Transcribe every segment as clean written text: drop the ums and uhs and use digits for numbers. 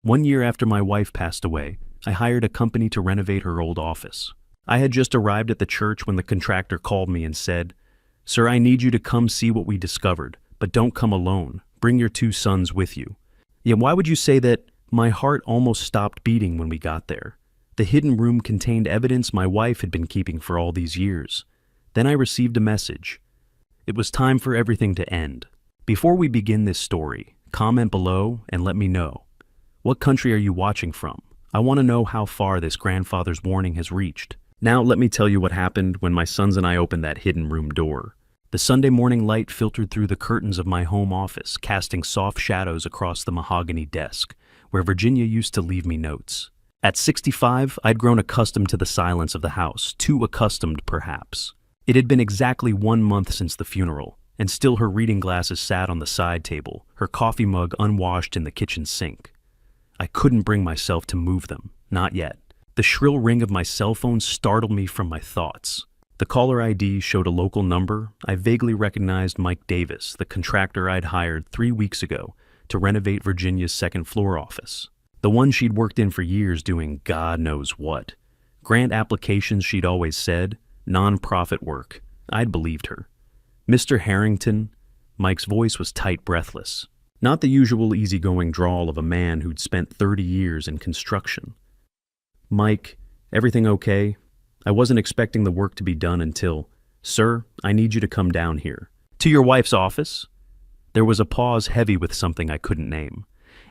1 year after my wife passed away, I hired a company to renovate her old office. I had just arrived at the church when the contractor called me and said, "Sir, I need you to come see what we discovered, but don't come alone. Bring your 2 sons with you." Yet why would you say that? My heart almost stopped beating when we got there. The hidden room contained evidence my wife had been keeping for all these years. Then I received a message. It was time for everything to end. Before we begin this story, comment below and let me know. What country are you watching from? I want to know how far this grandfather's warning has reached. Now let me tell you what happened when my sons and I opened that hidden room door. The Sunday morning light filtered through the curtains of my home office, casting soft shadows across the mahogany desk, where Virginia used to leave me notes. At 65, I'd grown accustomed to the silence of the house, too accustomed perhaps. It had been exactly 1 month since the funeral, and still her reading glasses sat on the side table, her coffee mug unwashed in the kitchen sink. I couldn't bring myself to move them, not yet. The shrill ring of my cell phone startled me from my thoughts. The caller ID showed a local number. I vaguely recognized Mike Davis, the contractor I'd hired 3 weeks ago to renovate Virginia's second-floor office. The one she'd worked in for years doing God knows what. Grant applications, she'd always said, non-profit work. I'd believed her. "Mr. Harrington," Mike's voice was tight, breathless. Not the usual easygoing drawl of a man who'd spent 30 years in construction. "Mike, everything okay? I wasn't expecting the work to be done until... Sir, I need you to come down here." "To your wife's office?" There was a pause heavy with something I couldn't name.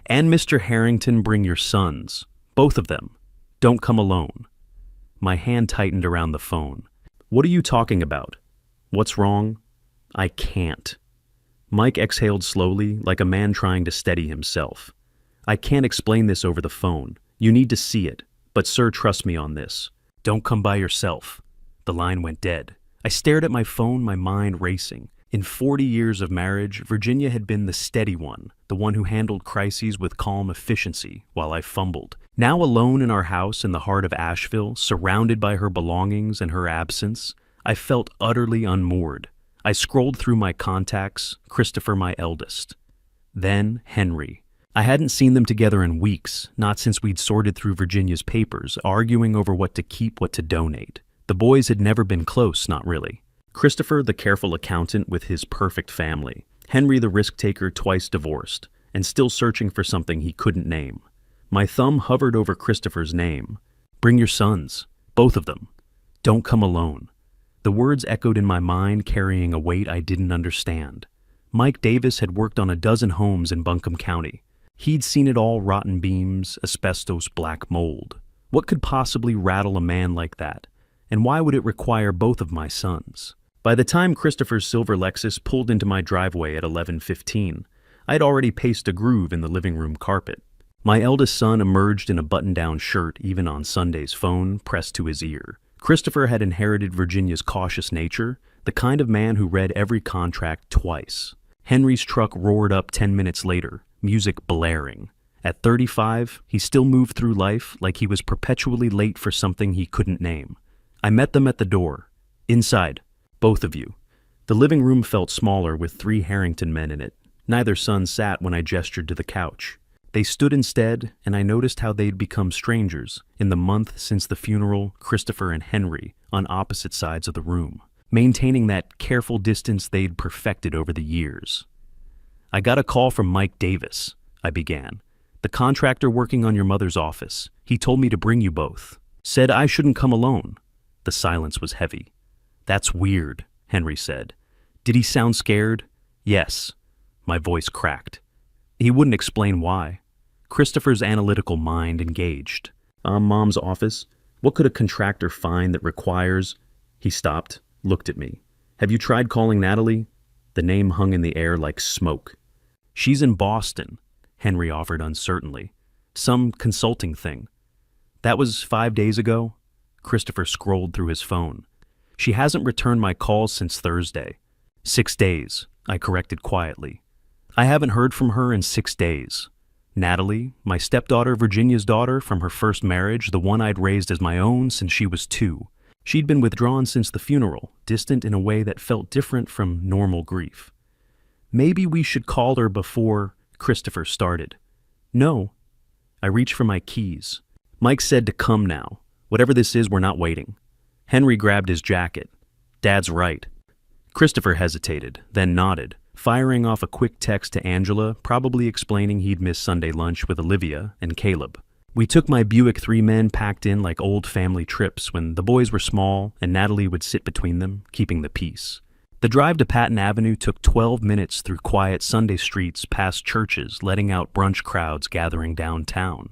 "And Mr. Harrington, bring your sons. Both of them. Don't come alone." My hand tightened around the phone. "What are you talking about? What's wrong?" "I can't." Mike exhaled slowly, like a man trying to steady himself. "I can't explain this over the phone. You need to see it. But sir, trust me on this. Don't come by yourself." The line went dead. I stared at my phone, my mind racing. In 40 years of marriage, Virginia had been the steady one, the one who handled crises with calm efficiency while I fumbled. Now alone in our house in the heart of Asheville, surrounded by her belongings and her absence, I felt utterly unmoored. I scrolled through my contacts, Christopher my eldest. Then Henry. I hadn't seen them together in weeks, not since we'd sorted through Virginia's papers, arguing over what to keep, what to donate. The boys had never been close, not really. Christopher, the careful accountant with his perfect family. Henry, the risk-taker, twice divorced, and still searching for something he couldn't name. My thumb hovered over Christopher's name. "Bring your sons. Both of them. Don't come alone." The words echoed in my mind, carrying a weight I didn't understand. Mike Davis had worked on a dozen homes in Buncombe County. He'd seen it all: rotten beams, asbestos, black mold. What could possibly rattle a man like that? And why would it require both of my sons? By the time Christopher's silver Lexus pulled into my driveway at 11:15, I'd already paced a groove in the living room carpet. My eldest son emerged in a button-down shirt, even on Sunday's phone, pressed to his ear. Christopher had inherited Virginia's cautious nature, the kind of man who read every contract twice. Henry's truck roared up 10 minutes later, music blaring. At 35, he still moved through life like he was perpetually late for something he couldn't name. I met them at the door. "Inside. Both of you." The living room felt smaller with 3 Harrington men in it. Neither son sat when I gestured to the couch. They stood instead, and I noticed how they'd become strangers in the month since the funeral, Christopher and Henry on opposite sides of the room, maintaining that careful distance they'd perfected over the years. "I got a call from Mike Davis," I began. "The contractor working on your mother's office. He told me to bring you both. Said I shouldn't come alone." The silence was heavy. "That's weird," Henry said. "Did he sound scared?" "Yes." My voice cracked. He wouldn't explain why. Christopher's analytical mind engaged. Mom's office? What could a contractor find that requires..." He stopped, looked at me. "Have you tried calling Natalie?" The name hung in the air like smoke. "She's in Boston," Henry offered uncertainly. "Some consulting thing." "That was 5 days ago?" Christopher scrolled through his phone. "She hasn't returned my calls since Thursday." 6 days, I corrected quietly. "I haven't heard from her in 6 days. Natalie, my stepdaughter, Virginia's daughter from her first marriage, the one I'd raised as my own since she was 2. She'd been withdrawn since the funeral, distant in a way that felt different from normal grief. Maybe we should call her before..." Christopher started. "No." I reached for my keys. Mike said to come now. Whatever this is, we're not waiting. Henry grabbed his jacket. Dad's right. Christopher hesitated, then nodded, firing off a quick text to Angela, probably explaining he'd missed Sunday lunch with Olivia and Caleb. We took my Buick 3 men packed in like old family trips when the boys were small and Natalie would sit between them, keeping the peace. The drive to Patton Avenue took 12 minutes through quiet Sunday streets past churches, letting out brunch crowds gathering downtown.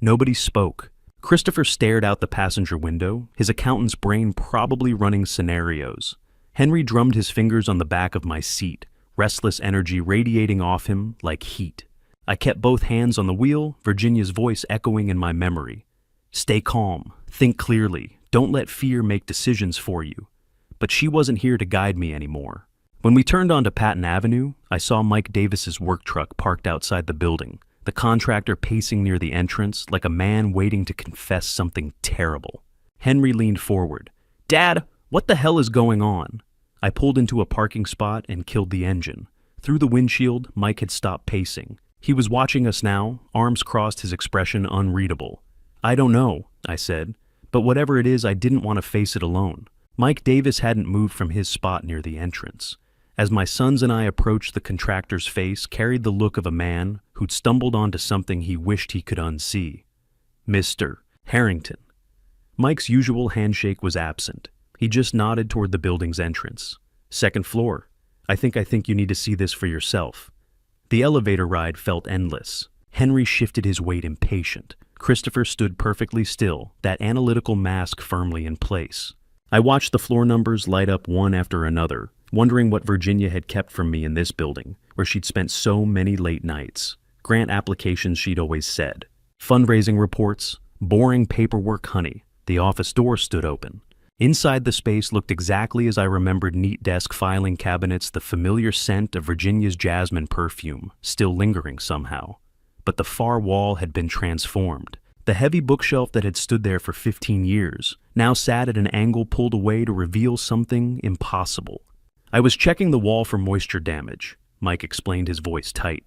Nobody spoke. Christopher stared out the passenger window, his accountant's brain probably running scenarios. Henry drummed his fingers on the back of my seat, restless energy radiating off him like heat. I kept both hands on the wheel, Virginia's voice echoing in my memory. Stay calm, think clearly, don't let fear make decisions for you. But she wasn't here to guide me anymore. When we turned onto Patton Avenue, I saw Mike Davis's work truck parked outside the building, the contractor pacing near the entrance like a man waiting to confess something terrible. Henry leaned forward. Dad, what the hell is going on? I pulled into a parking spot and killed the engine. Through the windshield, Mike had stopped pacing. He was watching us now, arms crossed, his expression unreadable. I don't know, I said, but whatever it is, I didn't want to face it alone. Mike Davis hadn't moved from his spot near the entrance. As my sons and I approached, the contractor's face carried the look of a man who'd stumbled onto something he wished he could unsee. Mr. Harrington. Mike's usual handshake was absent. He just nodded toward the building's entrance. Second floor. I think you need to see this for yourself. The elevator ride felt endless. Henry shifted his weight impatient. Christopher stood perfectly still, that analytical mask firmly in place. I watched the floor numbers light up one after another, wondering what Virginia had kept from me in this building, where she'd spent so many late nights. Grant applications she'd always said. Fundraising reports. Boring paperwork, honey. The office door stood open. Inside the space looked exactly as I remembered, neat desk filing cabinets, the familiar scent of Virginia's jasmine perfume, still lingering somehow. But the far wall had been transformed. The heavy bookshelf that had stood there for 15 years now sat at an angle pulled away to reveal something impossible. I was checking the wall for moisture damage, Mike explained, his voice tight.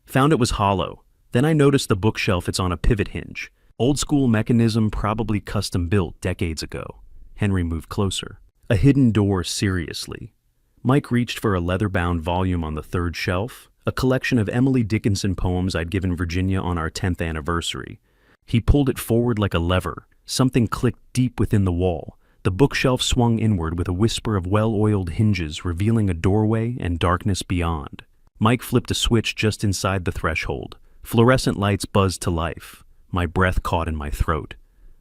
Found it was hollow. Then I noticed the bookshelf, it's on a pivot hinge. Old school mechanism, probably custom built decades ago. Henry moved closer. A hidden door, seriously. Mike reached for a leather-bound volume on the third shelf, a collection of Emily Dickinson poems I'd given Virginia on our 10th anniversary. He pulled it forward like a lever. Something clicked deep within the wall. The bookshelf swung inward with a whisper of well-oiled hinges, revealing a doorway and darkness beyond. Mike flipped a switch just inside the threshold. Fluorescent lights buzzed to life. My breath caught in my throat.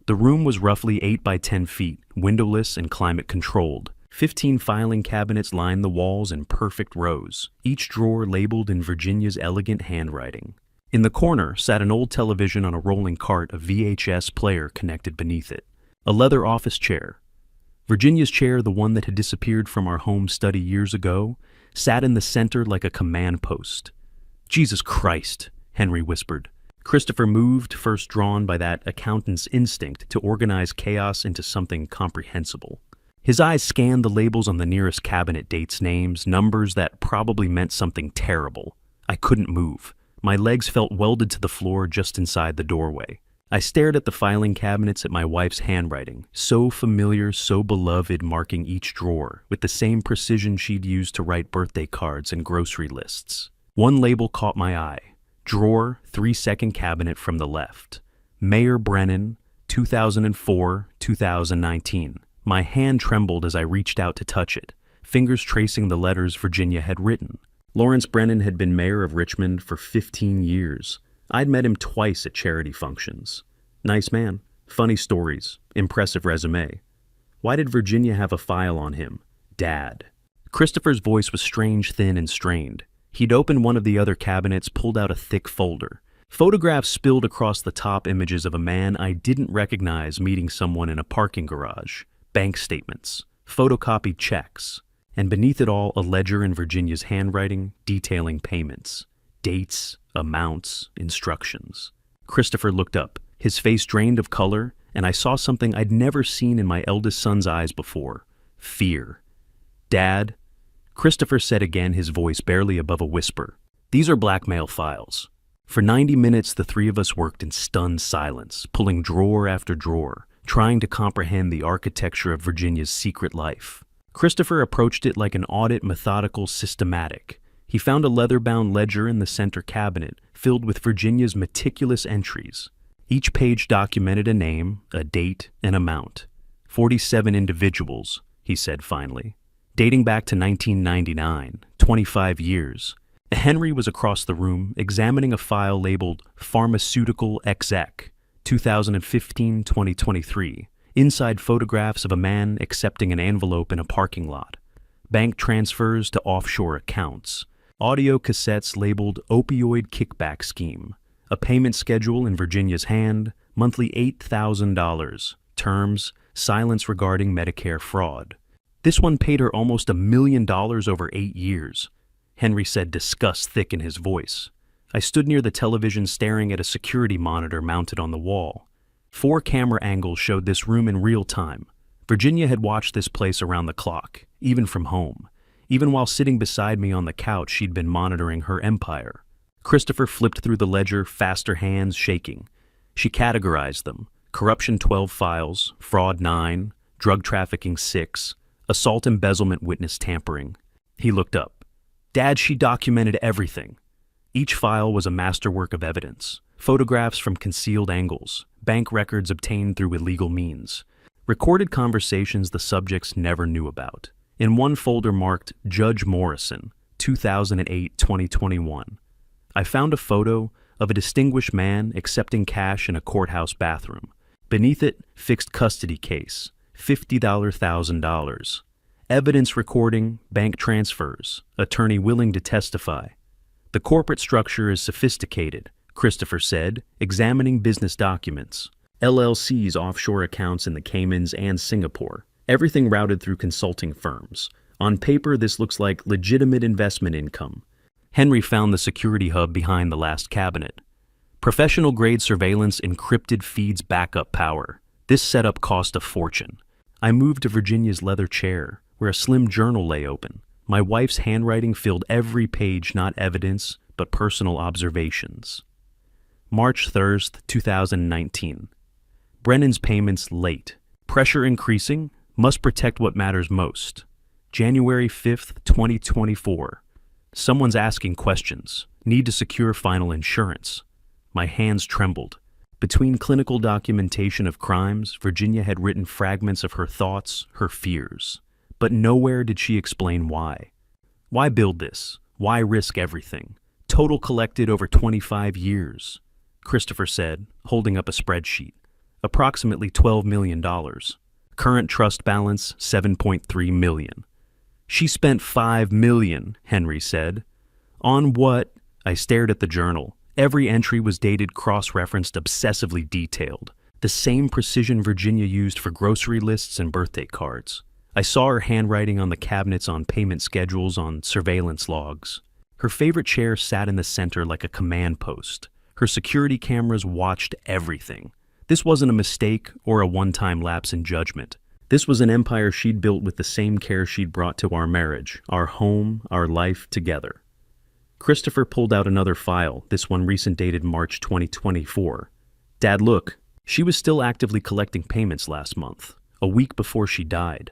The room was roughly 8 by 10 feet, windowless and climate-controlled. 15 filing cabinets lined the walls in perfect rows, each drawer labeled in Virginia's elegant handwriting. In the corner sat an old television on a rolling cart, a VHS player connected beneath it. A leather office chair. Virginia's chair, the one that had disappeared from our home study years ago, sat in the center like a command post. Jesus Christ, Henry whispered. Christopher moved, first drawn by that accountant's instinct to organize chaos into something comprehensible. His eyes scanned the labels on the nearest cabinet, dates, names, numbers that probably meant something terrible. I couldn't move. My legs felt welded to the floor just inside the doorway. I stared at the filing cabinets, at my wife's handwriting, so familiar, so beloved, marking each drawer with the same precision she'd used to write birthday cards and grocery lists. One label caught my eye. Drawer, 3-second cabinet from the left. Mayor Brennan, 2004-2019. My hand trembled as I reached out to touch it, fingers tracing the letters Virginia had written. Lawrence Brennan had been mayor of Richmond for 15 years. I'd met him twice at charity functions. Nice man, funny stories, impressive resume. Why did Virginia have a file on him? Dad. Christopher's voice was strange, thin, and strained. He'd opened one of the other cabinets, pulled out a thick folder. Photographs spilled across the top, images of a man I didn't recognize meeting someone in a parking garage. Bank statements, photocopied checks, and beneath it all a ledger in Virginia's handwriting detailing payments, dates, amounts, instructions. Christopher looked up, his face drained of color, and I saw something I'd never seen in my eldest son's eyes before. Fear. Dad, Christopher said again, his voice barely above a whisper, these are blackmail files. For 90 minutes, the three of us worked in stunned silence, pulling drawer after drawer, trying to comprehend the architecture of Virginia's secret life. Christopher approached it like an audit, methodical, systematic. He found a leather-bound ledger in the center cabinet, filled with Virginia's meticulous entries. Each page documented a name, a date, an amount. 47 individuals, he said finally. Dating back to 1999, 25 years. Henry was across the room, examining a file labeled Pharmaceutical Exec, 2015-2023. Inside photographs of a man accepting an envelope in a parking lot. Bank transfers to offshore accounts. Audio cassettes labeled Opioid Kickback Scheme. A payment schedule in Virginia's hand, monthly $8,000. Terms, silence regarding Medicare fraud. This one paid her almost $1 million over 8 years. Henry said, disgust thick in his voice. I stood near the television staring at a security monitor mounted on the wall. 4 camera angles showed this room in real time. Virginia had watched this place around the clock, even from home. Even while sitting beside me on the couch, she'd been monitoring her empire. Christopher flipped through the ledger, faster hands shaking. She categorized them. Corruption 12 files, fraud 9, drug trafficking 6, assault embezzlement witness tampering. He looked up. Dad, she documented everything. Each file was a masterwork of evidence. Photographs from concealed angles, bank records obtained through illegal means, recorded conversations the subjects never knew about. In one folder marked Judge Morrison, 2008-2021, I found a photo of a distinguished man accepting cash in a courthouse bathroom. Beneath it, fixed custody case, $50,000. Evidence recording, bank transfers, attorney willing to testify. The corporate structure is sophisticated, Christopher said, examining business documents. LLC's offshore accounts in the Caymans and Singapore. Everything routed through consulting firms. On paper, this looks like legitimate investment income. Henry found the security hub behind the last cabinet. Professional-grade surveillance encrypted feeds backup power. This setup cost a fortune. I moved to Virginia's leather chair, where a slim journal lay open. My wife's handwriting filled every page, not evidence, but personal observations. March 3rd, 2019. Brennan's payments late. Pressure increasing. Must protect what matters most. January 5th, 2024. Someone's asking questions. Need to secure final insurance. My hands trembled. Between clinical documentation of crimes, Virginia had written fragments of her thoughts, her fears. But nowhere did she explain why. Why build this? Why risk everything? Total collected over 25 years. Christopher said, holding up a spreadsheet. Approximately $12 million. Current trust balance, $7.3 million. She spent $5 million, Henry said. On what? I stared at the journal. Every entry was dated, cross-referenced, obsessively detailed. The same precision Virginia used for grocery lists and birthday cards. I saw her handwriting on the cabinets, on payment schedules, on surveillance logs. Her favorite chair sat in the center like a command post. Her security cameras watched everything. This wasn't a mistake or a one-time lapse in judgment. This was an empire she'd built with the same care she'd brought to our marriage, our home, our life together. Christopher pulled out another file, this one recent, dated March 2024. Dad, look. She was still actively collecting payments last month, a week before she died.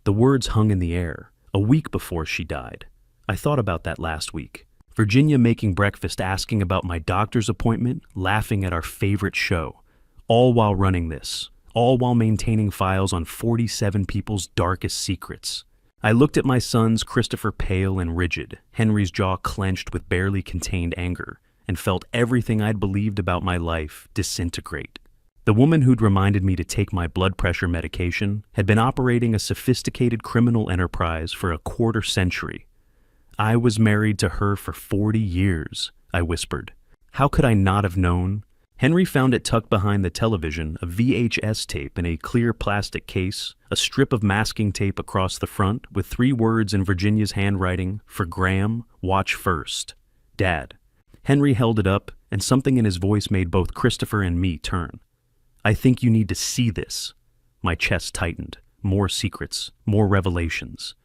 The words hung in the air. A week before she died. I thought about that last week. Virginia making breakfast, asking about my doctor's appointment, laughing at our favorite show. All while running this. All while maintaining files on 47 people's darkest secrets. I looked at my sons, Christopher pale and rigid, Henry's jaw clenched with barely contained anger, and felt everything I'd believed about my life disintegrate. The woman who'd reminded me to take my blood pressure medication had been operating a sophisticated criminal enterprise for a quarter century. I was married to her for 40 years, I whispered. How could I not have known? Henry found it tucked behind the television, a VHS tape in a clear plastic case, a strip of masking tape across the front with 3 words in Virginia's handwriting, for Graham, watch first. Dad. Henry held it up, and something in his voice made both Christopher and me turn. I think you need to see this. My chest tightened. More secrets, more revelations.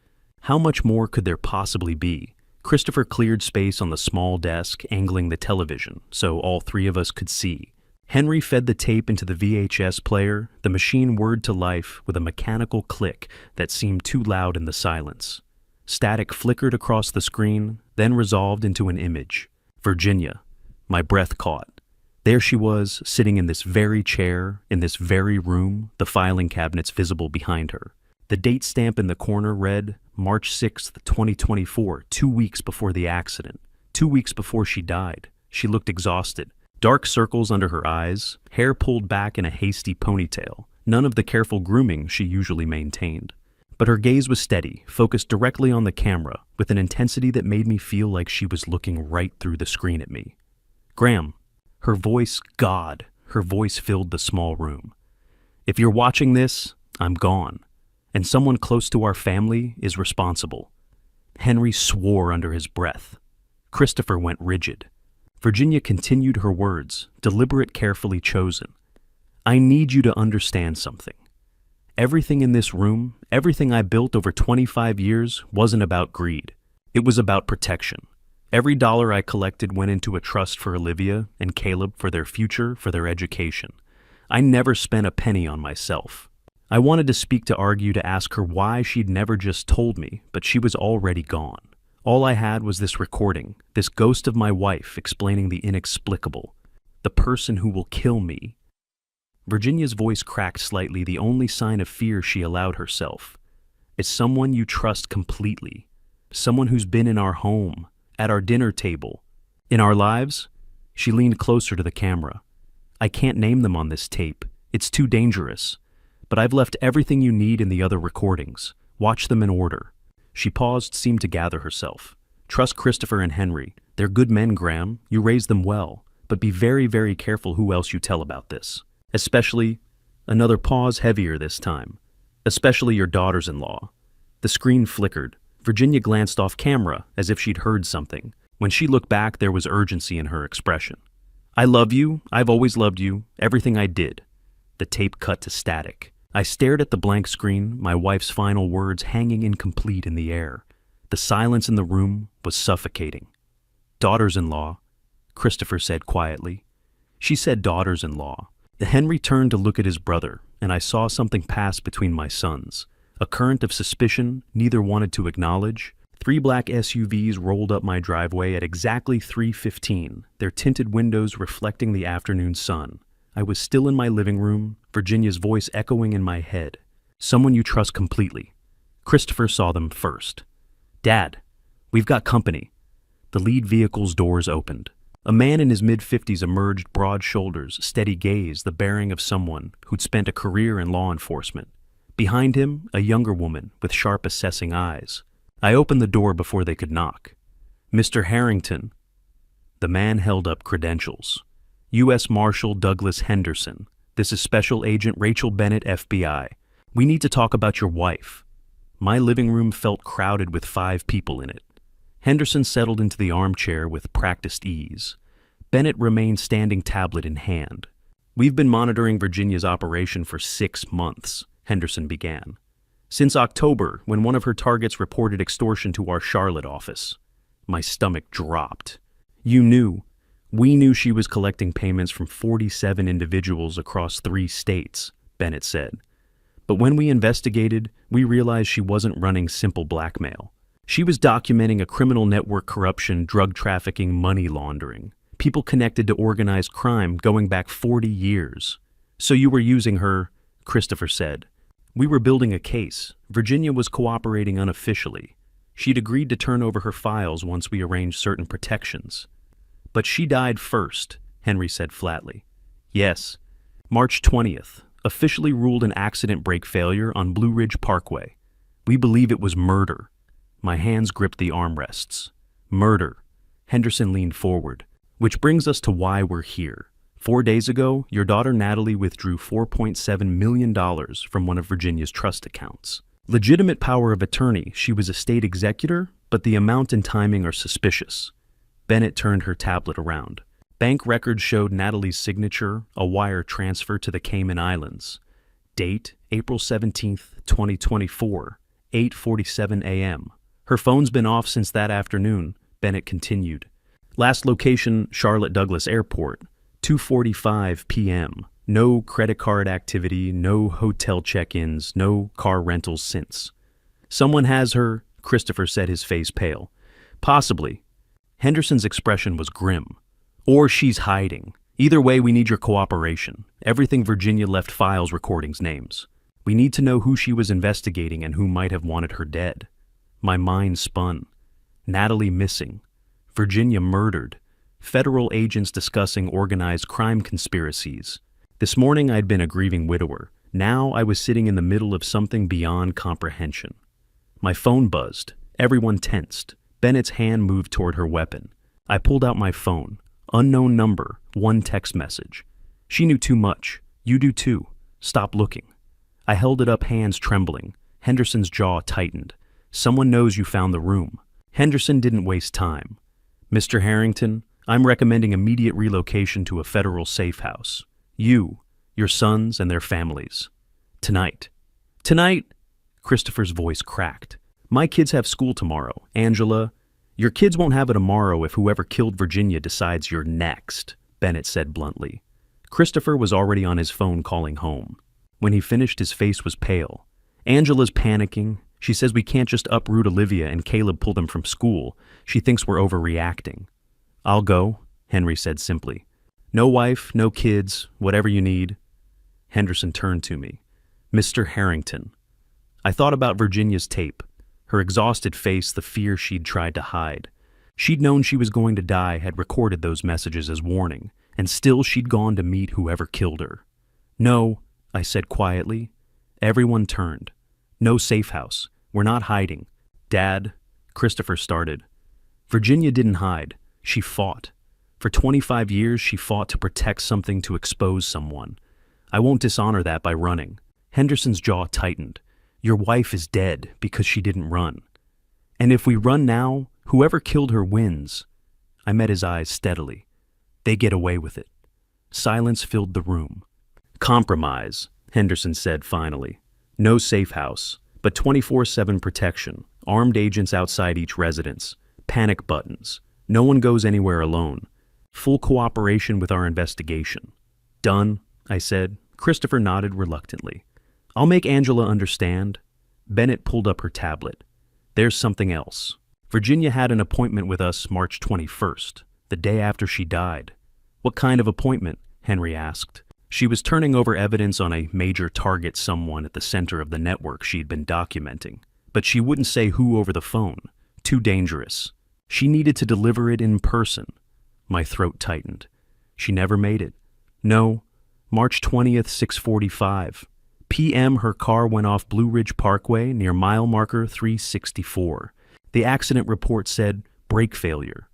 How much more could there possibly be? Christopher cleared space on the small desk, angling the television so all three of us could see. Henry fed the tape into the VHS player, the machine whirred to life with a mechanical click that seemed too loud in the silence. Static flickered across the screen, then resolved into an image. Virginia. My breath caught. There she was, sitting in this very chair, in this very room, the filing cabinets visible behind her. The date stamp in the corner read, March 6th, 2024, 2 weeks before the accident. 2 weeks before she died. She looked exhausted. Dark circles under her eyes, hair pulled back in a hasty ponytail, none of the careful grooming she usually maintained. But her gaze was steady, focused directly on the camera, with an intensity that made me feel like she was looking right through the screen at me. Graham. Her voice, God, her voice filled the small room. If you're watching this, I'm gone. And someone close to our family is responsible. Henry swore under his breath. Christopher went rigid. Virginia continued her words, deliberate, carefully chosen. I need you to understand something. Everything in this room, everything I built over 25 years, wasn't about greed. It was about protection. Every dollar I collected went into a trust for Olivia and Caleb for their future, for their education. I never spent a penny on myself. I wanted to speak, to argue, to ask her why she'd never just told me, but she was already gone. All I had was this recording, this ghost of my wife explaining the inexplicable, the person who will kill me. Virginia's voice cracked slightly, the only sign of fear she allowed herself. It's someone you trust completely, someone who's been in our home, at our dinner table, in our lives. She leaned closer to the camera. I can't name them on this tape. It's too dangerous. But I've left everything you need in the other recordings. Watch them in order. She paused, seemed to gather herself. Trust Christopher and Henry. They're good men, Graham. You raised them well. But be very, very careful who else you tell about this. Especially, another pause, heavier this time. Especially your daughters-in-law. The screen flickered. Virginia glanced off camera as if she'd heard something. When she looked back, there was urgency in her expression. I love you. I've always loved you. Everything I did. The tape cut to static. I stared at the blank screen, my wife's final words hanging incomplete in the air. The silence in the room was suffocating. Daughters-in-law, Christopher said quietly. She said daughters-in-law. Henry turned to look at his brother, and I saw something pass between my sons. A current of suspicion neither wanted to acknowledge. 3 black SUVs rolled up my driveway at exactly 3:15, their tinted windows reflecting the afternoon sun. I was still in my living room, Virginia's voice echoing in my head. Someone you trust completely. Christopher saw them first. Dad, we've got company. The lead vehicle's doors opened. A man in his mid-50s emerged, broad shoulders, steady gaze, the bearing of someone who'd spent a career in law enforcement. Behind him, a younger woman with sharp, assessing eyes. I opened the door before they could knock. Mr. Harrington. The man held up credentials. U.S. Marshal Douglas Henderson. This is Special Agent Rachel Bennett, FBI. We need to talk about your wife. My living room felt crowded with 5 people in it. Henderson settled into the armchair with practiced ease. Bennett remained standing, tablet in hand. We've been monitoring Virginia's operation for 6 months, Henderson began. Since October, when one of her targets reported extortion to our Charlotte office. My stomach dropped. We knew she was collecting payments from 47 individuals across 3 states, Bennett said. But when we investigated, we realized she wasn't running simple blackmail. She was documenting a criminal network, corruption, drug trafficking, money laundering. People connected to organized crime going back 40 years. So you were using her, Christopher said. We were building a case. Virginia was cooperating unofficially. She'd agreed to turn over her files once we arranged certain protections. But she died first, Henry said flatly. Yes, March 20th, officially ruled an accident brake failure on Blue Ridge Parkway. We believe it was murder. My hands gripped the armrests. Murder. Henderson leaned forward. Which brings us to why we're here. 4 days ago, your daughter Natalie withdrew $4.7 million from one of Virginia's trust accounts. Legitimate power of attorney, she was a state executor, but the amount and timing are suspicious. Bennett turned her tablet around. Bank records showed Natalie's signature, a wire transfer to the Cayman Islands. Date, April 17th, 2024, 8:47 a.m. Her phone's been off since that afternoon, Bennett continued. Last location, Charlotte Douglas Airport, 2:45 p.m. No credit card activity, no hotel check-ins, no car rentals since. Someone has her, Christopher said, his face pale. Possibly. Henderson's expression was grim. Or she's hiding. Either way, we need your cooperation. Everything Virginia left files recordings names. We need to know who she was investigating and who might have wanted her dead. My mind spun. Natalie missing. Virginia murdered. Federal agents discussing organized crime conspiracies. This morning I'd been a grieving widower. Now I was sitting in the middle of something beyond comprehension. My phone buzzed. Everyone tensed. Bennett's hand moved toward her weapon. I pulled out my phone. Unknown number, one text message. She knew too much. You do too. Stop looking. I held it up, hands trembling. Henderson's jaw tightened. Someone knows you found the room. Henderson didn't waste time. Mr. Harrington, I'm recommending immediate relocation to a federal safe house. You, your sons, and their families. Tonight. Tonight? Christopher's voice cracked. My kids have school tomorrow. Angela, your kids won't have it tomorrow if whoever killed Virginia decides you're next, Bennett said bluntly. Christopher was already on his phone calling home. When he finished, his face was pale. Angela's panicking. She says we can't just uproot Olivia and Caleb pull them from school. She thinks we're overreacting. I'll go, Henry said simply. No wife, no kids, whatever you need. Henderson turned to me. Mr. Harrington. I thought about Virginia's tape. Her exhausted face, the fear she'd tried to hide. She'd known she was going to die, had recorded those messages as warning, and still she'd gone to meet whoever killed her. No, I said quietly. Everyone turned. No safe house. We're not hiding. Dad, Christopher started. Virginia didn't hide. She fought. For 25 years, she fought to protect something, to expose someone. I won't dishonor that by running. Henderson's jaw tightened. Your wife is dead because she didn't run. And if we run now, whoever killed her wins. I met his eyes steadily. They get away with it. Silence filled the room. Compromise, Henderson said finally. No safe house, but 24/7 protection, armed agents outside each residence, panic buttons. No one goes anywhere alone. Full cooperation with our investigation. Done, I said. Christopher nodded reluctantly. I'll make Angela understand. Bennett pulled up her tablet. There's something else. Virginia had an appointment with us March 21st, the day after she died. What kind of appointment? Henry asked. She was turning over evidence on a major target, someone at the center of the network she'd been documenting. But she wouldn't say who over the phone. Too dangerous. She needed to deliver it in person. My throat tightened. She never made it. No. March 20th, 6:45 p.m. her car went off Blue Ridge Parkway near mile marker 364. The accident report said brake failure.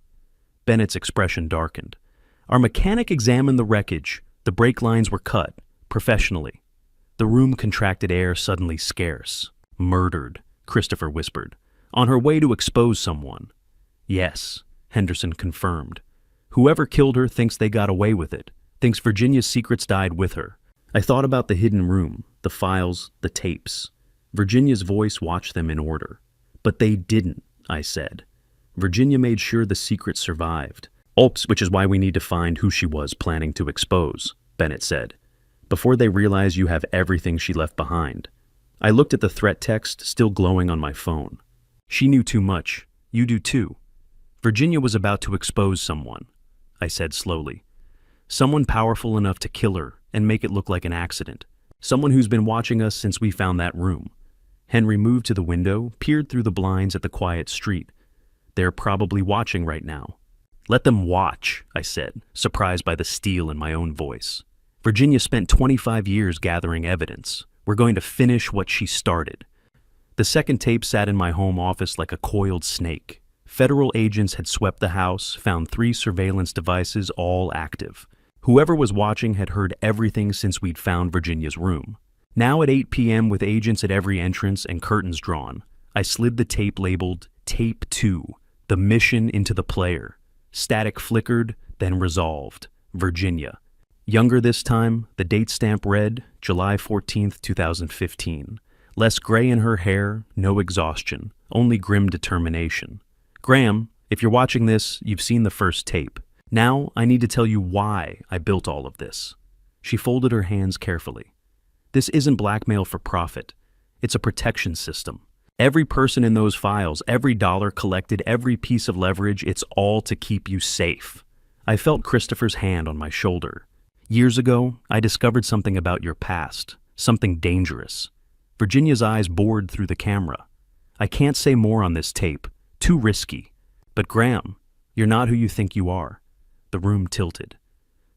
Bennett's expression darkened. Our mechanic examined the wreckage. The brake lines were cut, professionally. The room contracted, air suddenly scarce. Murdered, Christopher whispered. On her way to expose someone. Yes, Henderson confirmed. Whoever killed her thinks they got away with it, thinks Virginia's secrets died with her. I thought about the hidden room, the files, the tapes. Virginia's voice watched them in order. But they didn't, I said. Virginia made sure the secret survived. Oops, which is why we need to find who she was planning to expose, Bennett said. Before they realize you have everything she left behind. I looked at the threat text, still glowing on my phone. She knew too much. You do too. Virginia was about to expose someone, I said slowly. Someone powerful enough to kill her and make it look like an accident. Someone who's been watching us since we found that room. Henry moved to the window, peered through the blinds at the quiet street. They're probably watching right now. Let them watch, I said, surprised by the steel in my own voice. Virginia spent 25 years gathering evidence. We're going to finish what she started. The second tape sat in my home office like a coiled snake. Federal agents had swept the house, found 3 surveillance devices, all active. Whoever was watching had heard everything since we'd found Virginia's room. Now at 8 p.m. with agents at every entrance and curtains drawn, I slid the tape labeled Tape 2, the mission into the player. Static flickered, then resolved. Virginia. Younger this time, the date stamp read July 14th, 2015. Less gray in her hair, no exhaustion, only grim determination. Graham, If you're watching this, you've seen the first tape. Now, I need to tell you why I built all of this." She folded her hands carefully. "This isn't blackmail for profit. It's a protection system. Every person in those files, every dollar collected, every piece of leverage, it's all to keep you safe." I felt Christopher's hand on my shoulder. "Years ago, I discovered something about your past, something dangerous." Virginia's eyes bored through the camera. "I can't say more on this tape. Too risky. But Graham, you're not who you think you are." The room tilted.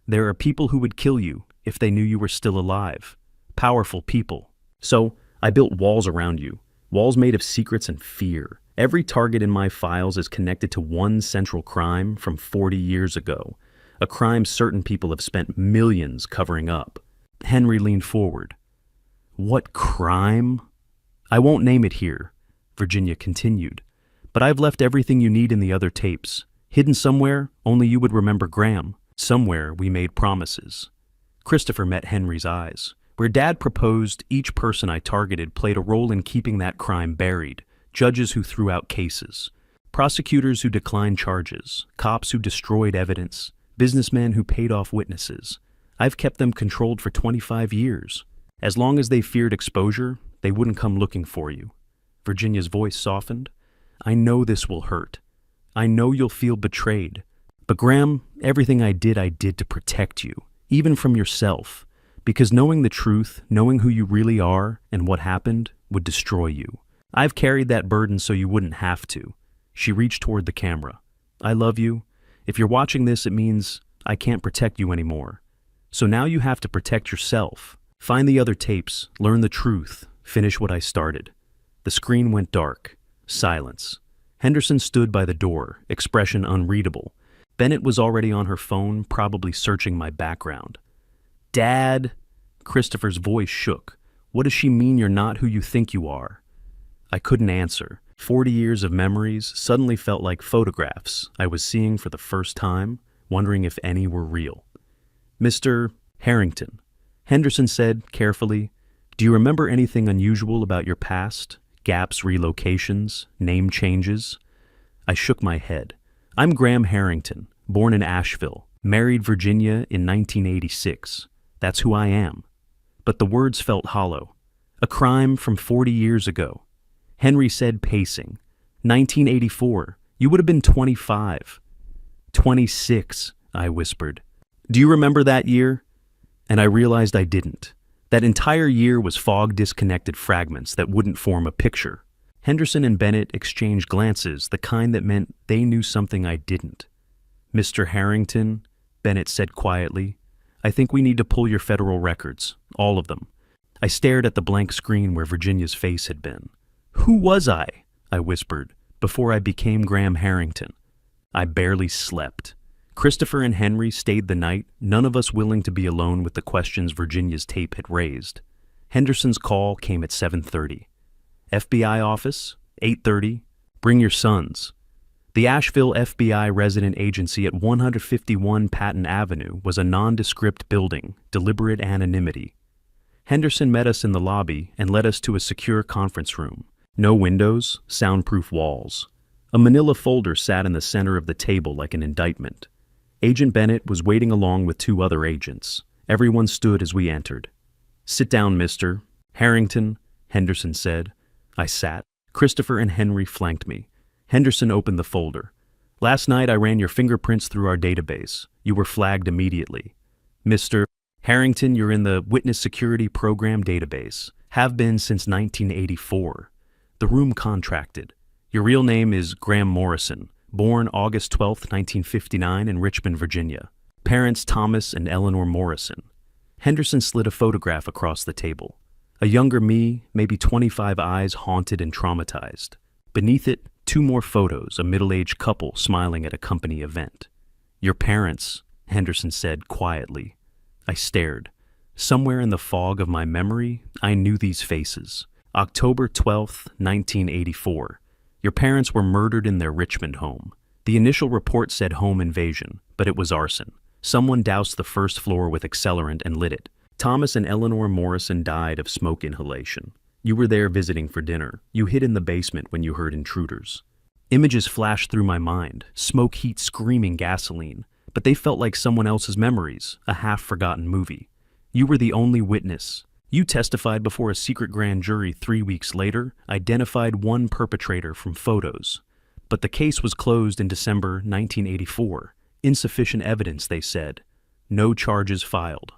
"There are people who would kill you if they knew you were still alive. Powerful people. So, I built walls around you. Walls made of secrets and fear. Every target in my files is connected to one central crime from 40 years ago. A crime certain people have spent millions covering up." Henry leaned forward. "What crime?" "I won't name it here," Virginia continued. "But I've left everything you need in the other tapes. Hidden somewhere, only you would remember Graham. Somewhere we made promises." Christopher met Henry's eyes. "Where Dad proposed, each person I targeted played a role in keeping that crime buried. Judges who threw out cases, prosecutors who declined charges, cops who destroyed evidence, businessmen who paid off witnesses. I've kept them controlled for 25 years. As long as they feared exposure, they wouldn't come looking for you." Virginia's voice softened. "I know this will hurt. I know you'll feel betrayed. But Graham, everything I did to protect you, even from yourself. Because knowing the truth, knowing who you really are and what happened, would destroy you. I've carried that burden so you wouldn't have to." She reached toward the camera. "I love you. If you're watching this, it means I can't protect you anymore. So now you have to protect yourself. Find the other tapes, learn the truth, finish what I started." The screen went dark. Silence. Henderson stood by the door, expression unreadable. Bennett was already on her phone, probably searching my background. "Dad," Christopher's voice shook. "What does she mean you're not who you think you are?" I couldn't answer. 40 years of memories suddenly felt like photographs I was seeing for the first time, wondering if any were real. "Mr. Harrington," Henderson said carefully, "do you remember anything unusual about your past? Gaps, relocations, name changes?" I shook my head. "I'm Graham Harrington, born in Asheville, married Virginia in 1986. That's who I am." But the words felt hollow. "A crime from 40 years ago." Henry said, pacing. 1984. You would have been 25. 26, I whispered. "Do you remember that year?" And I realized I didn't. That entire year was fog-disconnected fragments that wouldn't form a picture. Henderson and Bennett exchanged glances, the kind that meant they knew something I didn't. "Mr. Harrington," Bennett said quietly, "I think we need to pull your federal records, all of them." I stared at the blank screen where Virginia's face had been. "Who was I whispered, "before I became Graham Harrington?" I barely slept. Christopher and Henry stayed the night, none of us willing to be alone with the questions Virginia's tape had raised. Henderson's call came at 7:30. "FBI office, 8:30. Bring your sons." The Asheville FBI resident agency at 151 Patton Avenue was a nondescript building, deliberate anonymity. Henderson met us in the lobby and led us to a secure conference room. No windows, soundproof walls. A manila folder sat in the center of the table like an indictment. Agent Bennett was waiting along with 2 other agents. Everyone stood as we entered. "Sit down, Mr. Harrington," Henderson said. I sat. Christopher and Henry flanked me. Henderson opened the folder. "Last night I ran your fingerprints through our database. You were flagged immediately. Mr. Harrington, you're in the Witness Security Program database. Have been since 1984. The room contracted. "Your real name is Graham Morrison, born August 12, 1959 in Richmond, Virginia. Parents Thomas and Eleanor Morrison." Henderson slid a photograph across the table. A younger me, maybe 25, eyes haunted and traumatized. Beneath it, 2 more photos, a middle-aged couple smiling at a company event. "Your parents," Henderson said quietly. I stared. Somewhere in the fog of my memory, I knew these faces. October 12, 1984. Your parents were murdered in their Richmond home. The initial report said home invasion, but it was arson. Someone doused the first floor with accelerant and lit it. Thomas and Eleanor Morrison died of smoke inhalation. You were there visiting for dinner. You hid in the basement when you heard intruders. Images flashed through my mind, smoke heat screaming gasoline, but they felt like someone else's memories, a half-forgotten movie. You were the only witness. You testified before a secret grand jury 3 weeks later, identified one perpetrator from photos. But the case was closed in December 1984. Insufficient evidence, they said. No charges filed.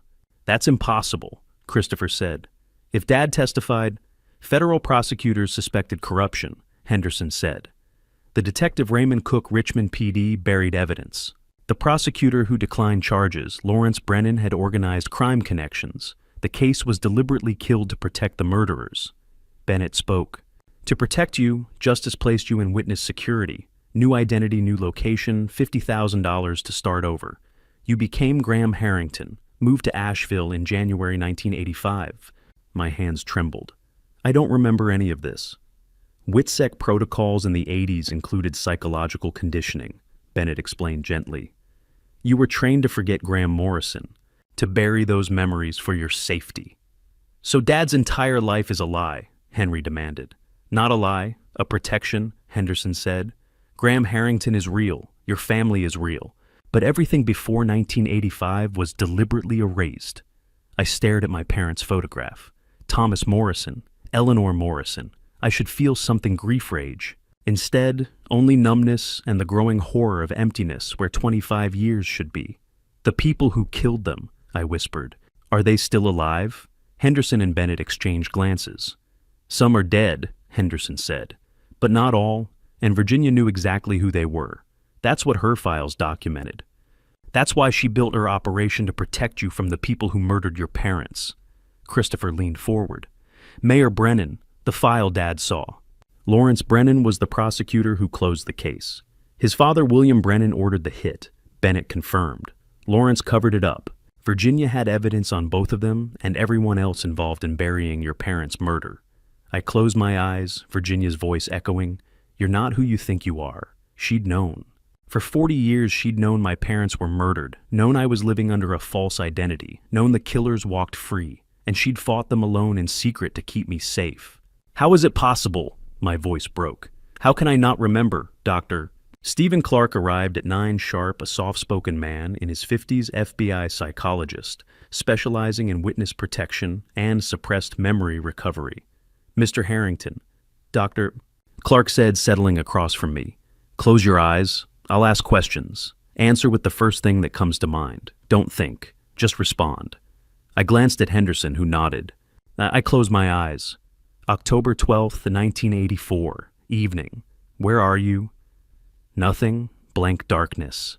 That's impossible, Christopher said. If Dad testified, federal prosecutors suspected corruption, Henderson said. The detective Raymond Cook Richmond PD buried evidence. The prosecutor who declined charges, Lawrence Brennan, had organized crime connections. The case was deliberately killed to protect the murderers. Bennett spoke. To protect you, justice placed you in witness security. New identity, new location, $50,000 to start over. You became Graham Harrington, moved to Asheville in January 1985. My hands trembled. I don't remember any of this. WITSEC protocols in the 80s included psychological conditioning, Bennett explained gently. You were trained to forget Graham Morrison, to bury those memories for your safety. So Dad's entire life is a lie, Henry demanded. Not a lie, a protection, Henderson said. Graham Harrington is real, your family is real, but everything before 1985 was deliberately erased. I stared at my parents' photograph. Thomas Morrison, Eleanor Morrison. I should feel something grief rage. Instead, only numbness and the growing horror of emptiness where 25 years should be. The people who killed them, I whispered. Are they still alive? Henderson and Bennett exchanged glances. Some are dead, Henderson said. But not all, and Virginia knew exactly who they were. That's what her files documented. That's why she built her operation to protect you from the people who murdered your parents. Christopher leaned forward. Mayor Brennan, the file Dad saw. Lawrence Brennan was the prosecutor who closed the case. His father, William Brennan, ordered the hit. Bennett confirmed. Lawrence covered it up. Virginia had evidence on both of them and everyone else involved in burying your parents' murder. I closed my eyes, Virginia's voice echoing. You're not who you think you are. She'd known. For 40 years, she'd known my parents were murdered, known I was living under a false identity, known the killers walked free, and she'd fought them alone in secret to keep me safe. How is it possible? My voice broke. How can I not remember, Doctor? Stephen Clark arrived at 9 sharp, a soft-spoken man in his 50s FBI psychologist, specializing in witness protection and suppressed memory recovery. Mr. Harrington, Dr. Clark said, settling across from me. Close your eyes. I'll ask questions. Answer with the first thing that comes to mind. Don't think. Just respond. I glanced at Henderson, who nodded. I closed my eyes. October 12th, 1984. Evening. Where are you? Nothing. Blank darkness.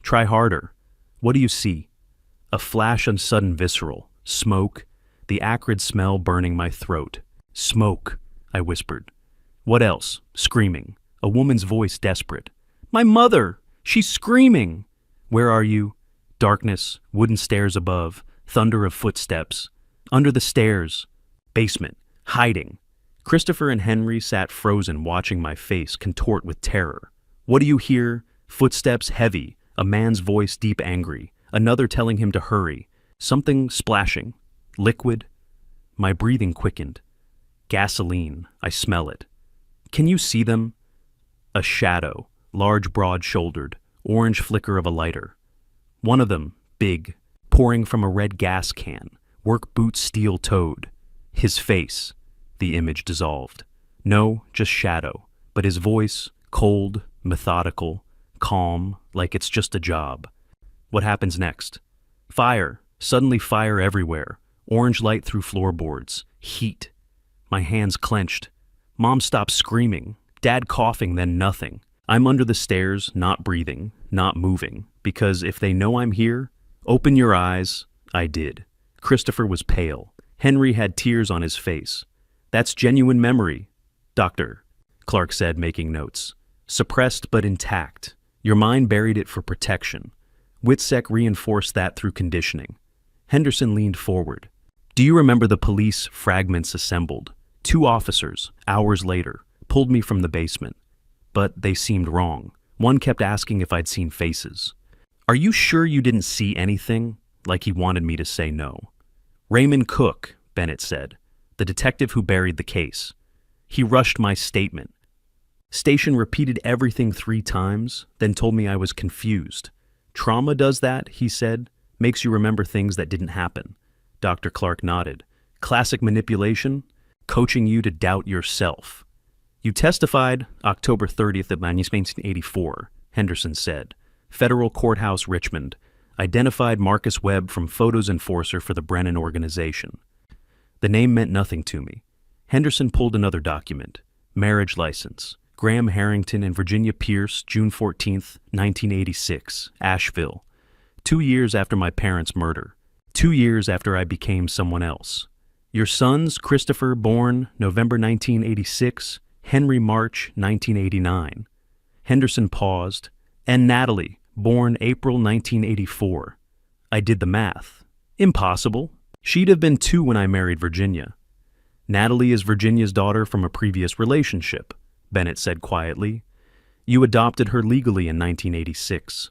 Try harder. What do you see? A flash of sudden visceral. Smoke. The acrid smell burning my throat. Smoke, I whispered. What else? Screaming. A woman's voice desperate. My mother! She's screaming! Where are you? Darkness, wooden stairs above, thunder of footsteps. Under the stairs. Basement. Hiding. Christopher and Henry sat frozen, watching my face contort with terror. What do you hear? Footsteps heavy, a man's voice deep angry, another telling him to hurry. Something splashing. Liquid. My breathing quickened. Gasoline. I smell it. Can you see them? A shadow, large, broad-shouldered, orange flicker of a lighter. One of them, big, pouring from a red gas can, work boots steel-toed. His face. The image dissolved. No, just shadow, but his voice, cold, methodical, calm, like it's just a job. What happens next? Fire. Suddenly fire everywhere. Orange light through floorboards. Heat. My hands clenched. Mom stopped screaming. Dad coughing, then nothing. I'm under the stairs, not breathing, not moving, because if they know I'm here, open your eyes. I did. Christopher was pale. Henry had tears on his face. That's genuine memory, Doctor, Clark said, making notes. Suppressed but intact. Your mind buried it for protection. WITSEC reinforced that through conditioning. Henderson leaned forward. Do you remember the police fragments assembled? 2 officers, hours later, pulled me from the basement. But they seemed wrong. One kept asking if I'd seen faces. Are you sure you didn't see anything? Like he wanted me to say no. Raymond Cook, Bennett said, the detective who buried the case. He rushed my statement. Station repeated everything 3 times, then told me I was confused. Trauma does that, he said. Makes you remember things that didn't happen. Dr. Clark nodded. Classic manipulation? Coaching you to doubt yourself. You testified October 30th of 1984, Henderson said. Federal Courthouse, Richmond. Identified Marcus Webb from photos enforcer for the Brennan organization. The name meant nothing to me. Henderson pulled another document. Marriage license. Graham Harrington and Virginia Pierce, June 14th, 1986, Asheville. 2 years after my parents' murder. 2 years after I became someone else. Your sons, Christopher, born November 1986, Henry March 1989. Henderson paused. And Natalie, born April 1984. I did the math. Impossible. She'd have been 2 when I married Virginia. Natalie is Virginia's daughter from a previous relationship, Bennett said quietly. You adopted her legally in 1986.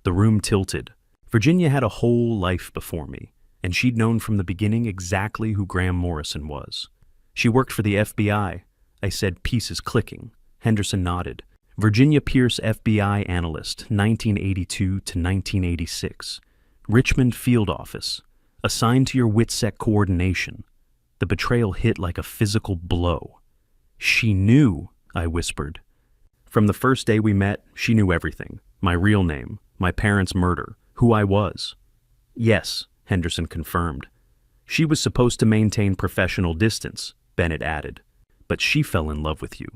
The room tilted. Virginia had a whole life before me, and she'd known from the beginning exactly who Graham Morrison was. She worked for the FBI. I said, pieces clicking. Henderson nodded. Virginia Pierce, FBI analyst, 1982 to 1986. Richmond Field Office. Assigned to your WITSEC coordination. The betrayal hit like a physical blow. She knew, I whispered. From the first day we met, she knew everything. My real name, my parents' murder, who I was. Yes, Henderson confirmed. She was supposed to maintain professional distance, Bennett added. But she fell in love with you.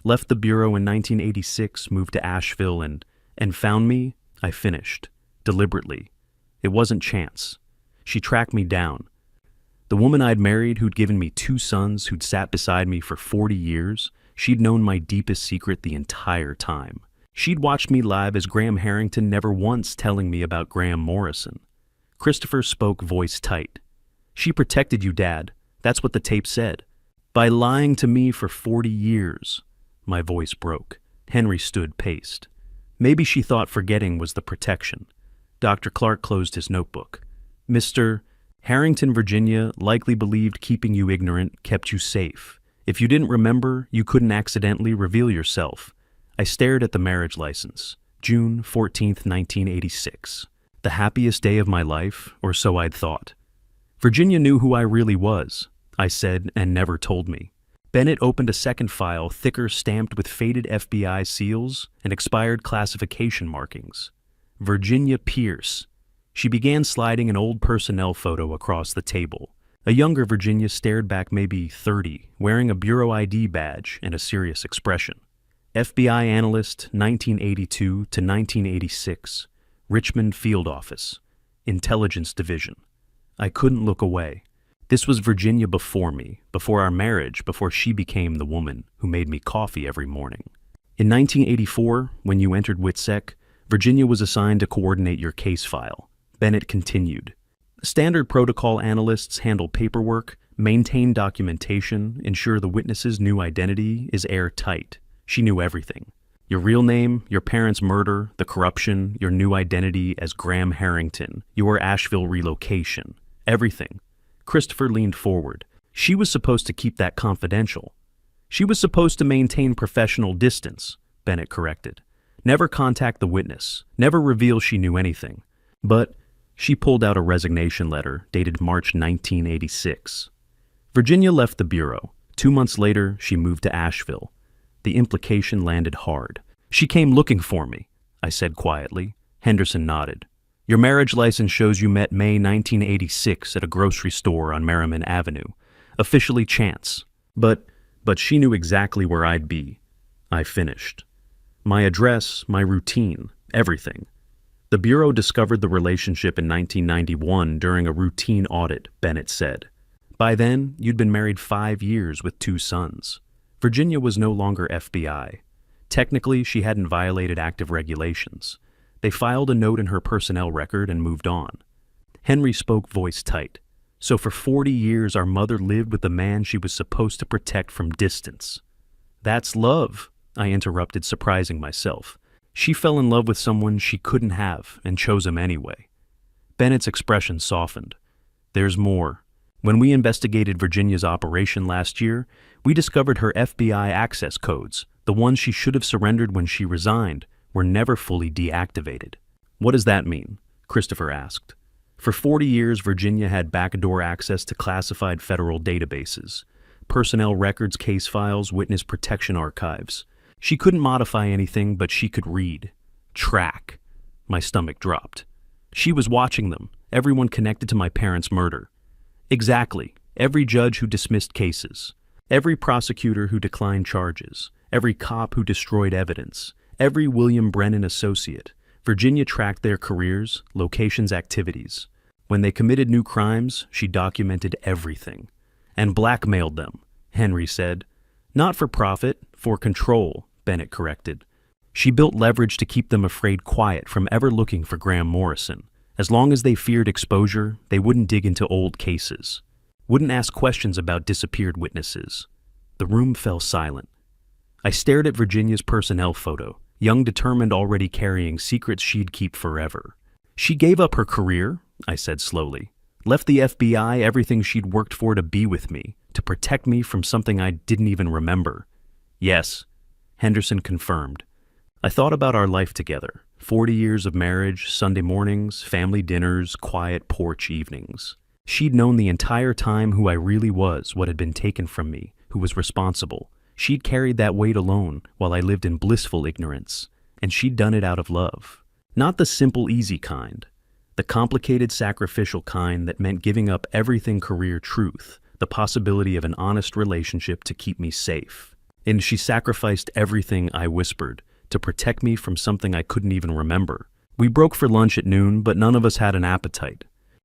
Left the bureau in 1986, moved to Asheville, and found me. I finished. Deliberately. It wasn't chance. She tracked me down. The woman I'd married, who'd given me 2 sons, who'd sat beside me for 40 years, she'd known my deepest secret the entire time. She'd watched me live as Graham Harrington, never once telling me about Graham Morrison. Christopher spoke voice tight. She protected you, Dad. That's what the tape said. By lying to me for 40 years. My voice broke. Henry stood paced. Maybe she thought forgetting was the protection. Dr. Clark closed his notebook. Mr. Harrington, Virginia, likely believed keeping you ignorant kept you safe. If you didn't remember, you couldn't accidentally reveal yourself. I stared at the marriage license. June 14th, 1986. The happiest day of my life, or so I'd thought. Virginia knew who I really was, I said, and never told me. Bennett opened a second file, thicker, stamped with faded FBI seals and expired classification markings. Virginia Pierce. She began sliding an old personnel photo across the table. A younger Virginia stared back, maybe 30, wearing a Bureau ID badge and a serious expression. FBI analyst, 1982 to 1986. Richmond Field Office. Intelligence Division. I couldn't look away. This was Virginia before me, before our marriage, before she became the woman who made me coffee every morning. In 1984, when you entered WITSEC, Virginia was assigned to coordinate your case file. Bennett continued. Standard protocol analysts handle paperwork, maintain documentation, ensure the witness's new identity is airtight. She knew everything. Your real name, your parents' murder, the corruption, your new identity as Graham Harrington, your Asheville relocation. Everything. Christopher leaned forward. She was supposed to keep that confidential. She was supposed to maintain professional distance, Bennett corrected. Never contact the witness, never reveal she knew anything. But she pulled out a resignation letter dated March 1986. Virginia left the bureau. 2 months later, she moved to Asheville. The implication landed hard. She came looking for me, I said quietly. Henderson nodded. Your marriage license shows you met May 1986 at a grocery store on Merriman Avenue. Officially chance. But she knew exactly where I'd be. I finished. My address, my routine, everything. The Bureau discovered the relationship in 1991 during a routine audit, Bennett said. By then, you'd been married 5 years with 2 sons. Virginia was no longer FBI. Technically, she hadn't violated active regulations. They filed a note in her personnel record and moved on. Henry spoke voice tight. So for 40 years, our mother lived with the man she was supposed to protect from distance. That's love, I interrupted, surprising myself. She fell in love with someone she couldn't have and chose him anyway. Bennett's expression softened. There's more. When we investigated Virginia's operation last year, we discovered her FBI access codes, the ones she should have surrendered when she resigned, were never fully deactivated. What does that mean? Christopher asked. For 40 years, Virginia had backdoor access to classified federal databases, personnel records, case files, witness protection archives. She couldn't modify anything, but she could read, track. My stomach dropped. She was watching them, everyone connected to my parents' murder. Exactly, every judge who dismissed cases, every prosecutor who declined charges, every cop who destroyed evidence, every William Brennan associate. Virginia tracked their careers, locations, activities. When they committed new crimes, she documented everything. And blackmailed them, Henry said. Not for profit, for control, Bennett corrected. She built leverage to keep them afraid quiet from ever looking for Graham Morrison. As long as they feared exposure, they wouldn't dig into old cases, wouldn't ask questions about disappeared witnesses. The room fell silent. I stared at Virginia's personnel photo, young, determined, already carrying secrets she'd keep forever. She gave up her career, I said slowly, left the FBI, everything she'd worked for, to be with me, to protect me from something I didn't even remember. Yes, Henderson confirmed. I thought about our life together, 40 years of marriage, Sunday mornings, family dinners, quiet porch evenings. She'd known the entire time who I really was, what had been taken from me, who was responsible. She'd carried that weight alone while I lived in blissful ignorance, and she'd done it out of love. Not the simple, easy kind, the complicated, sacrificial kind that meant giving up everything: career, truth, the possibility of an honest relationship to keep me safe. And she sacrificed everything, I whispered, to protect me from something I couldn't even remember. We broke for lunch at noon, but none of us had an appetite.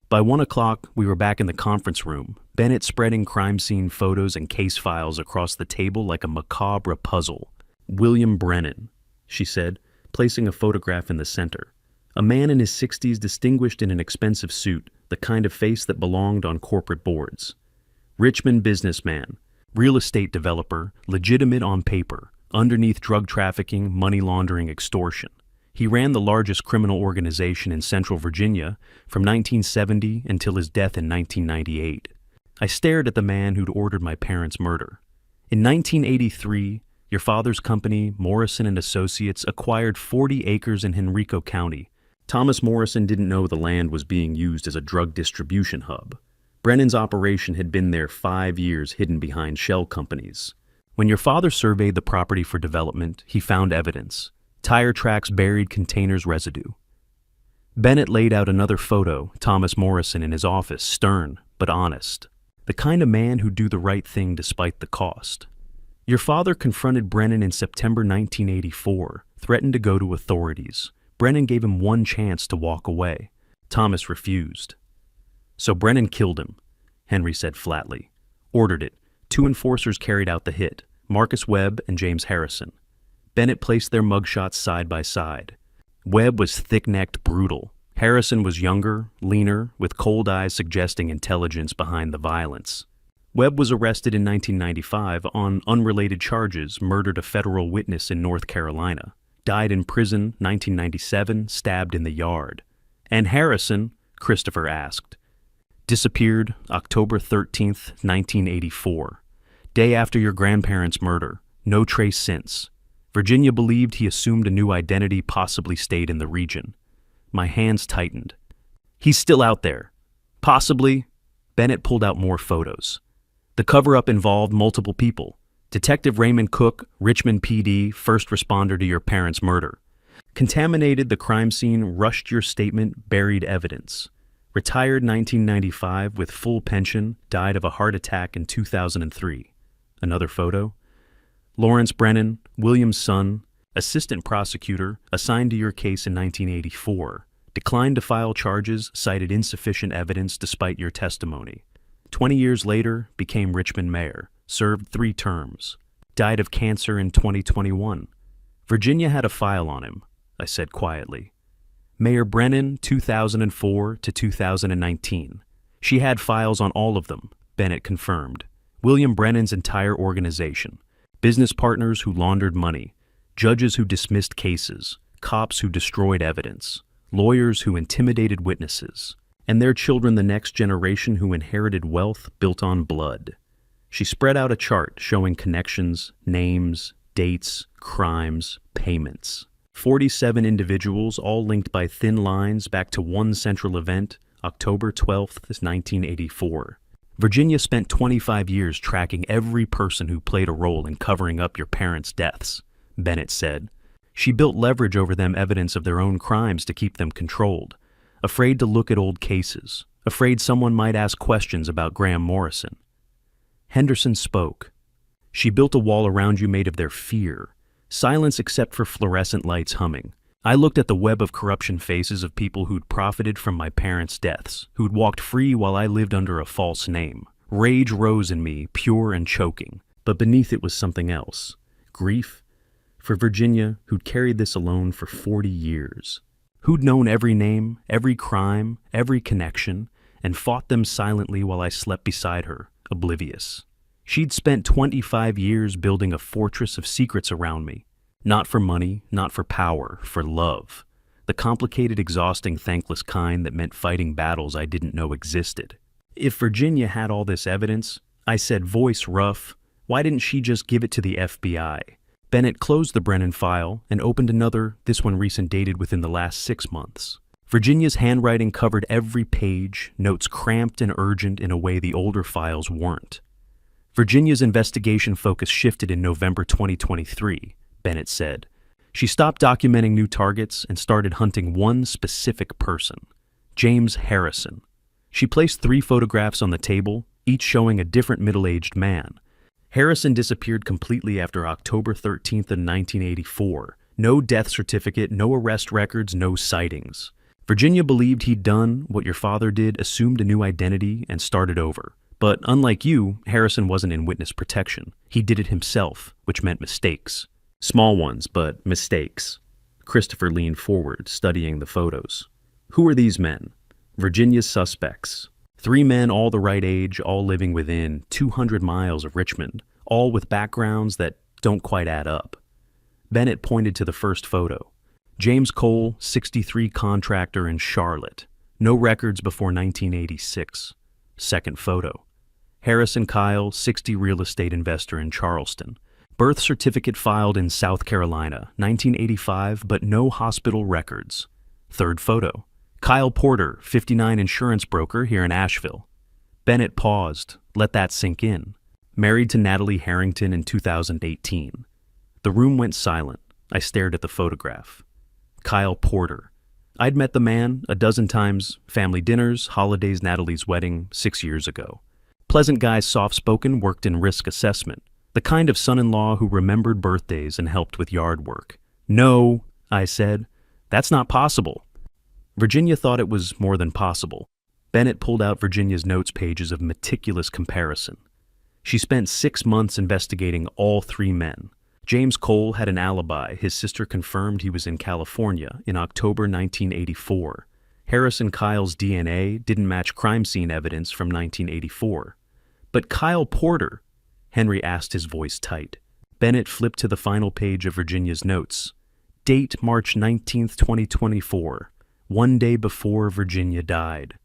By 1 o'clock, we were back in the conference room, Bennett spreading crime scene photos and case files across the table like a macabre puzzle. William Brennan, she said, placing a photograph in the center. A man in his 60s, distinguished in an expensive suit, the kind of face that belonged on corporate boards. Richmond businessman, real estate developer, legitimate on paper, underneath drug trafficking, money laundering, extortion. He ran the largest criminal organization in Central Virginia from 1970 until his death in 1998. I stared at the man who'd ordered my parents' murder. In 1983, your father's company, Morrison and Associates, acquired 40 acres in Henrico County. Thomas Morrison didn't know the land was being used as a drug distribution hub. Brennan's operation had been there 5 years, hidden behind shell companies. When your father surveyed the property for development, he found evidence. Tire tracks, buried containers, residue. Bennett laid out another photo, Thomas Morrison in his office, stern but honest. The kind of man who'd do the right thing despite the cost. Your father confronted Brennan in September 1984, threatened to go to authorities. Brennan gave him one chance to walk away. Thomas refused. So Brennan killed him, Henry said flatly. Ordered it. 2 enforcers carried out the hit, Marcus Webb and James Harrison. Bennett placed their mugshots side by side. Webb was thick-necked, brutal. Harrison was younger, leaner, with cold eyes suggesting intelligence behind the violence. Webb was arrested in 1995 on unrelated charges, murdered a federal witness in North Carolina. Died in prison, 1997, stabbed in the yard. And Harrison, Christopher asked. Disappeared October 13th, 1984. Day after your grandparents' murder. No trace since. Virginia believed he assumed a new identity, possibly stayed in the region. My hands tightened. He's still out there. Possibly. Bennett pulled out more photos. The cover-up involved multiple people. Detective Raymond Cook, Richmond PD, first responder to your parents' murder. Contaminated the crime scene, rushed your statement, buried evidence. Retired 1995 with full pension, died of a heart attack in 2003. Another photo. Lawrence Brennan, William's son, assistant prosecutor, assigned to your case in 1984. Declined to file charges, cited insufficient evidence despite your testimony. 20 years later, became Richmond mayor, served 3 terms. Died of cancer in 2021. Virginia had a file on him, I said quietly. Mayor Brennan, 2004 to 2019. She had files on all of them, Bennett confirmed. William Brennan's entire organization. Business partners who laundered money. Judges who dismissed cases. Cops who destroyed evidence. Lawyers who intimidated witnesses. and their children the next generation who inherited wealth built on blood. She spread out a chart showing connections, names, dates, crimes, payments. 47 individuals, all linked by thin lines back to one central event, October 12th, 1984. Virginia spent 25 years tracking every person who played a role in covering up your parents' deaths, Bennett said. She built leverage over them, evidence of their own crimes to keep them controlled, afraid to look at old cases, afraid someone might ask questions about Graham Morrison. Henderson spoke. She built a wall around you made of their fear, silence except for fluorescent lights humming. I looked at the web of corruption faces of people who'd profited from my parents' deaths, who'd walked free while I lived under a false name. Rage rose in me, pure and choking, but beneath it was something else. Grief for Virginia, who'd carried this alone for 40 years. Who'd known every name, every crime, every connection, and fought them silently while I slept beside her, oblivious. She'd spent 25 years building a fortress of secrets around me. Not for money, not for power, for love. The complicated, exhausting, thankless kind that meant fighting battles I didn't know existed. If Virginia had all this evidence, I said, voice rough, why didn't she just give it to the FBI? Bennett closed the Brennan file and opened another, this one recent, dated within the last 6 months. Virginia's handwriting covered every page, notes cramped and urgent in a way the older files weren't. Virginia's investigation focus shifted in November 2023, Bennett said. She stopped documenting new targets and started hunting one specific person, James Harrison. She placed 3 photographs on the table, each showing a different middle-aged man. Harrison disappeared completely after October 13th of 1984. No death certificate, no arrest records, no sightings. Virginia believed he'd done what your father did, assumed a new identity, and started over. But unlike you, Harrison wasn't in witness protection. He did it himself, which meant mistakes. Small ones, but mistakes. Christopher leaned forward, studying the photos. Who are these men? Virginia's suspects. 3 men, all the right age, all living within 200 miles of Richmond, all with backgrounds that don't quite add up. Bennett pointed to the first photo. James Cole, 63, contractor in Charlotte. No records before 1986. Second photo. Harrison Kyle, 60, real estate investor in Charleston. Birth certificate filed in South Carolina, 1985, but no hospital records. Third photo. Kyle Porter, 59, insurance broker here in Asheville. Bennett paused, let that sink in. Married to Natalie Harrington in 2018. The room went silent. I stared at the photograph. Kyle Porter. I'd met the man a dozen times, family dinners, holidays, Natalie's wedding, 6 years ago. Pleasant guy, soft-spoken, worked in risk assessment. The kind of son-in-law who remembered birthdays and helped with yard work. No, I said. That's not possible. Virginia thought it was more than possible. Bennett pulled out Virginia's notes pages of meticulous comparison. She spent 6 months investigating all 3 men. James Cole had an alibi. His sister confirmed he was in California in October 1984. Harrison Kyle's DNA didn't match crime scene evidence from 1984. But Kyle Porter, Henry asked, his voice tight. Bennett flipped to the final page of Virginia's notes. Date March 19, 2024. 1 day before Virginia died.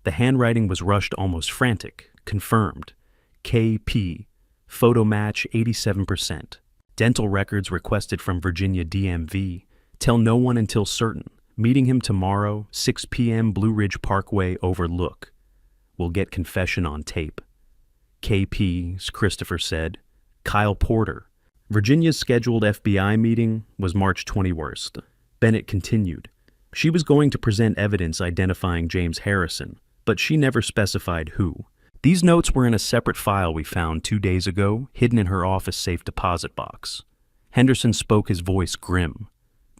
The handwriting was rushed, almost frantic. Confirmed. KP. Photo match 87%. Dental records requested from Virginia DMV. Tell no one until certain. Meeting him tomorrow, 6 p.m. Blue Ridge Parkway Overlook. We'll get confession on tape. KP, Christopher said. Kyle Porter. Virginia's scheduled FBI meeting was March 21st. Bennett continued. She was going to present evidence identifying James Harrison, but she never specified who. These notes were in a separate file we found 2 days ago, hidden in her office safe deposit box. Henderson spoke, his voice grim.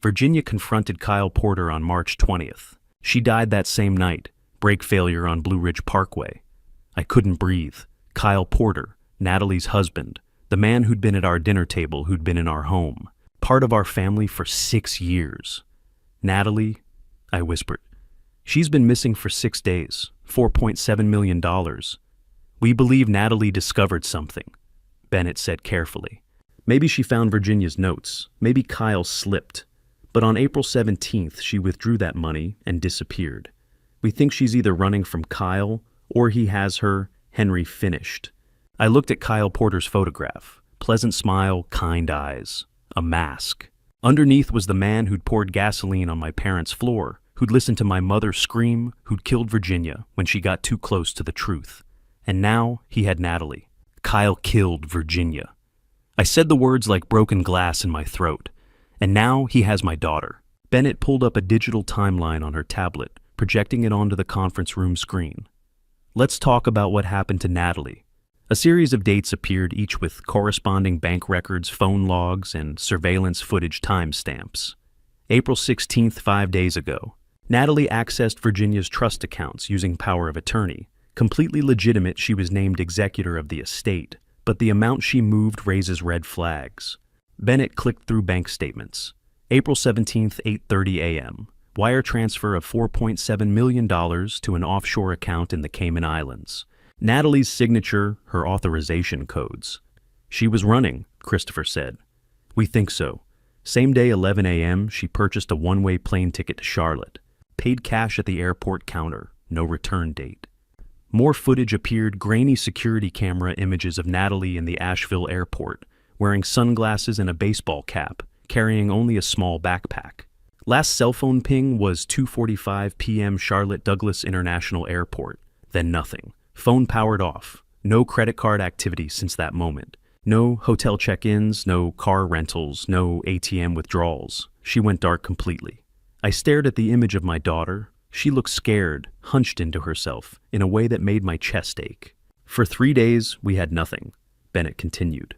Virginia confronted Kyle Porter on March 20th. She died that same night, brake failure on Blue Ridge Parkway. I couldn't breathe. Kyle Porter, Natalie's husband, the man who'd been at our dinner table, who'd been in our home, part of our family for 6 years. Natalie, I whispered. She's been missing for 6 days, $4.7 million. We believe Natalie discovered something, Bennett said carefully. Maybe she found Virginia's notes. Maybe Kyle slipped. But on April 17th, she withdrew that money and disappeared. We think she's either running from Kyle or he has her, Henry finished. I looked at Kyle Porter's photograph. Pleasant smile, kind eyes. A mask. Underneath was the man who'd poured gasoline on my parents' floor, who'd listened to my mother scream, who'd killed Virginia when she got too close to the truth. And now he had Natalie. Kyle killed Virginia. I said the words like broken glass in my throat. And now he has my daughter. Bennett pulled up a digital timeline on her tablet, projecting it onto the conference room screen. Let's talk about what happened to Natalie. A series of dates appeared, each with corresponding bank records, phone logs, and surveillance footage timestamps. April 16th, 5 days ago. Natalie accessed Virginia's trust accounts using power of attorney. Completely legitimate, she was named executor of the estate, but the amount she moved raises red flags. Bennett clicked through bank statements. April 17th, 8:30 a.m. Wire transfer of $4.7 million to an offshore account in the Cayman Islands. Natalie's signature, her authorization codes. She was running, Christopher said. We think so. Same day, 11 a.m., she purchased a one-way plane ticket to Charlotte. Paid cash at the airport counter. No return date. More footage appeared, grainy security camera images of Natalie in the Asheville airport, wearing sunglasses and a baseball cap, carrying only a small backpack. Last cell phone ping was 2:45 p.m. Charlotte Douglas International Airport. Then nothing. Phone powered off. No credit card activity since that moment. No hotel check-ins, no car rentals, no ATM withdrawals. She went dark completely. I stared at the image of my daughter. She looked scared, hunched into herself, in a way that made my chest ache. For 3 days, we had nothing, Bennett continued.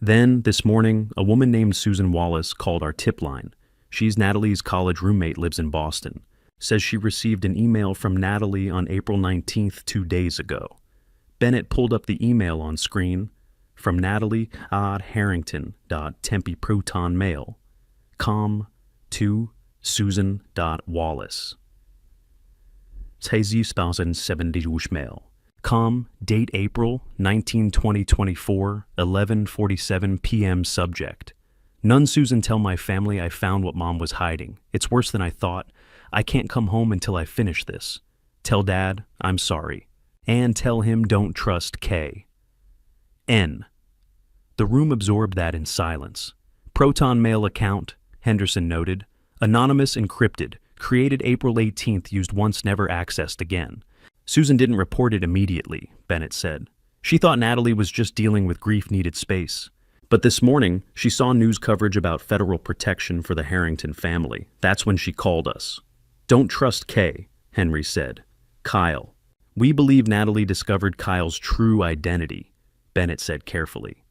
Then, this morning, a woman named Susan Wallace called our tip line. She's Natalie's college roommate, lives in Boston. Says she received an email from Natalie on April 19th, 2 days ago. Bennett pulled up the email on screen. From Natalie Harrington.tempeprotonmail. Com to Susan.Wallace. 2070 mail. Com, date April 19, 2024, 11:47 p.m. Subject. None Susan tell my family I found what Mom was hiding. It's worse than I thought. I can't come home until I finish this. Tell Dad I'm sorry. And tell him don't trust K. N. The room absorbed that in silence. Proton mail account, Henderson noted. Anonymous encrypted. Created April 18th, used once, never accessed again. Susan didn't report it immediately, Bennett said. She thought Natalie was just dealing with grief needed space. But this morning, she saw news coverage about federal protection for the Harrington family. That's when she called us. Don't trust Kay, Henry said. Kyle. We believe Natalie discovered Kyle's true identity, Bennett said carefully.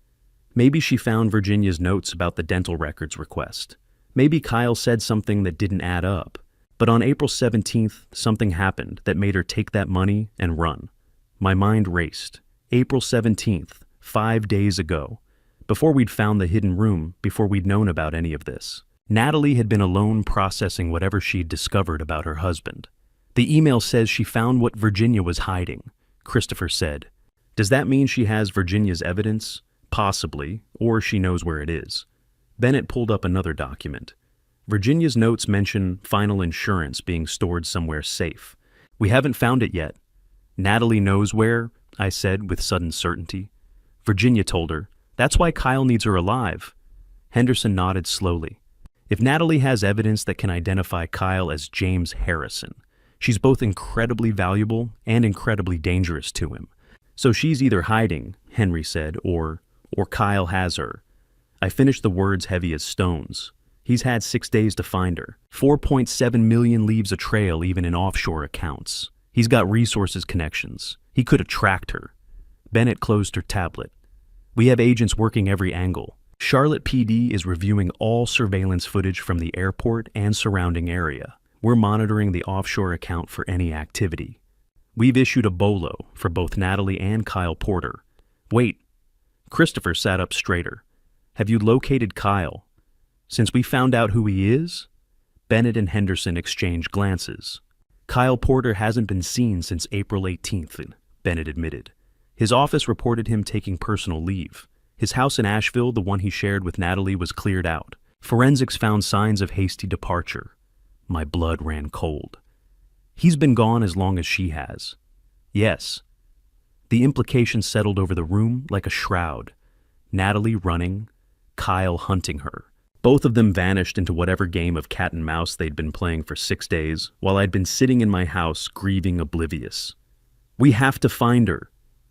Maybe she found Virginia's notes about the dental records request. Maybe Kyle said something that didn't add up. But on April 17th, something happened that made her take that money and run. My mind raced. April 17th, 5 days ago. Before we'd found the hidden room, before we'd known about any of this. Natalie had been alone processing whatever she'd discovered about her husband. The email says she found what Virginia was hiding, Christopher said. Does that mean she has Virginia's evidence? Possibly, or she knows where it is. Bennett pulled up another document. Virginia's notes mention final insurance being stored somewhere safe. We haven't found it yet. Natalie knows where, I said with sudden certainty. Virginia told her. That's why Kyle needs her alive. Henderson nodded slowly. If Natalie has evidence that can identify Kyle as James Harrison, she's both incredibly valuable and incredibly dangerous to him. So she's either hiding, Henry said, or Kyle has her. I finished the words heavy as stones. He's had 6 days to find her. 4.7 million leaves a trail even in offshore accounts. He's got resources connections. He could have tracked her. Bennett closed her tablet. We have agents working every angle. Charlotte PD is reviewing all surveillance footage from the airport and surrounding area. We're monitoring the offshore account for any activity. We've issued a BOLO for both Natalie and Kyle Porter. Wait. Christopher sat up straighter. Have you located Kyle? Since we found out who he is? Bennett and Henderson exchanged glances. Kyle Porter hasn't been seen since April 18th, Bennett admitted. His office reported him taking personal leave. His house in Asheville, the one he shared with Natalie, was cleared out. Forensics found signs of hasty departure. My blood ran cold. He's been gone as long as she has. Yes. The implication settled over the room like a shroud. Natalie running, Kyle hunting her. Both of them vanished into whatever game of cat and mouse they'd been playing for 6 days, while I'd been sitting in my house grieving oblivious. "We have to find her,"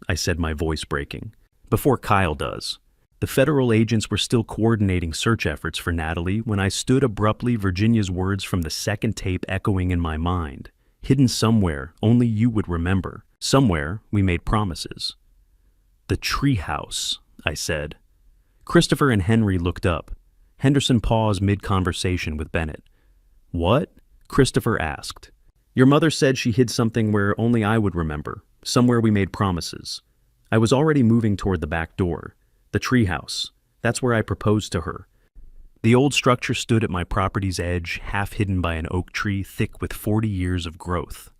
I said, my voice breaking. "Before Kyle does." The federal agents were still coordinating search efforts for Natalie when I stood abruptly, Virginia's words from the second tape echoing in my mind. "Hidden somewhere, only you would remember. Somewhere, we made promises." "The treehouse," I said. Christopher and Henry looked up. Henderson paused mid-conversation with Bennett. "What?" Christopher asked. "Your mother said she hid something where only I would remember. Somewhere we made promises." I was already moving toward the back door. The treehouse. That's where I proposed to her. The old structure stood at my property's edge, half hidden by an oak tree thick with 40 years of growth.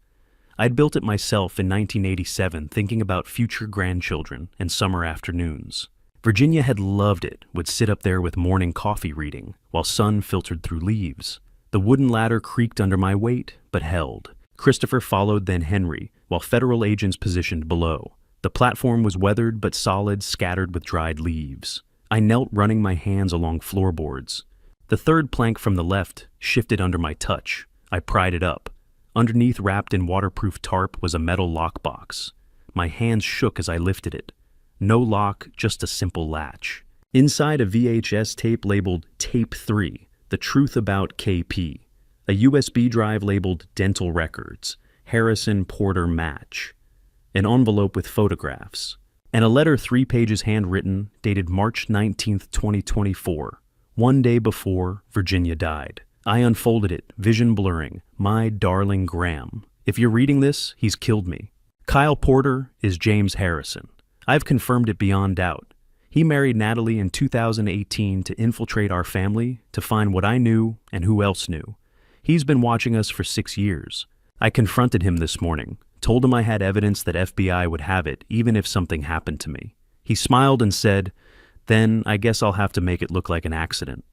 I'd built it myself in 1987, thinking about future grandchildren and summer afternoons. Virginia had loved it, would sit up there with morning coffee reading, while sun filtered through leaves. The wooden ladder creaked under my weight, but held. Christopher followed, then Henry, while federal agents positioned below. The platform was weathered but solid, scattered with dried leaves. I knelt, running my hands along floorboards. The third plank from the left shifted under my touch. I pried it up. Underneath, wrapped in waterproof tarp, was a metal lockbox. My hands shook as I lifted it. No lock, just a simple latch. Inside, a VHS tape labeled Tape 3, The Truth About KP. A USB drive labeled Dental Records, Harrison Porter Match. An envelope with photographs. And a letter 3 pages handwritten, dated March 19th, 2024, one day before Virginia died. I unfolded it, vision blurring. "My darling Graham, if you're reading this, he's killed me. Kyle Porter is James Harrison. I've confirmed it beyond doubt. He married Natalie in 2018 to infiltrate our family, to find what I knew and who else knew. He's been watching us for 6 years. I confronted him this morning, told him I had evidence that FBI would have it, even if something happened to me. He smiled and said, 'Then I guess I'll have to make it look like an accident.'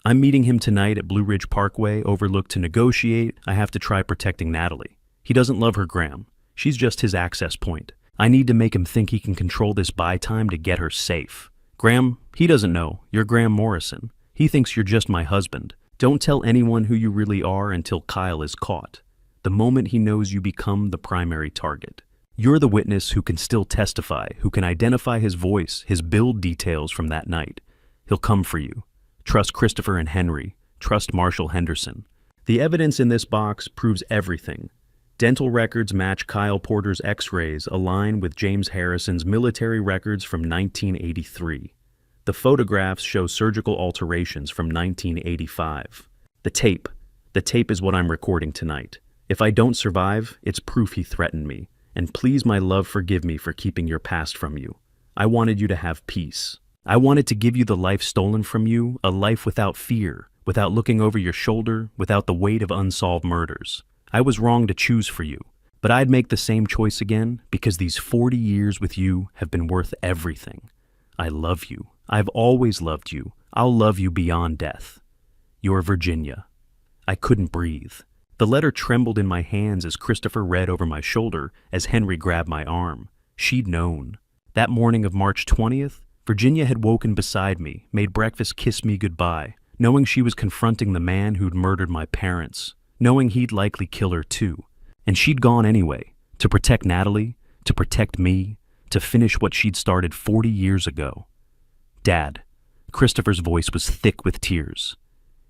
I'm meeting him tonight at Blue Ridge Parkway, overlooked, to negotiate. I have to try protecting Natalie. He doesn't love her, Graham. She's just his access point. I need to make him think he can control this buy time to get her safe. Graham, he doesn't know. You're Graham Morrison. He thinks you're just my husband. Don't tell anyone who you really are until Kyle is caught. The moment he knows, you become the primary target. You're the witness who can still testify, who can identify his voice, his build details from that night. He'll come for you. Trust Christopher and Henry. Trust Marshall Henderson. The evidence in this box proves everything. Dental records match Kyle Porter's x-rays, align with James Harrison's military records from 1983. The photographs show surgical alterations from 1985. The tape is what I'm recording tonight. If I don't survive, it's proof he threatened me. And please, my love, forgive me for keeping your past from you. I wanted you to have peace. I wanted to give you the life stolen from you, a life without fear, without looking over your shoulder, without the weight of unsolved murders. I was wrong to choose for you, but I'd make the same choice again because these 40 years with you have been worth everything. I love you. I've always loved you. I'll love you beyond death. Your Virginia." I couldn't breathe. The letter trembled in my hands as Christopher read over my shoulder, as Henry grabbed my arm. She'd known. That morning of March 20th, Virginia had woken beside me, made breakfast, kissed me goodbye, knowing she was confronting the man who'd murdered my parents, knowing he'd likely kill her too. And she'd gone anyway, to protect Natalie, to protect me, to finish what she'd started 40 years ago. "Dad," Christopher's voice was thick with tears.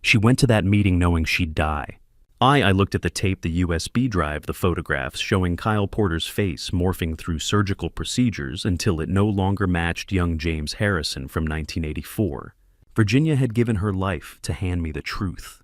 "She went to that meeting knowing she'd die." I looked at the tape, the USB drive, the photographs showing Kyle Porter's face morphing through surgical procedures until it no longer matched young James Harrison from 1984. Virginia had given her life to hand me the truth.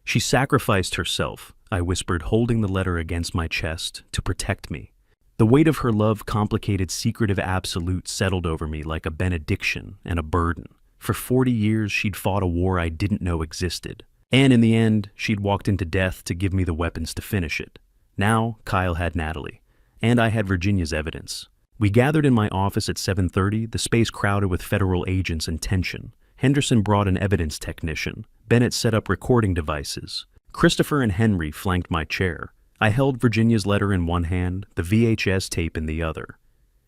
She sacrificed herself, I whispered, holding the letter against my chest, to protect me. The weight of her love, complicated, secretive absolute, settled over me like a benediction and a burden. For 40 years, she'd fought a war I didn't know existed. And in the end, she'd walked into death to give me the weapons to finish it. Now, Kyle had Natalie, and I had Virginia's evidence. We gathered in my office at 7:30, the space crowded with federal agents and tension. Henderson brought an evidence technician. Bennett set up recording devices. Christopher and Henry flanked my chair. I held Virginia's letter in one hand, the VHS tape in the other.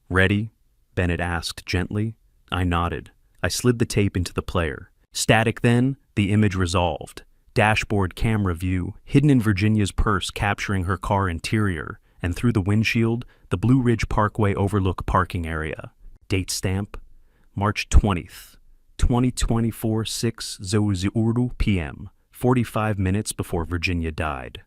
"Ready?" Bennett asked gently. I nodded. I slid the tape into the player. Static then, the image resolved. Dashboard camera view, hidden in Virginia's purse capturing her car interior, and through the windshield, the Blue Ridge Parkway Overlook parking area. Date stamp, March 20th, 2024, 6:00 p.m., 45 minutes before Virginia died.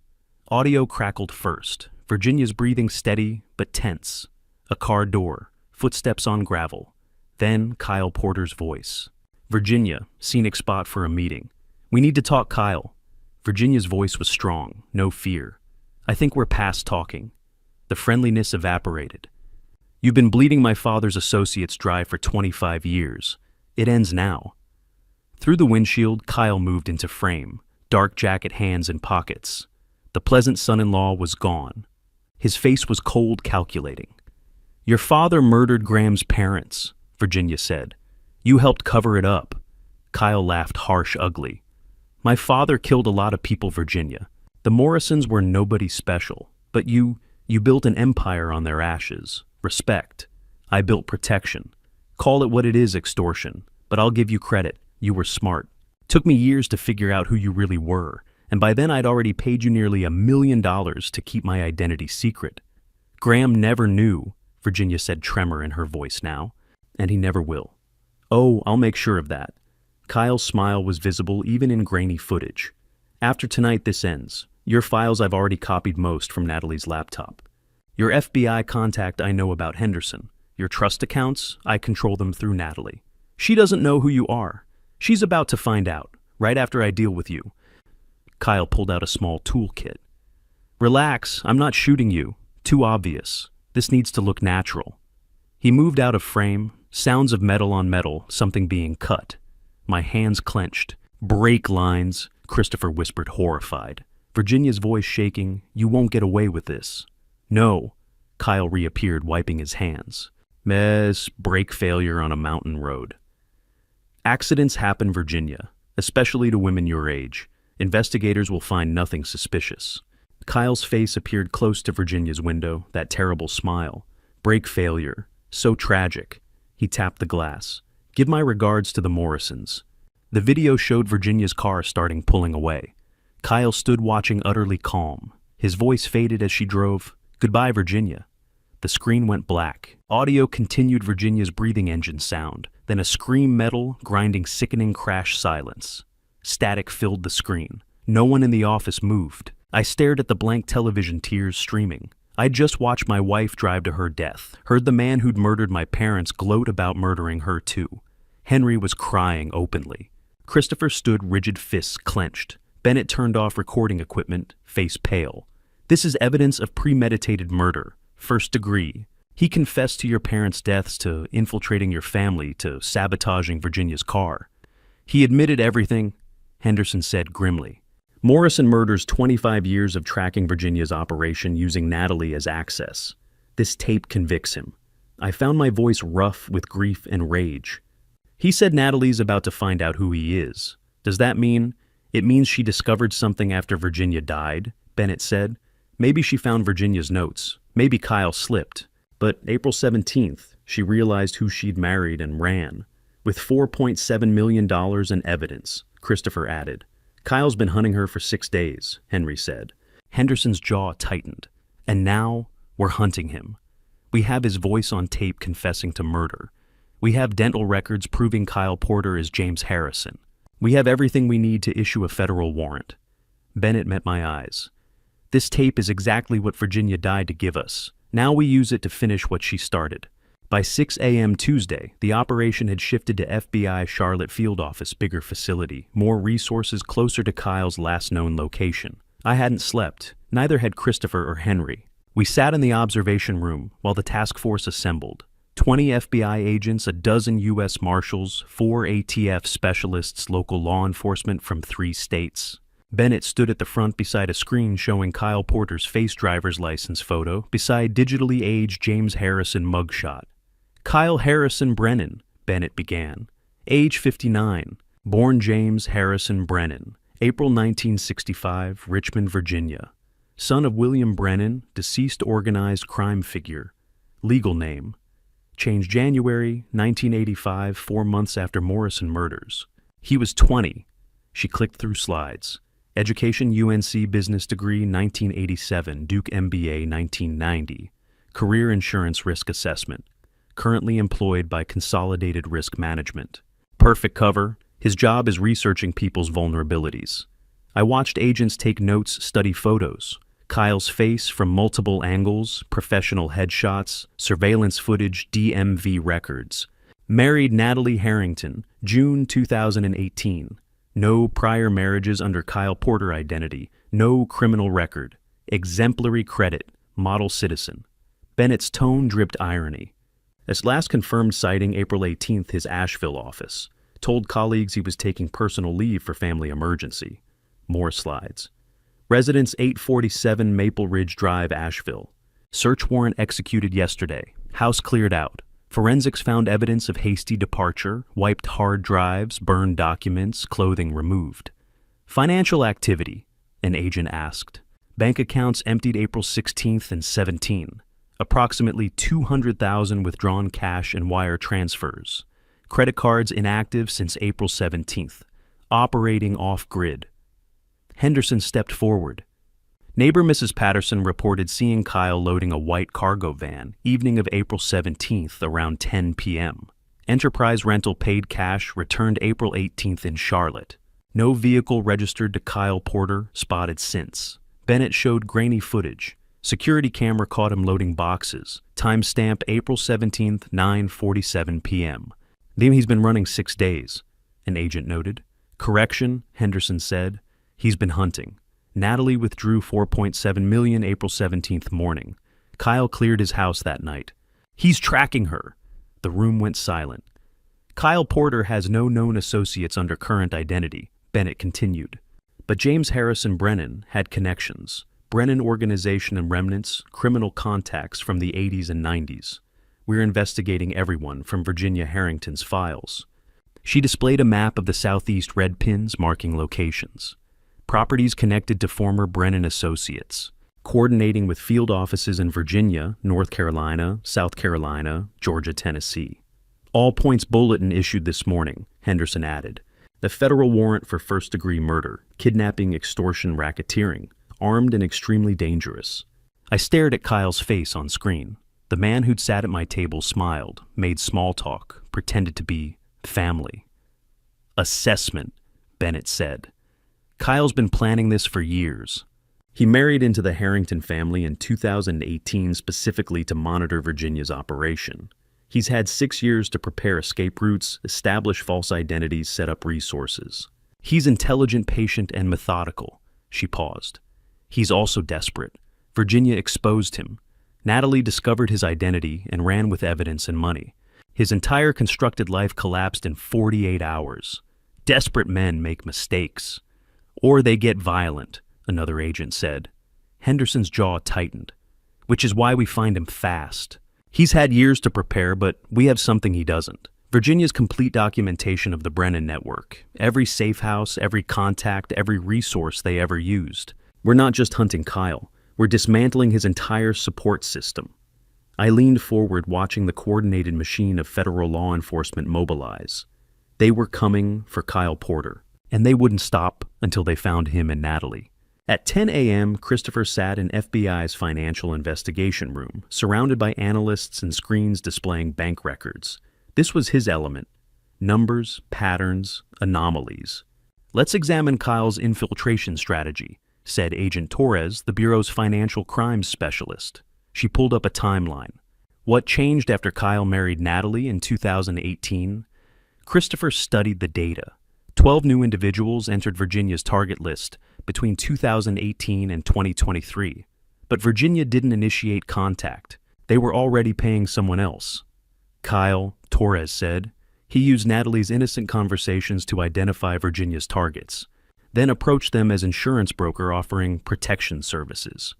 Audio crackled first, Virginia's breathing steady but tense. A car door, footsteps on gravel. Then Kyle Porter's voice. "Virginia, scenic spot for a meeting. We need to talk, Kyle." Virginia's voice was strong, no fear. "I think we're past talking." The friendliness evaporated. "You've been bleeding my father's associates dry for 25 years. It ends now." Through the windshield, Kyle moved into frame, dark jacket hands in pockets. The pleasant son-in-law was gone. His face was cold, calculating. "Your father murdered Graham's parents," Virginia said. "You helped cover it up." Kyle laughed harsh, ugly. "My father killed a lot of people, Virginia. The Morrisons were nobody special, but you built an empire on their ashes. Respect. I built protection. Call it what it is, extortion, but I'll give you credit. You were smart. Took me years to figure out who you really were, and by then I'd already paid you nearly $1 million to keep my identity secret." "Graham never knew," Virginia said, tremor in her voice now, "and he never will." "Oh, I'll make sure of that." Kyle's smile was visible even in grainy footage. "After tonight, this ends. Your files I've already copied most from Natalie's laptop. Your FBI contact I know about Henderson. Your trust accounts, I control them through Natalie. She doesn't know who you are. She's about to find out, right after I deal with you." Kyle pulled out a small toolkit. "Relax, I'm not shooting you. Too obvious. This needs to look natural." He moved out of frame, sounds of metal on metal, something being cut. My hands clenched. "Break lines," Christopher whispered, horrified. Virginia's voice shaking. "You won't get away with this." "No." Kyle reappeared, wiping his hands. "Mess, brake failure on a mountain road." "Accidents happen, Virginia, especially to women your age. Investigators will find nothing suspicious." Kyle's face appeared close to Virginia's window, that terrible smile. "Brake failure. So tragic." He tapped the glass. "Give my regards to the Morrisons." The video showed Virginia's car starting pulling away. Kyle stood watching, utterly calm. His voice faded as she drove. "Goodbye, Virginia." The screen went black. Audio continued Virginia's breathing engine sound, then a scream, metal, grinding, sickening crash, silence. Static filled the screen. No one in the office moved. I stared at the blank television, tears streaming. I'd just watched my wife drive to her death, heard the man who'd murdered my parents gloat about murdering her too. Henry was crying openly. Christopher stood, rigid fists clenched. Bennett turned off recording equipment, face pale. "This is evidence of premeditated murder, first degree. He confessed to your parents' deaths, to infiltrating your family, to sabotaging Virginia's car. He admitted everything," Henderson said grimly. "Morrison murders 25 years of tracking Virginia's operation using Natalie as access. This tape convicts him." I found my voice rough with grief and rage. "He said Natalie's about to find out who he is. Does that mean? It means she discovered something after Virginia died," Bennett said. "Maybe she found Virginia's notes. Maybe Kyle slipped. But April 17th, she realized who she'd married and ran. With $4.7 million in evidence," Christopher added. "Kyle's been hunting her for 6 days," Henry said. Henderson's jaw tightened. "And now, we're hunting him. We have his voice on tape confessing to murder. We have dental records proving Kyle Porter is James Harrison. We have everything we need to issue a federal warrant." Bennett met my eyes. "This tape is exactly what Virginia died to give us. Now we use it to finish what she started." By 6 a.m. Tuesday, the operation had shifted to FBI Charlotte field office, bigger facility, more resources closer to Kyle's last known location. I hadn't slept, neither had Christopher or Henry. We sat in the observation room while the task force assembled. 20 FBI agents, a dozen U.S. Marshals, 4 ATF specialists, local law enforcement from 3 states. Bennett stood at the front beside a screen showing Kyle Porter's face, driver's license photo, beside digitally aged James Harrison mugshot. "Kyle Harrison Brennan," Bennett began. "Age 59. Born James Harrison Brennan. April 1965, Richmond, Virginia. Son of William Brennan, deceased organized crime figure. Legal name. Changed January 1985, 4 months after Morrison murders. He was 20. She clicked through slides. Education UNC Business Degree 1987, Duke MBA 1990. Career Insurance Risk Assessment. Currently employed by Consolidated Risk Management. Perfect cover. His job is researching people's vulnerabilities. I watched agents take notes, study photos. Kyle's face from multiple angles, professional headshots, surveillance footage, DMV records. Married Natalie Harrington, June 2018. No prior marriages under Kyle Porter identity. No criminal record. Exemplary credit. Model citizen. Bennett's tone dripped irony. His last confirmed sighting April 18th, his Asheville office. Told colleagues he was taking personal leave for family emergency. More slides. Residence 847 Maple Ridge Drive, Asheville. Search warrant executed yesterday. House cleared out. Forensics found evidence of hasty departure, wiped hard drives, burned documents, clothing removed. Financial activity, an agent asked. Bank accounts emptied April 16th and 17. Approximately $200,000 withdrawn cash and wire transfers. Credit cards inactive since April 17th. Operating off-grid. Henderson stepped forward. Neighbor Mrs. Patterson reported seeing Kyle loading a white cargo van, evening of April 17th around 10 p.m. Enterprise Rental paid cash, returned April 18th in Charlotte. No vehicle registered to Kyle Porter, spotted since. Bennett showed grainy footage. Security camera caught him loading boxes. Timestamp April 17th, 9:47 p.m. He's been running 6 days, an agent noted. Correction, Henderson said. He's been hunting. Natalie withdrew $4.7 million April 17th morning. Kyle cleared his house that night. He's tracking her. The room went silent. Kyle Porter has no known associates under current identity, Bennett continued. But James Harrison Brennan had connections. Brennan Organization and remnants, criminal contacts from the 80s and 90s. We're investigating everyone from Virginia Harrington's files. She displayed a map of the southeast red pins marking locations. Properties connected to former Brennan associates, coordinating with field offices in Virginia, North Carolina, South Carolina, Georgia, Tennessee. All points bulletin issued this morning, Henderson added. The federal warrant for first-degree murder, kidnapping, extortion, racketeering, armed and extremely dangerous. I stared at Kyle's face on screen. The man who'd sat at my table smiled, made small talk, pretended to be family. Assessment, Bennett said. Kyle's been planning this for years. He married into the Harrington family in 2018 specifically to monitor Virginia's operation. He's had 6 years to prepare escape routes, establish false identities, set up resources. He's intelligent, patient, and methodical. She paused. He's also desperate. Virginia exposed him. Natalie discovered his identity and ran with evidence and money. His entire constructed life collapsed in 48 hours. Desperate men make mistakes. Or they get violent, another agent said. Henderson's jaw tightened. Which is why we find him fast. He's had years to prepare, but we have something he doesn't. Virginia's complete documentation of the Brennan network. Every safe house, every contact, every resource they ever used. We're not just hunting Kyle. We're dismantling his entire support system. I leaned forward, watching the coordinated machine of federal law enforcement mobilize. They were coming for Kyle Porter. And they wouldn't stop until they found him and Natalie. At 10 a.m., Christopher sat in FBI's financial investigation room, surrounded by analysts and screens displaying bank records. This was his element. Numbers, patterns, anomalies. Let's examine Kyle's infiltration strategy, said Agent Torres, the Bureau's financial crimes specialist. She pulled up a timeline. What changed after Kyle married Natalie in 2018? Christopher studied the data. 12 new individuals entered Virginia's target list between 2018 and 2023. But Virginia didn't initiate contact. They were already paying someone else. Kyle, Torres said. He used Natalie's innocent conversations to identify Virginia's targets, then approached them as insurance broker offering protection services.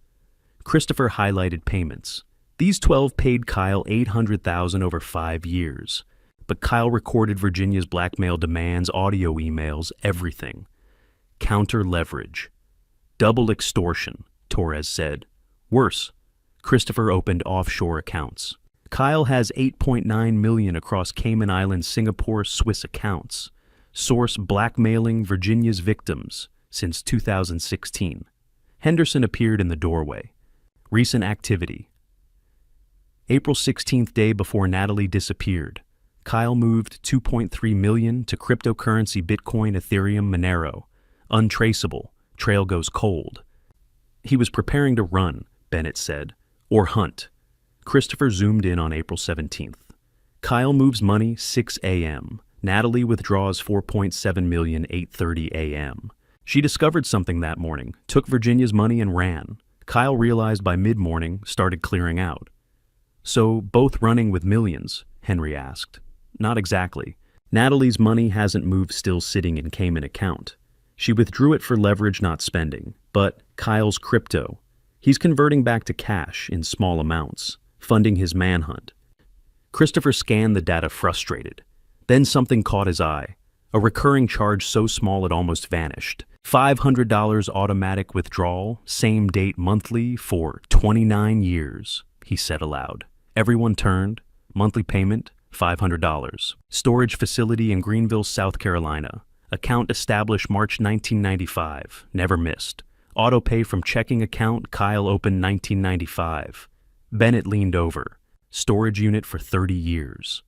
Christopher highlighted payments. These 12 paid Kyle $800,000 over 5 years. But Kyle recorded Virginia's blackmail demands, audio emails, everything. Counter leverage. Double extortion. Torres said. Worse. Christopher opened offshore accounts. Kyle has 8.9 million across Cayman Islands, Singapore, Swiss accounts. Source blackmailing Virginia's victims since 2016. Henderson appeared in the doorway. Recent activity. April 16th, day before Natalie disappeared. Kyle moved 2.3 million to cryptocurrency Bitcoin, Ethereum, Monero. Untraceable. Trail goes cold. He was preparing to run, Bennett said, or hunt. Christopher zoomed in on April 17th. Kyle moves money 6 a.m. Natalie withdraws 4.7 million 8:30 a.m. She discovered something that morning, took Virginia's money and ran. Kyle realized by mid-morning, started clearing out. So, both running with millions? Henry asked. Not exactly. Natalie's money hasn't moved, still sitting in Cayman account. She withdrew it for leverage, not spending. But Kyle's crypto. He's converting back to cash in small amounts, funding his manhunt. Christopher scanned the data, frustrated. Then something caught his eye. A recurring charge so small it almost vanished. $500 automatic withdrawal, same date monthly for 29 years, he said aloud. Everyone turned. Monthly payment, $500. Storage facility in Greenville, South Carolina. Account established March 1995. Never missed. Auto pay from checking account Kyle opened 1995. Bennett leaned over. Storage unit for 30 years.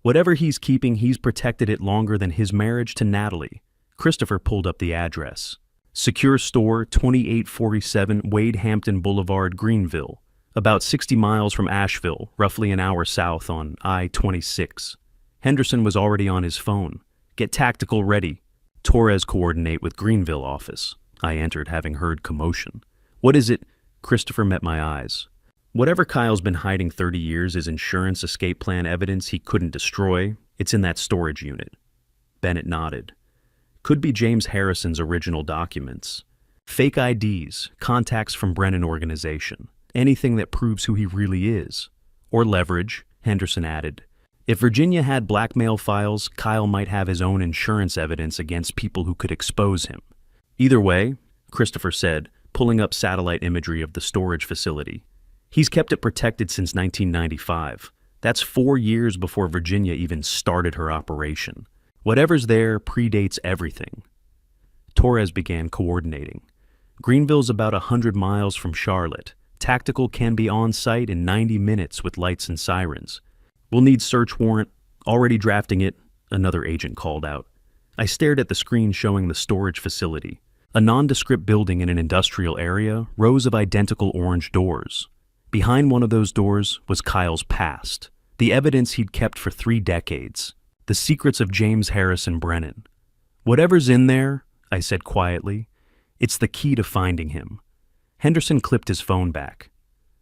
Whatever he's keeping, he's protected it longer than his marriage to Natalie. Christopher pulled up the address. Secure Store, 2847 Wade Hampton Boulevard, Greenville. About 60 miles from Asheville, roughly an hour south on I-26. Henderson was already on his phone. Get tactical ready. Torres coordinate with Greenville office. I entered, having heard commotion. What is it? Christopher met my eyes. Whatever Kyle's been hiding 30 years is insurance escape plan evidence he couldn't destroy. It's in that storage unit. Bennett nodded. Could be James Harrison's original documents. Fake IDs, contacts from Brennan organization. Anything that proves who he really is. Or leverage, Henderson added. If Virginia had blackmail files, Kyle might have his own insurance evidence against people who could expose him. Either way, Christopher said, pulling up satellite imagery of the storage facility. He's kept it protected since 1995. That's 4 years before Virginia even started her operation. Whatever's there predates everything. Torres began coordinating. Greenville's about 100 miles from Charlotte. Tactical can be on site in 90 minutes with lights and sirens. We'll need search warrant. Already drafting it, another agent called out. I stared at the screen showing the storage facility. A nondescript building in an industrial area, rows of identical orange doors. Behind one of those doors was Kyle's past, the evidence he'd kept for 3 decades, the secrets of James Harrison Brennan. Whatever's in there, I said quietly, it's the key to finding him. Henderson clipped his phone back.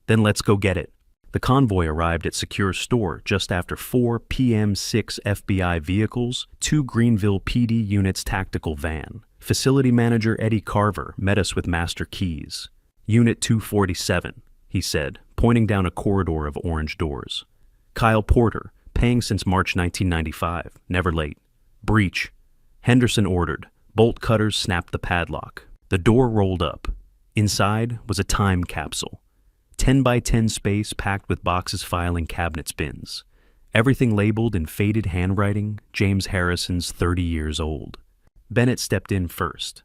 Then let's go get it. The convoy arrived at Secure Store just after 4 p.m. 6 FBI vehicles, 2 Greenville PD units tactical van. Facility manager Eddie Carver met us with master keys. Unit 247, he said, pointing down a corridor of orange doors. Kyle Porter, paying since March 1995, never late. Breach. Henderson ordered. Bolt cutters snapped the padlock. The door rolled up. Inside was a time capsule. 10 by 10 space packed with boxes, filing cabinets, bins. Everything labeled in faded handwriting, James Harrison's 30 years old. Bennett stepped in first.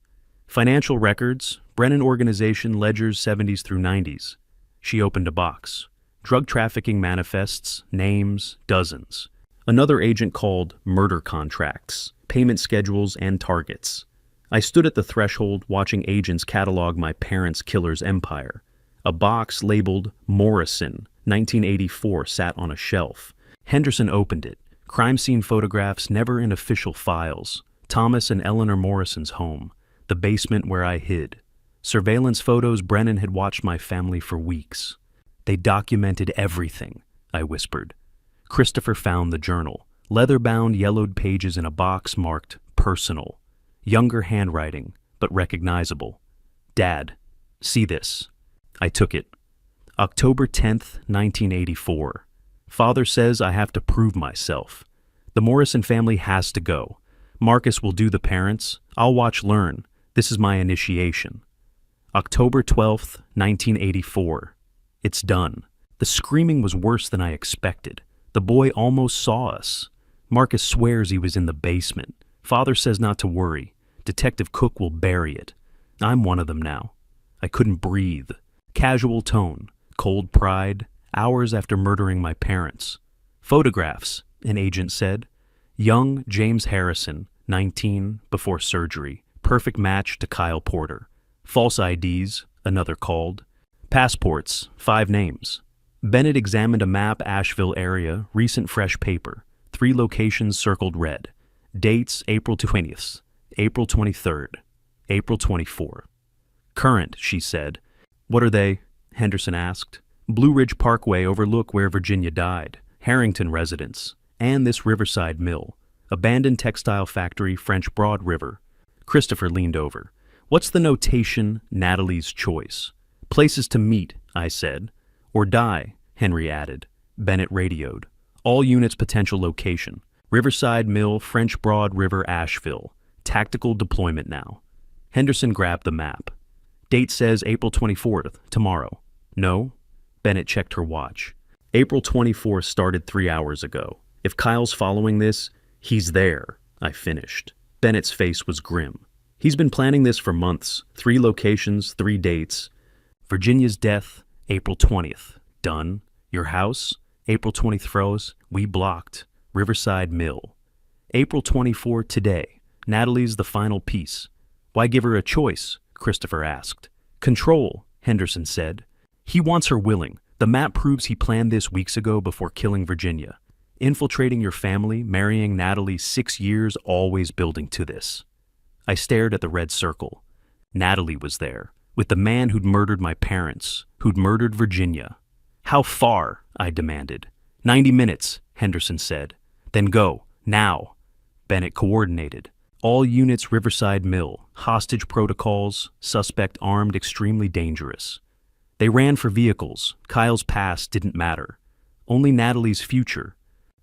Financial records, Brennan organization ledgers 70s through 90s. She opened a box. Drug trafficking manifests, names, dozens. Another agent called murder contracts, payment schedules, and targets. I stood at the threshold watching agents catalog my parents' killer's empire. A box labeled Morrison, 1984, sat on a shelf. Henderson opened it. Crime scene photographs never in official files. Thomas and Eleanor Morrison's home. The basement where I hid. Surveillance photos. Brennan had watched my family for weeks. They documented everything, I whispered. Christopher found the journal. Leather-bound, yellowed pages in a box marked personal. Younger handwriting, but recognizable. Dad, see this. I took it. October 10th, 1984. Father says I have to prove myself. The Morrison family has to go. Marcus will do the parents. I'll watch Learn. This is my initiation. October 12th, 1984. It's done. The screaming was worse than I expected. The boy almost saw us. Marcus swears he was in the basement. Father says not to worry. Detective Cook will bury it. I'm one of them now. I couldn't breathe. Casual tone, cold pride, hours after murdering my parents. Photographs, an agent said. Young James Harrison, 19, before surgery. Perfect match to Kyle Porter. False IDs, another called. Passports, 5 names. Bennett examined a map, Asheville area, recent fresh paper. 3 locations circled red. Dates, April 20th, April 23rd, April 24th. Current, she said. What are they? Henderson asked. Blue Ridge Parkway overlook where Virginia died. Harrington residence. And this Riverside Mill. Abandoned textile factory, French Broad River. Christopher leaned over. What's the notation? Natalie's choice. Places to meet, I said. Or die, Henry added. Bennett radioed. All units potential location. Riverside Mill, French Broad River, Asheville. Tactical deployment now. Henderson grabbed the map. Date says April 24th, tomorrow. No? Bennett checked her watch. April 24th started 3 hours ago. If Kyle's following this, he's there, I finished. Bennett's face was grim. He's been planning this for months. 3 locations, 3 dates. Virginia's death, April 20th. Done. Your house, April 23rd. We blocked. Riverside Mill. April 24th today. Natalie's the final piece. Why give her a choice? Christopher asked. Control, Henderson said. He wants her willing. The map proves he planned this weeks ago before killing Virginia. Infiltrating your family, marrying Natalie, 6 years, always building to this. I stared at the red circle. Natalie was there, with the man who'd murdered my parents, who'd murdered Virginia. How far? I demanded. 90 minutes, Henderson said. Then go, now. Bennett coordinated. All units, Riverside Mill. Hostage protocols. Suspect armed, extremely dangerous. They ran for vehicles. Kyle's past didn't matter. Only Natalie's future.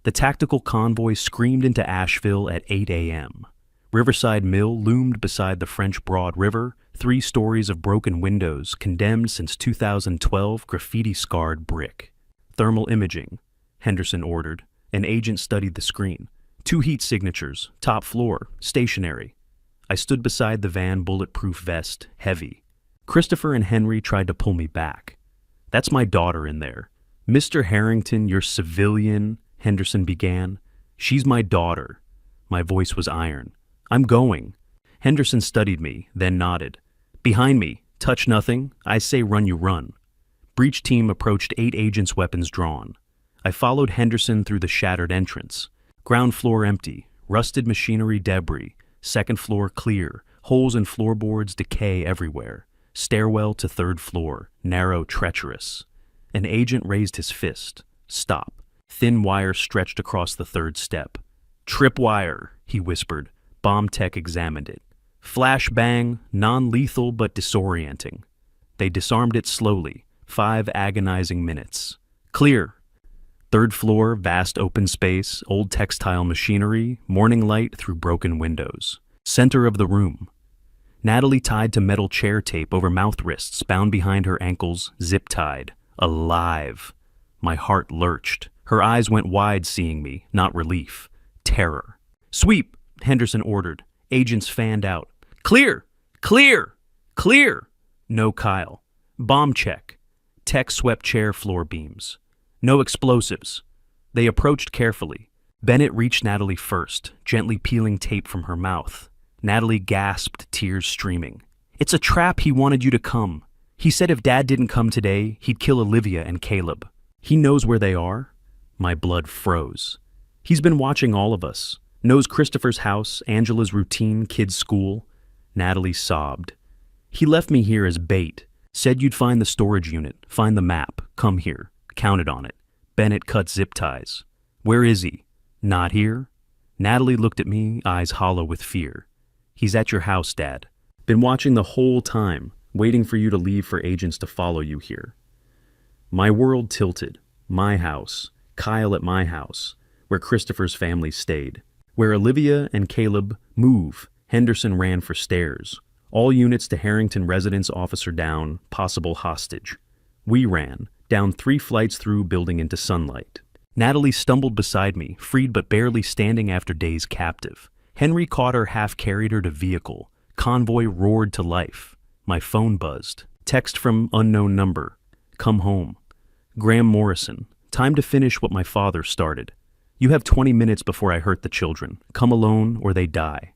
The tactical convoy screamed into Asheville at 8 a.m. Riverside Mill loomed beside the French Broad River, 3 stories of broken windows, condemned since 2012, graffiti-scarred brick. Thermal imaging, Henderson ordered. An agent studied the screen. 2 heat signatures, top floor, stationary. I stood beside the van, bulletproof vest, heavy. Christopher and Henry tried to pull me back. That's my daughter in there. Mr. Harrington, you're civilian, Henderson began. She's my daughter. My voice was iron. I'm going. Henderson studied me, then nodded. Behind me, touch nothing. I say run, you run. Breach team approached, 8 agents, weapons drawn. I followed Henderson through the shattered entrance. Ground floor empty, rusted machinery debris. Second floor clear, holes in floorboards, decay everywhere. Stairwell to 3rd floor, narrow, treacherous. An agent raised his fist. Stop. Thin wire stretched across the 3rd step. Tripwire, he whispered. Bomb tech examined it. Flash bang, non-lethal but disorienting. They disarmed it slowly, 5 agonizing minutes. Clear. 3rd floor, vast open space, old textile machinery, morning light through broken windows. Center of the room. Natalie tied to metal chair tape over mouth wrists, bound behind her ankles, zip-tied. Alive. My heart lurched. Her eyes went wide, seeing me, not relief. Terror. Sweep, Henderson ordered. Agents fanned out. Clear! Clear! Clear! No Kyle. Bomb check. Tech swept chair floor beams. No explosives. They approached carefully. Bennett reached Natalie first, gently peeling tape from her mouth. Natalie gasped, tears streaming. It's a trap. He wanted you to come. He said if Dad didn't come today, he'd kill Olivia and Caleb. He knows where they are. My blood froze. He's been watching all of us. Knows Christopher's house, Angela's routine, kids' school. Natalie sobbed. He left me here as bait. Said you'd find the storage unit, find the map, come here. Counted on it. Bennett cut zip ties. Where is he? Not here? Natalie looked at me, eyes hollow with fear. He's at your house, Dad. Been watching the whole time, waiting for you to leave for agents to follow you here. My world tilted. My house. Kyle at my house, where Christopher's family stayed. Where Olivia and Caleb move. Henderson ran for stairs. All units to Harrington residence, officer down, possible hostage. We ran, down 3 flights through building into sunlight. Natalie stumbled beside me, freed but barely standing after days captive. Henry caught her, half-carried her to vehicle. Convoy roared to life. My phone buzzed. Text from unknown number. Come home. Graham Morrison. Time to finish what my father started. You have 20 minutes before I hurt the children. Come alone or they die.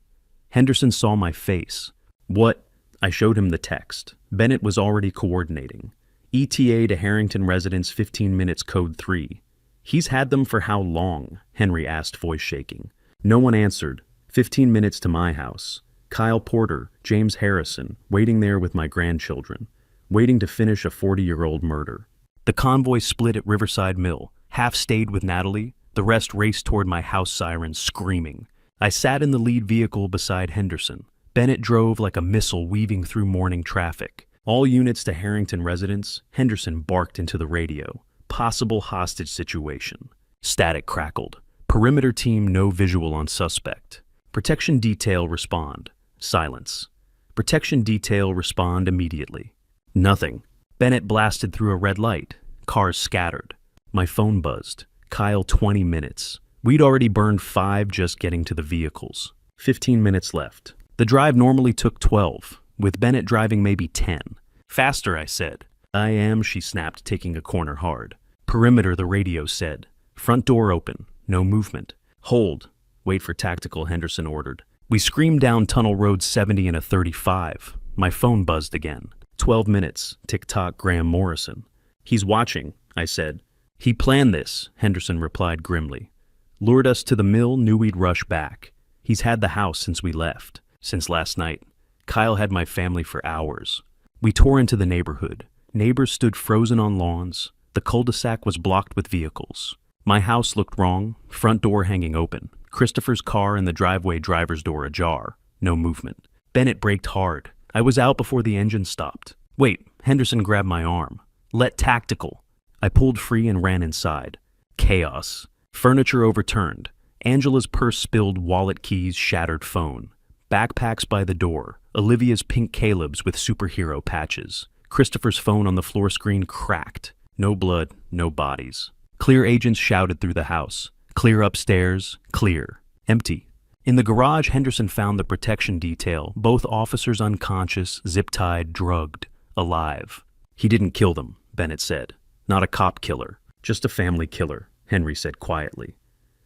Henderson saw my face. What? I showed him the text. Bennett was already coordinating. ETA to Harrington residence, 15 minutes, code 3. He's had them for how long? Henry asked, voice shaking. No one answered. 15 minutes to my house. Kyle Porter, James Harrison, waiting there with my grandchildren, waiting to finish a 40-year-old murder. The convoy split at Riverside Mill. Half stayed with Natalie. The rest raced toward my house, sirens screaming. I sat in the lead vehicle beside Henderson. Bennett drove like a missile weaving through morning traffic. All units to Harrington residence. Henderson barked into the radio. Possible hostage situation. Static crackled. Perimeter team, no visual on suspect. Protection detail, respond. Silence. Protection detail, respond immediately. Nothing. Bennett blasted through a red light. Cars scattered. My phone buzzed. Kyle, 20 minutes. We'd already burned 5 just getting to the vehicles. 15 minutes left. The drive normally took 12, with Bennett driving maybe 10. Faster, I said. I am, she snapped, taking a corner hard. Perimeter, the radio said. Front door open. No movement. Hold. Wait for tactical, Henderson ordered. We screamed down Tunnel Road 70 in a 35. My phone buzzed again. 12 minutes. Tick-tock, Graham Morrison. He's watching, I said. He planned this, Henderson replied grimly. Lured us to the mill, knew we'd rush back. He's had the house since we left. Since last night. Kyle had my family for hours. We tore into the neighborhood. Neighbors stood frozen on lawns. The cul-de-sac was blocked with vehicles. My house looked wrong, front door hanging open. Christopher's car in the driveway, driver's door ajar. No movement. Bennett braked hard. I was out before the engine stopped. Wait, Henderson grabbed my arm. Let tactical. I pulled free and ran inside. Chaos. Furniture overturned. Angela's purse spilled, wallet, keys, shattered phone. Backpacks by the door. Olivia's pink Caleb's with superhero patches. Christopher's phone on the floor screen cracked. No blood, no bodies. Clear agents shouted through the house. Clear upstairs, clear. Empty. In the garage, Henderson found the protection detail, both officers unconscious, zip-tied, drugged, alive. He didn't kill them, Bennett said. Not a cop killer, just a family killer, Henry said quietly.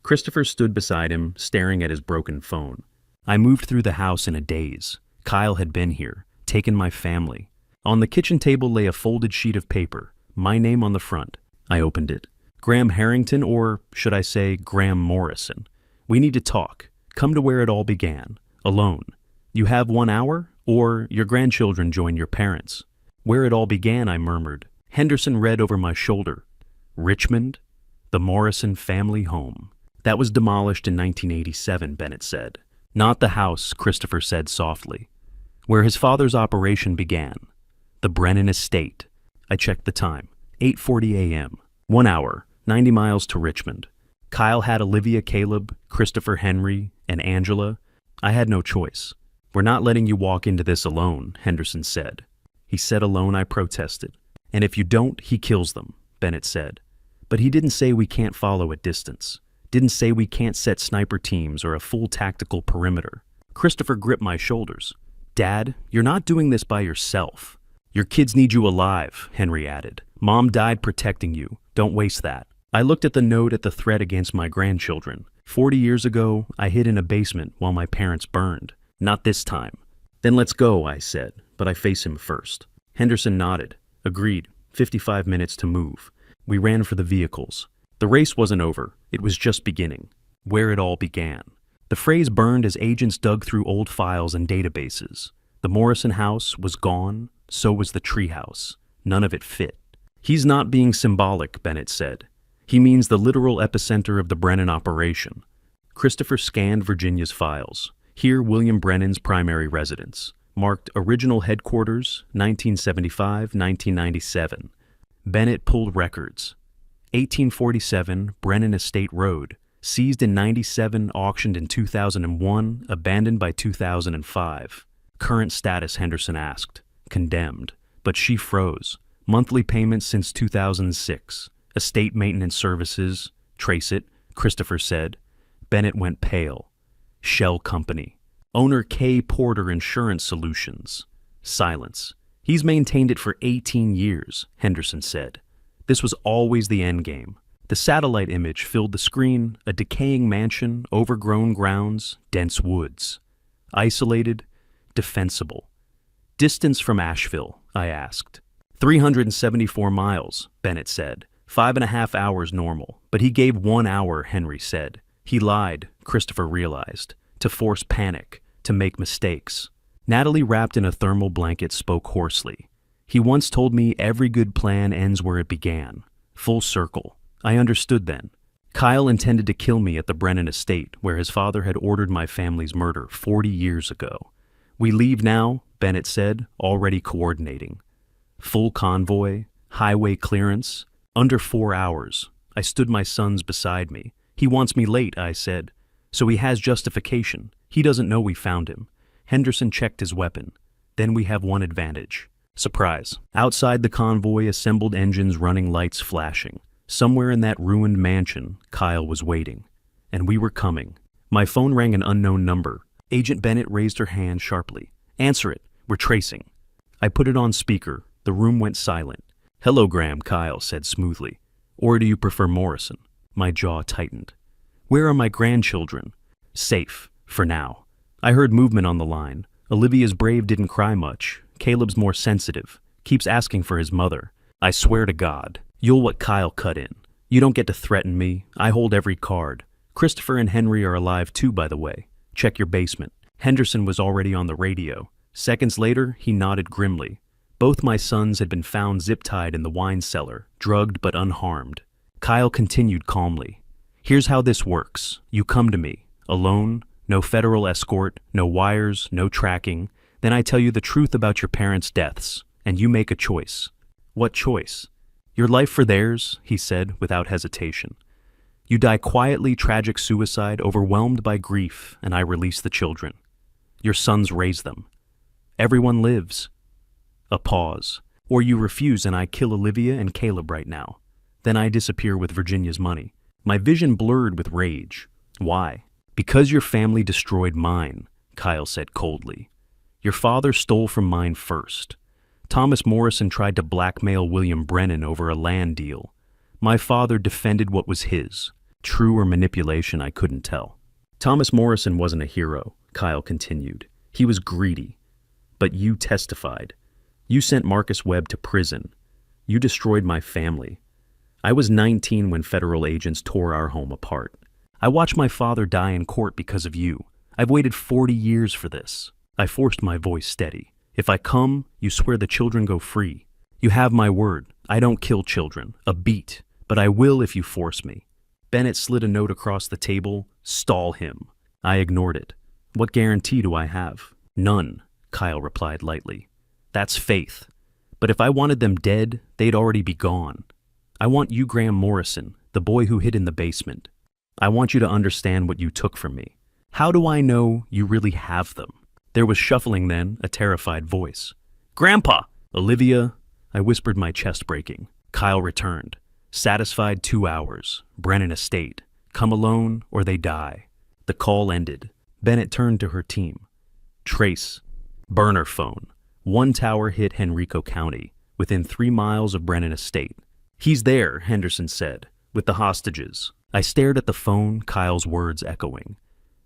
Christopher stood beside him, staring at his broken phone. I moved through the house in a daze. Kyle had been here, taken my family. On the kitchen table lay a folded sheet of paper, my name on the front. I opened it. Graham Harrington, or should I say Graham Morrison. We need to talk. Come to where it all began. Alone. You have 1 hour, or your grandchildren join your parents. Where it all began, I murmured. Henderson read over my shoulder. Richmond? The Morrison family home. That was demolished in 1987, Bennett said. Not the house, Christopher said softly. Where his father's operation began. The Brennan estate. I checked the time. 8:40 a.m. 1 hour, 90 miles to Richmond. Kyle had Olivia, Caleb, Christopher, Henry, and Angela. I had no choice. We're not letting you walk into this alone, Henderson said. He said alone, I protested. And if you don't, he kills them, Bennett said. But he didn't say we can't follow at distance. Didn't say we can't set sniper teams or a full tactical perimeter. Christopher gripped my shoulders. Dad, you're not doing this by yourself. Your kids need you alive, Henry added. Mom died protecting you. Don't waste that. I looked at the note, at the threat against my grandchildren. 40 years ago, I hid in a basement while my parents burned. Not this time. Then let's go, I said, but I face him first. Henderson nodded. Agreed. 55 minutes to move. We ran for the vehicles. The race wasn't over. It was just beginning. Where it all began. The phrase burned as agents dug through old files and databases. The Morrison house was gone. So was the treehouse. None of it fit. He's not being symbolic, Bennett said. He means the literal epicenter of the Brennan operation. Christopher scanned Virginia's files. Here, William Brennan's primary residence. Marked Original Headquarters, 1975-1997. Bennett pulled records. 1847, Brennan Estate Road. Seized in 97, auctioned in 2001, abandoned by 2005. Current status, Henderson asked. Condemned. But she froze. Monthly payments since 2006. Estate maintenance services. Trace it, Christopher said. Bennett went pale. Shell company. Owner K. Porter Insurance Solutions. Silence. He's maintained it for 18 years, Henderson said. This was always the endgame. The satellite image filled the screen, a decaying mansion, overgrown grounds, dense woods. Isolated, defensible. Distance from Asheville, I asked. 374 miles, Bennett said. 5.5 hours normal, but he gave 1 hour, Henry said. He lied, Christopher realized, to force panic, to make mistakes. Natalie, wrapped in a thermal blanket, spoke hoarsely. He once told me every good plan ends where it began. Full circle. I understood then. Kyle intended to kill me at the Brennan estate, where his father had ordered my family's murder 40 years ago. We leave now, Bennett said, already coordinating. Full convoy, highway clearance, under 4 hours. I stood my sons beside me. He wants me late, I said. So he has justification. He doesn't know we found him. Henderson checked his weapon. Then we have one advantage. Surprise. Outside the convoy, assembled engines running, lights flashing. Somewhere in that ruined mansion, Kyle was waiting. And we were coming. My phone rang an unknown number. Agent Bennett raised her hand sharply. Answer it. We're tracing. I put it on speaker. The room went silent. Hello, Graham, Kyle said smoothly. Or do you prefer Morrison? My jaw tightened. Where are my grandchildren? Safe, for now. I heard movement on the line. Olivia's brave didn't cry much. Caleb's more sensitive. Keeps asking for his mother. I swear to God, you'll what Kyle cut in. You don't get to threaten me. I hold every card. Christopher and Henry are alive too, by the way. Check your basement. Henderson was already on the radio. Seconds later, he nodded grimly. Both my sons had been found zip-tied in the wine cellar, drugged but unharmed. Kyle continued calmly. Here's how this works. You come to me, alone, no federal escort, no wires, no tracking. Then I tell you the truth about your parents' deaths, and you make a choice. What choice? Your life for theirs, he said without hesitation. You die quietly, tragic suicide, overwhelmed by grief, and I release the children. Your sons raise them. Everyone lives. A pause. Or you refuse and I kill Olivia and Caleb right now. Then I disappear with Virginia's money. My vision blurred with rage. Why? Because your family destroyed mine, Kyle said coldly. Your father stole from mine first. Thomas Morrison tried to blackmail William Brennan over a land deal. My father defended what was his. True or manipulation, I couldn't tell. Thomas Morrison wasn't a hero, Kyle continued. He was greedy. But you testified. You sent Marcus Webb to prison. You destroyed my family. I was 19 when federal agents tore our home apart. I watched my father die in court because of you. I've waited 40 years for this. I forced my voice steady. If I come, you swear the children go free. You have my word. I don't kill children. A beat. But I will if you force me. Bennett slid a note across the table. Stall him. I ignored it. What guarantee do I have? None, Kyle replied lightly. That's faith. But if I wanted them dead, they'd already be gone. I want you, Graham Morrison, the boy who hid in the basement. I want you to understand what you took from me. How do I know you really have them? There was shuffling then, a terrified voice. Grandpa! Olivia, I whispered, my chest breaking. Kyle returned. Satisfied 2 hours. Brennan estate. Come alone or they die. The call ended. Bennett turned to her team. Trace. Burner phone. One tower hit Henrico County, within 3 miles of Brennan estate. He's there, Henderson said, with the hostages. I stared at the phone, Kyle's words echoing.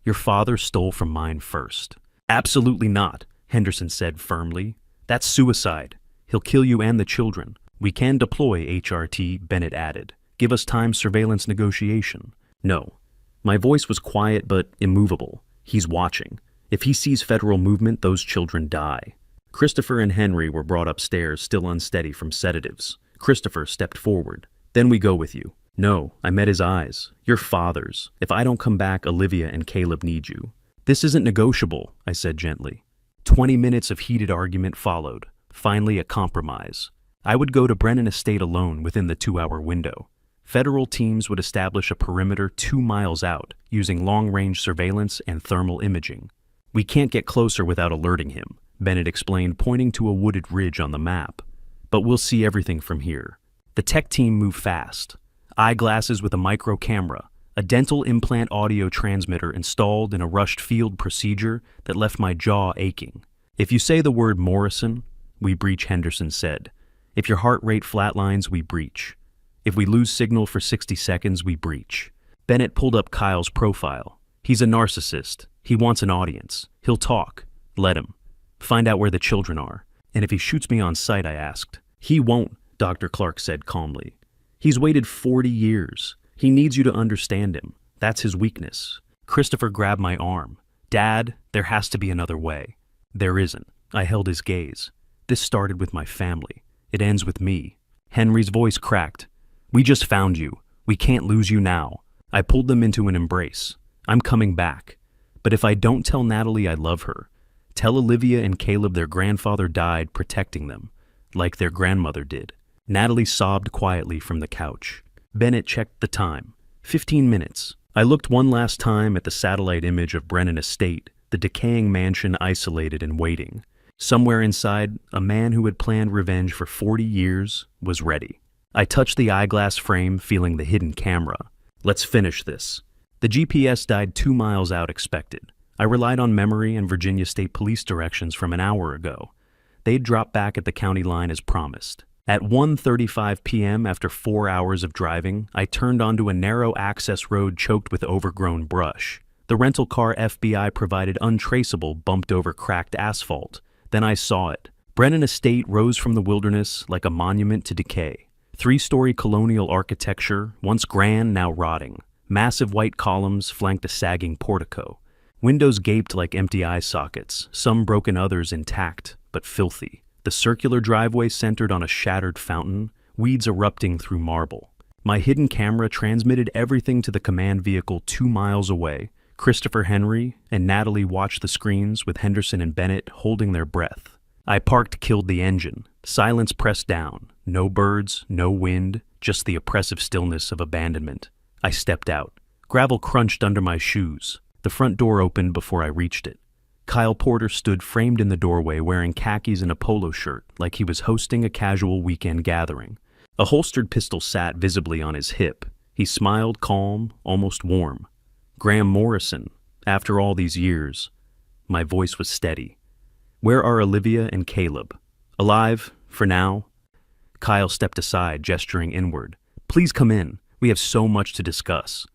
Your father stole from mine first. Absolutely not, Henderson said firmly. That's suicide. He'll kill you and the children. We can deploy HRT, Bennett added. Give us time surveillance negotiation. No. My voice was quiet but immovable. He's watching. If he sees federal movement, those children die. Christopher and Henry were brought upstairs, still unsteady from sedatives. Christopher stepped forward. Then we go with you. No, I met his eyes. Your father's. If I don't come back, Olivia and Caleb need you. This isn't negotiable, I said gently. 20 minutes of heated argument followed. Finally, a compromise. I would go to Brennan Estate alone within the 2-hour window. Federal teams would establish a perimeter 2 miles out, using long-range surveillance and thermal imaging. We can't get closer without alerting him. Bennett explained, pointing to a wooded ridge on the map. But we'll see everything from here. The tech team moved fast. Eyeglasses with a micro camera, a dental implant audio transmitter installed in a rushed field procedure that left my jaw aching. If you say the word Morrison, we breach, Henderson said. If your heart rate flatlines, we breach. If we lose signal for 60 seconds, we breach. Bennett pulled up Kyle's profile. He's a narcissist. He wants an audience. He'll talk. Let him. Find out where the children are. And if he shoots me on sight, I asked. He won't, Dr. Clark said calmly. He's waited 40 years. He needs you to understand him. That's his weakness. Christopher grabbed my arm. Dad, there has to be another way. There isn't. I held his gaze. This started with my family. It ends with me. Henry's voice cracked. We just found you. We can't lose you now. I pulled them into an embrace. I'm coming back. But if I don't tell Natalie I love her, tell Olivia and Caleb their grandfather died protecting them, like their grandmother did. Natalie sobbed quietly from the couch. Bennett checked the time. 15 minutes. I looked one last time at the satellite image of Brennan Estate, the decaying mansion isolated and waiting. Somewhere inside, a man who had planned revenge for 40 years was ready. I touched the eyeglass frame, feeling the hidden camera. Let's finish this. The GPS died 2 miles out expected. I relied on memory and Virginia State Police directions from an hour ago. They'd dropped back at the county line as promised. At 1:35 p.m., after 4 hours of driving, I turned onto a narrow access road choked with overgrown brush. The rental car FBI provided untraceable bumped over cracked asphalt. Then I saw it. Brennan Estate rose from the wilderness like a monument to decay. 3-story colonial architecture, once grand, now rotting. Massive white columns flanked a sagging portico. Windows gaped like empty eye sockets, some broken, others intact, but filthy. The circular driveway centered on a shattered fountain, weeds erupting through marble. My hidden camera transmitted everything to the command vehicle 2 miles away. Christopher, Henry, and Natalie watched the screens with Henderson and Bennett holding their breath. I parked, killed the engine. Silence pressed down. No birds, no wind, just the oppressive stillness of abandonment. I stepped out. Gravel crunched under my shoes. The front door opened before I reached it. Kyle Porter stood framed in the doorway wearing khakis and a polo shirt, like he was hosting a casual weekend gathering. A holstered pistol sat visibly on his hip. He smiled, calm, almost warm. Graham Morrison, after all these years. My voice was steady. Where are Olivia and Caleb? Alive, for now? Kyle stepped aside, gesturing inward. Please come in. We have so much to discuss.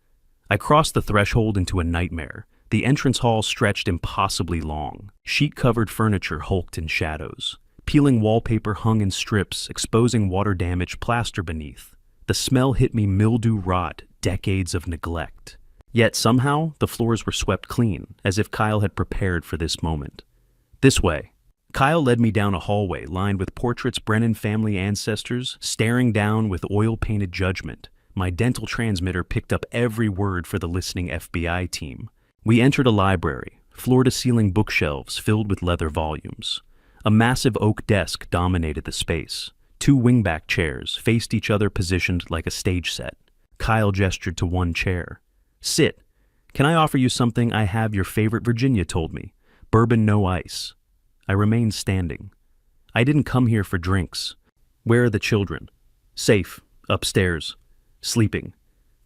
I crossed the threshold into a nightmare. The entrance hall stretched impossibly long. Sheet-covered furniture hulked in shadows. Peeling wallpaper hung in strips, exposing water-damaged plaster beneath. The smell hit me, mildew rot, decades of neglect. Yet somehow, the floors were swept clean, as if Kyle had prepared for this moment. This way. Kyle led me down a hallway lined with portraits Brennan family ancestors, staring down with oil-painted judgment. My dental transmitter picked up every word for the listening FBI team. We entered a library, floor-to-ceiling bookshelves filled with leather volumes. A massive oak desk dominated the space. 2 wingback chairs faced each other, positioned like a stage set. Kyle gestured to one chair. Sit. Can I offer you something I have your favorite Virginia told me? Bourbon, no ice. I remained standing. I didn't come here for drinks. Where are the children? Safe, upstairs, sleeping.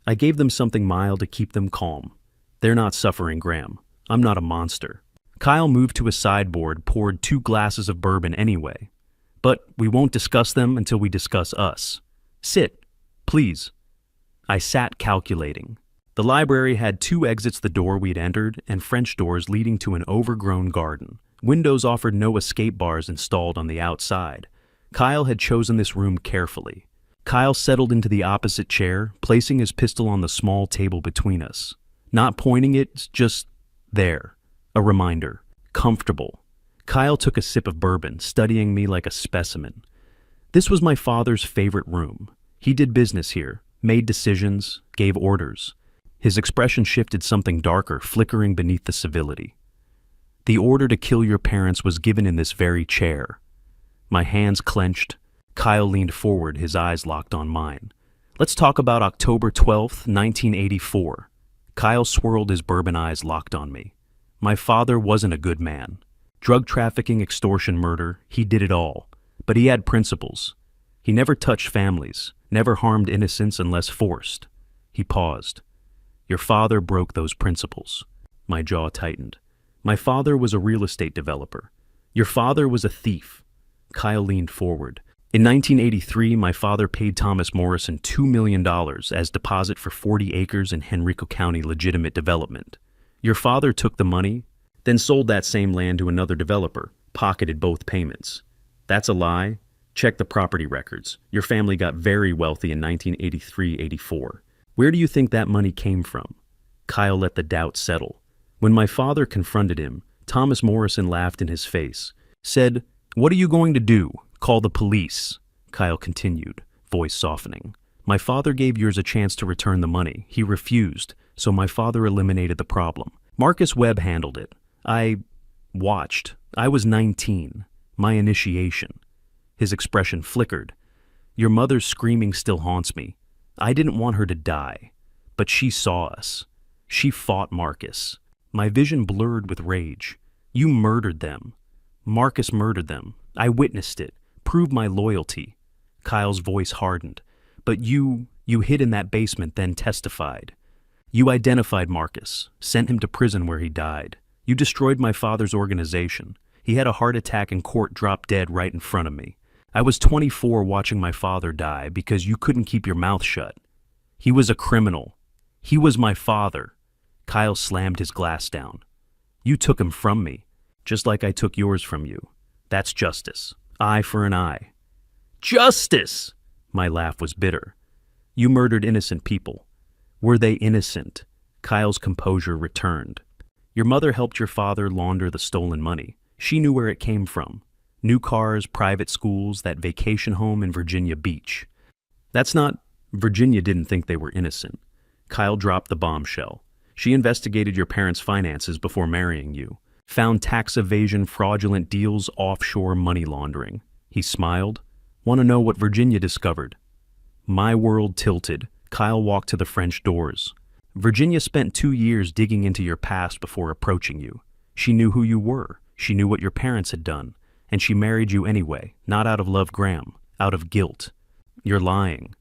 I gave them something mild to keep them calm. They're not suffering, Graham. I'm not a monster. Kyle moved to a sideboard, poured 2 glasses of bourbon anyway. But we won't discuss them until we discuss us. Sit, please. I sat, calculating. The library had 2 exits, the door we'd entered, and French doors leading to an overgrown garden. Windows offered no escape bars installed on the outside. Kyle had chosen this room carefully. Kyle settled into the opposite chair, placing his pistol on the small table between us. Not pointing it, just there. A reminder. Comfortable. Kyle took a sip of bourbon, studying me like a specimen. This was my father's favorite room. He did business here, made decisions, gave orders. His expression shifted, something darker flickering beneath the civility. The order to kill your parents was given in this very chair. My hands clenched. Kyle leaned forward, his eyes locked on mine. Let's talk about October 12th, 1984. Kyle swirled, his bourbon eyes locked on me. My father wasn't a good man. Drug trafficking, extortion, murder, he did it all. But he had principles. He never touched families, never harmed innocents unless forced. He paused. Your father broke those principles. My jaw tightened. My father was a real estate developer. Your father was a thief. Kyle leaned forward. In 1983, my father paid Thomas Morrison $2 million as deposit for 40 acres in Henrico County legitimate development. Your father took the money, then sold that same land to another developer, pocketed both payments. That's a lie. Check the property records. Your family got very wealthy in 1983-84. Where do you think that money came from? Kyle let the doubt settle. When my father confronted him, Thomas Morrison laughed in his face, said, "What are you going to do? Call the police." Kyle continued, voice softening. My father gave yours a chance to return the money. He refused, so my father eliminated the problem. Marcus Webb handled it. I watched. I was 19. My initiation. His expression flickered. Your mother's screaming still haunts me. I didn't want her to die, but she saw us. She fought Marcus. My vision blurred with rage. You murdered them. Marcus murdered them. I witnessed it. Proved my loyalty. Kyle's voice hardened. But you hid in that basement, then testified. You identified Marcus, sent him to prison where he died. You destroyed my father's organization. He had a heart attack in court, dropped dead right in front of me. I was 24 watching my father die because you couldn't keep your mouth shut. He was a criminal. He was my father. Kyle slammed his glass down. You took him from me, just like I took yours from you. That's justice. Eye for an eye. Justice! My laugh was bitter. You murdered innocent people. Were they innocent? Kyle's composure returned. Your mother helped your father launder the stolen money. She knew where it came from. New cars, private schools, that vacation home in Virginia Beach. That's not... Virginia didn't think they were innocent. Kyle dropped the bombshell. She investigated your parents' finances before marrying you. Found tax evasion, fraudulent deals, offshore money laundering. He smiled. Want to know what Virginia discovered? My world tilted. Kyle walked to the French doors. Virginia spent 2 years digging into your past before approaching you. She knew who you were. She knew what your parents had done. And she married you anyway, not out of love, Graham, out of guilt. You're lying.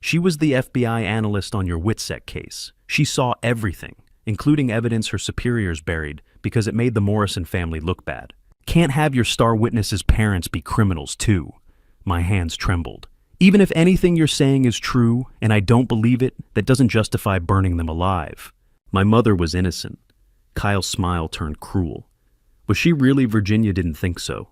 She was the FBI analyst on your Witsec case. She saw everything, including evidence her superiors buried because it made the Morrison family look bad. Can't have your star witness's parents be criminals too. My hands trembled. Even if anything you're saying is true, and I don't believe it, that doesn't justify burning them alive. My mother was innocent. Kyle's smile turned cruel. Was she really? Virginia didn't think so.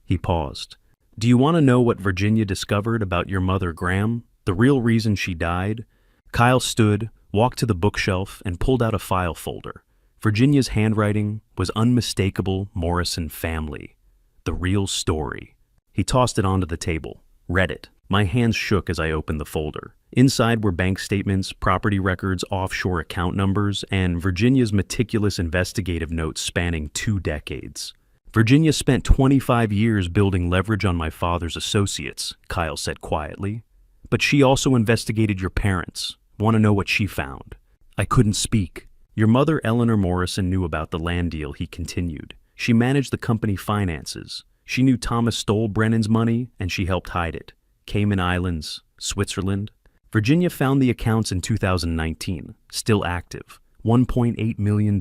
He paused. Do you want to know what Virginia discovered about your mother, Graham? The real reason she died? Kyle stood, walked to the bookshelf, and pulled out a file folder. Virginia's handwriting was unmistakable. Morrison family. The real story. He tossed it onto the table. Read it. My hands shook as I opened the folder. Inside were bank statements, property records, offshore account numbers, and Virginia's meticulous investigative notes spanning 2 decades. Virginia spent 25 years building leverage on my father's associates, Kyle said quietly. But she also investigated your parents. Want to know what she found? I couldn't speak. Your mother, Eleanor Morrison, knew about the land deal, he continued. She managed the company finances. She knew Thomas stole Brennan's money, and she helped hide it. Cayman Islands, Switzerland. Virginia found the accounts in 2019, still active. $1.8 million.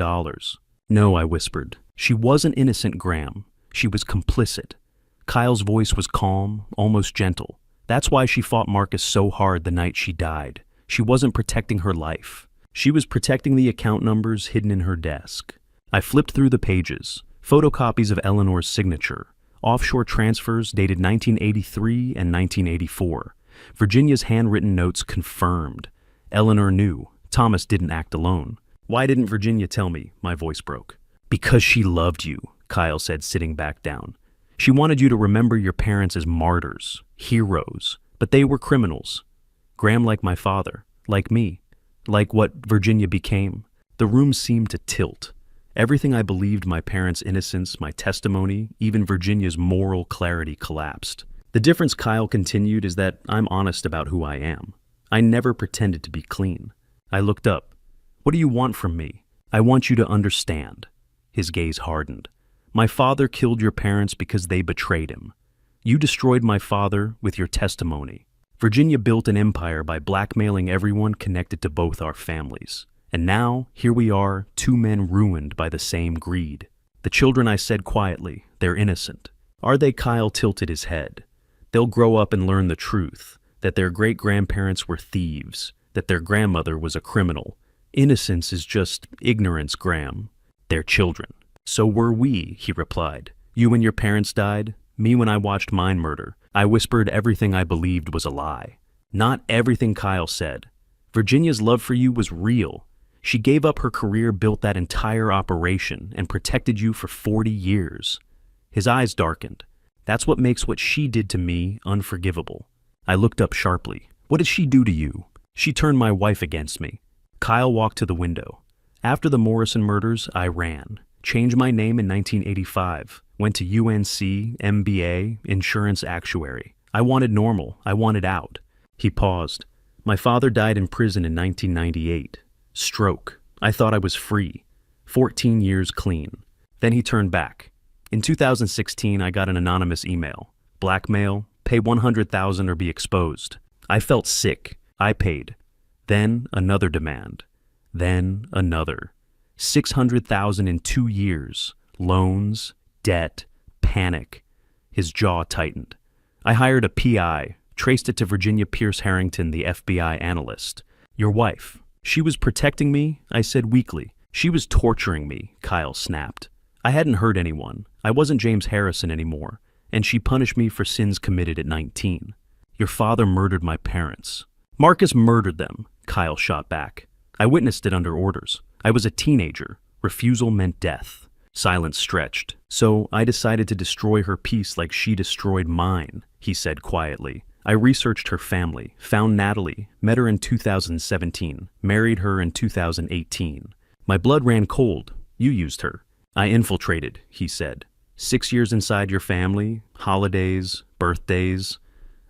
No, I whispered. She wasn't innocent, Graham. She was complicit. Kyle's voice was calm, almost gentle. That's why she fought Marcus so hard the night she died. She wasn't protecting her life. She was protecting the account numbers hidden in her desk. I flipped through the pages. Photocopies of Eleanor's signature. Offshore transfers dated 1983 and 1984. Virginia's handwritten notes confirmed. Eleanor knew. Thomas didn't act alone. Why didn't Virginia tell me? My voice broke. Because she loved you, Kyle said, sitting back down. She wanted you to remember your parents as martyrs, heroes, but they were criminals. Graham like my father, like me, like what Virginia became. The room seemed to tilt. Everything I believed, my parents' innocence, my testimony, even Virginia's moral clarity collapsed. The difference, Kyle continued, is that I'm honest about who I am. I never pretended to be clean. I looked up. What do you want from me? I want you to understand. His gaze hardened. My father killed your parents because they betrayed him. You destroyed my father with your testimony. Virginia built an empire by blackmailing everyone connected to both our families. And now, here we are, two men ruined by the same greed. The children, I said quietly, they're innocent. Are they? Kyle tilted his head. They'll grow up and learn the truth, that their great-grandparents were thieves, that their grandmother was a criminal. Innocence is just ignorance, Graham. They're children. So were we, he replied. You when your parents died, me when I watched mine murder. I whispered everything I believed was a lie. Not everything, Kyle said. Virginia's love for you was real. She gave up her career, built that entire operation, and protected you for 40 years. His eyes darkened. That's what makes what she did to me unforgivable. I looked up sharply. What did she do to you? She turned my wife against me. Kyle walked to the window. After the Morrison murders, I ran. Changed my name in 1985. Went to UNC, MBA, insurance actuary. I wanted normal. I wanted out. He paused. My father died in prison in 1998. Stroke. I thought I was free. 14 years clean. Then he turned back. In 2016, I got an anonymous email. Blackmail, pay $100,000 or be exposed. I felt sick. I paid. Then another demand. Then another. $600,000 in 2 years. Loans, debt, panic. His jaw tightened. I hired a PI, traced it to Virginia Pierce Harrington, the FBI analyst. Your wife. She was protecting me, I said weakly. She was torturing me, Kyle snapped. I hadn't hurt anyone. I wasn't James Harrison anymore, and she punished me for sins committed at 19. Your father murdered my parents. Marcus murdered them, Kyle shot back. I witnessed it under orders. I was a teenager. Refusal meant death. Silence stretched. So I decided to destroy her peace like she destroyed mine, he said quietly. I researched her family, found Natalie, met her in 2017, married her in 2018. My blood ran cold. You used her. I infiltrated, he said. 6 years inside your family, holidays, birthdays.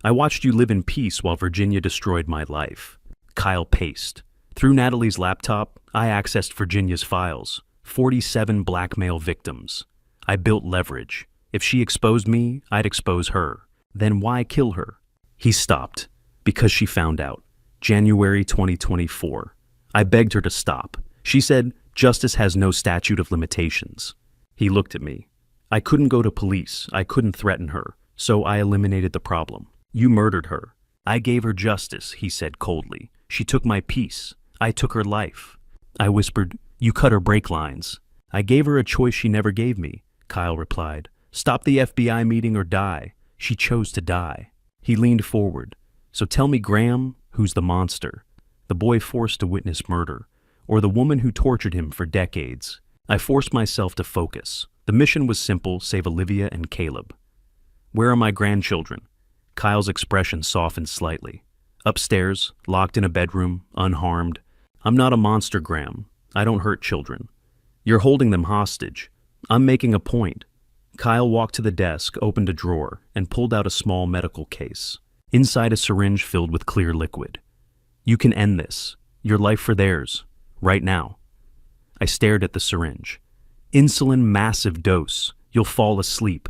I watched you live in peace while Virginia destroyed my life. Kyle paced. Through Natalie's laptop, I accessed Virginia's files. 47 blackmail victims. I built leverage. If she exposed me, I'd expose her. Then why kill her? He stopped. Because she found out. January 2024. I begged her to stop. She said, justice has no statute of limitations. He looked at me. I couldn't go to police. I couldn't threaten her. So I eliminated the problem. You murdered her. I gave her justice, he said coldly. She took my peace. I took her life. I whispered, you cut her brake lines. I gave her a choice she never gave me, Kyle replied. Stop the FBI meeting or die. She chose to die. He leaned forward. So tell me, Graham, who's the monster? The boy forced to witness murder, or the woman who tortured him for decades? I forced myself to focus. The mission was simple, save Olivia and Caleb. Where are my grandchildren? Kyle's expression softened slightly. Upstairs, locked in a bedroom, unharmed. I'm not a monster, Graham. I don't hurt children. You're holding them hostage. I'm making a point. Kyle walked to the desk, opened a drawer, and pulled out a small medical case. Inside a syringe filled with clear liquid. You can end this. Your life for theirs. Right now. I stared at the syringe. Insulin, massive dose. You'll fall asleep.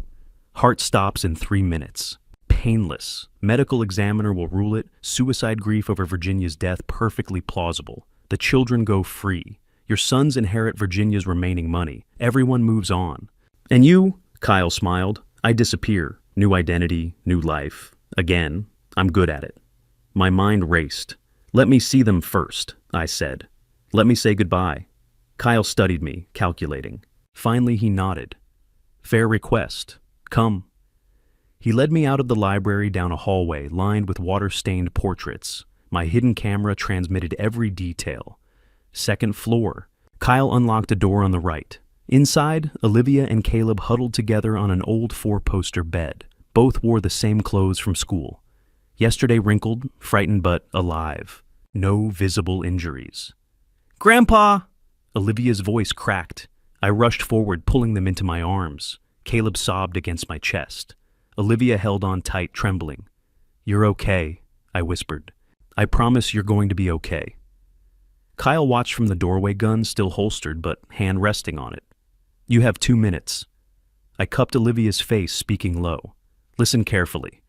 Heart stops in 3 minutes. Painless. Medical examiner will rule it. Suicide grief over Virginia's death perfectly plausible. The children go free. Your sons inherit Virginia's remaining money. Everyone moves on. And you? Kyle smiled. I disappear. New identity, new life. Again, I'm good at it. My mind raced. Let me see them first, I said. Let me say goodbye. Kyle studied me, calculating. Finally, he nodded. Fair request. Come. He led me out of the library down a hallway lined with water-stained portraits. My hidden camera transmitted every detail. Second floor. Kyle unlocked a door on the right. Inside, Olivia and Caleb huddled together on an old 4-poster bed. Both wore the same clothes from school. Yesterday wrinkled, frightened but alive. No visible injuries. Grandpa! Olivia's voice cracked. I rushed forward, pulling them into my arms. Caleb sobbed against my chest. Olivia held on tight, trembling. You're okay, I whispered. I promise you're going to be okay. Kyle watched from the doorway, gun still holstered but hand resting on it. You have 2 minutes. I cupped Olivia's face, speaking low. Listen carefully.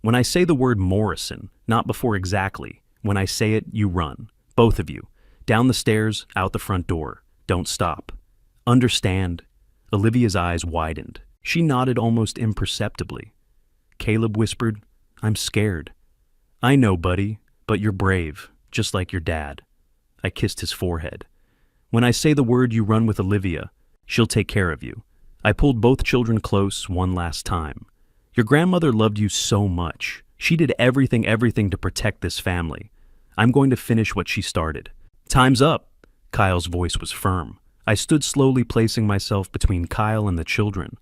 When I say the word Morrison, not before exactly, when I say it, you run. Both of you. Down the stairs, out the front door. Don't stop. Understand? Olivia's eyes widened. She nodded almost imperceptibly. Caleb whispered, I'm scared. I know, buddy, but you're brave, just like your dad. I kissed his forehead. When I say the word, you run with Olivia. She'll take care of you. I pulled both children close one last time. Your grandmother loved you so much. She did everything to protect this family. I'm going to finish what she started. Time's up. Kyle's voice was firm. I stood slowly, placing myself between Kyle and the children.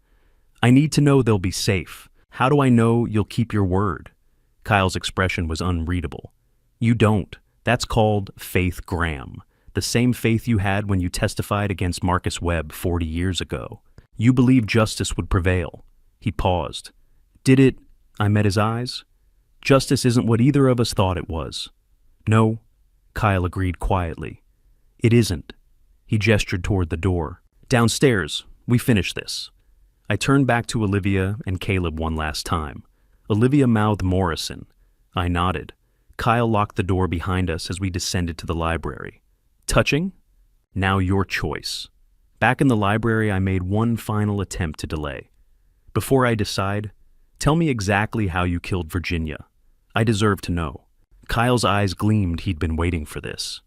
I need to know they'll be safe. How do I know you'll keep your word? Kyle's expression was unreadable. You don't. That's called Faith Graham. The same faith you had when you testified against Marcus Webb 40 years ago. You believed justice would prevail. He paused. Did it? I met his eyes. Justice isn't what either of us thought it was. No, Kyle agreed quietly. It isn't. He gestured toward the door. Downstairs. We finish this. I turned back to Olivia and Caleb one last time. Olivia mouthed Morrison. I nodded. Kyle locked the door behind us as we descended to the library. Touching? Now your choice. Back in the library, I made one final attempt to delay. Before I decide, tell me exactly how you killed Virginia. I deserve to know. Kyle's eyes gleamed. He'd been waiting for this.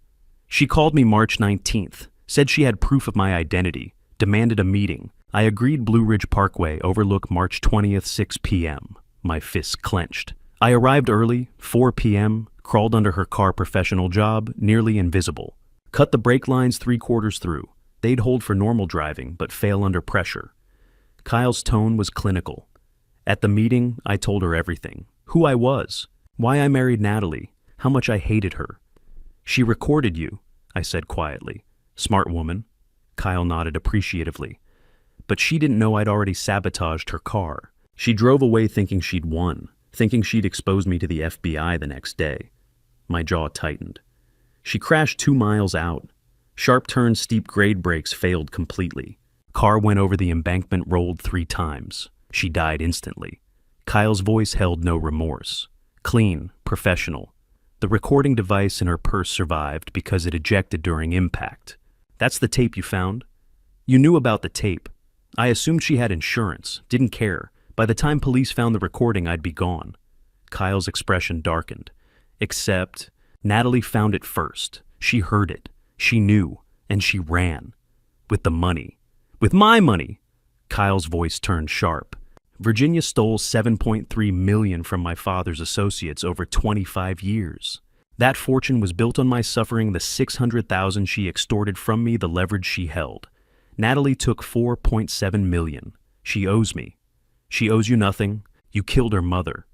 She called me March 19th, said she had proof of my identity, demanded a meeting. I agreed. Blue Ridge Parkway, overlook March 20th, 6 p.m. My fists clenched. I arrived early, 4 p.m., crawled under her car. Professional job, nearly invisible. Cut the brake lines 3/4 through. They'd hold for normal driving, but fail under pressure. Kyle's tone was clinical. At the meeting, I told her everything. Who I was, why I married Natalie, how much I hated her. She recorded you, I said quietly. Smart woman. Kyle nodded appreciatively. But she didn't know I'd already sabotaged her car. She drove away thinking she'd won, thinking she'd expose me to the FBI the next day. My jaw tightened. She crashed 2 miles out. Sharp turns, steep grade brakes failed completely. Car went over the embankment, rolled 3 times. She died instantly. Kyle's voice held no remorse. Clean, professional. The recording device in her purse survived because it ejected during impact. That's the tape you found? You knew about the tape. I assumed she had insurance, didn't care. By the time police found the recording, I'd be gone. Kyle's expression darkened. Except, Natalie found it first. She heard it. She knew, and she ran. With the money. With my money! Kyle's voice turned sharp. Virginia stole $7.3 million from my father's associates over 25 years. That fortune was built on my suffering, the $600,000 she extorted from me, the leverage she held. Natalie took $4.7 million. She owes me. She owes you nothing. You killed her mother.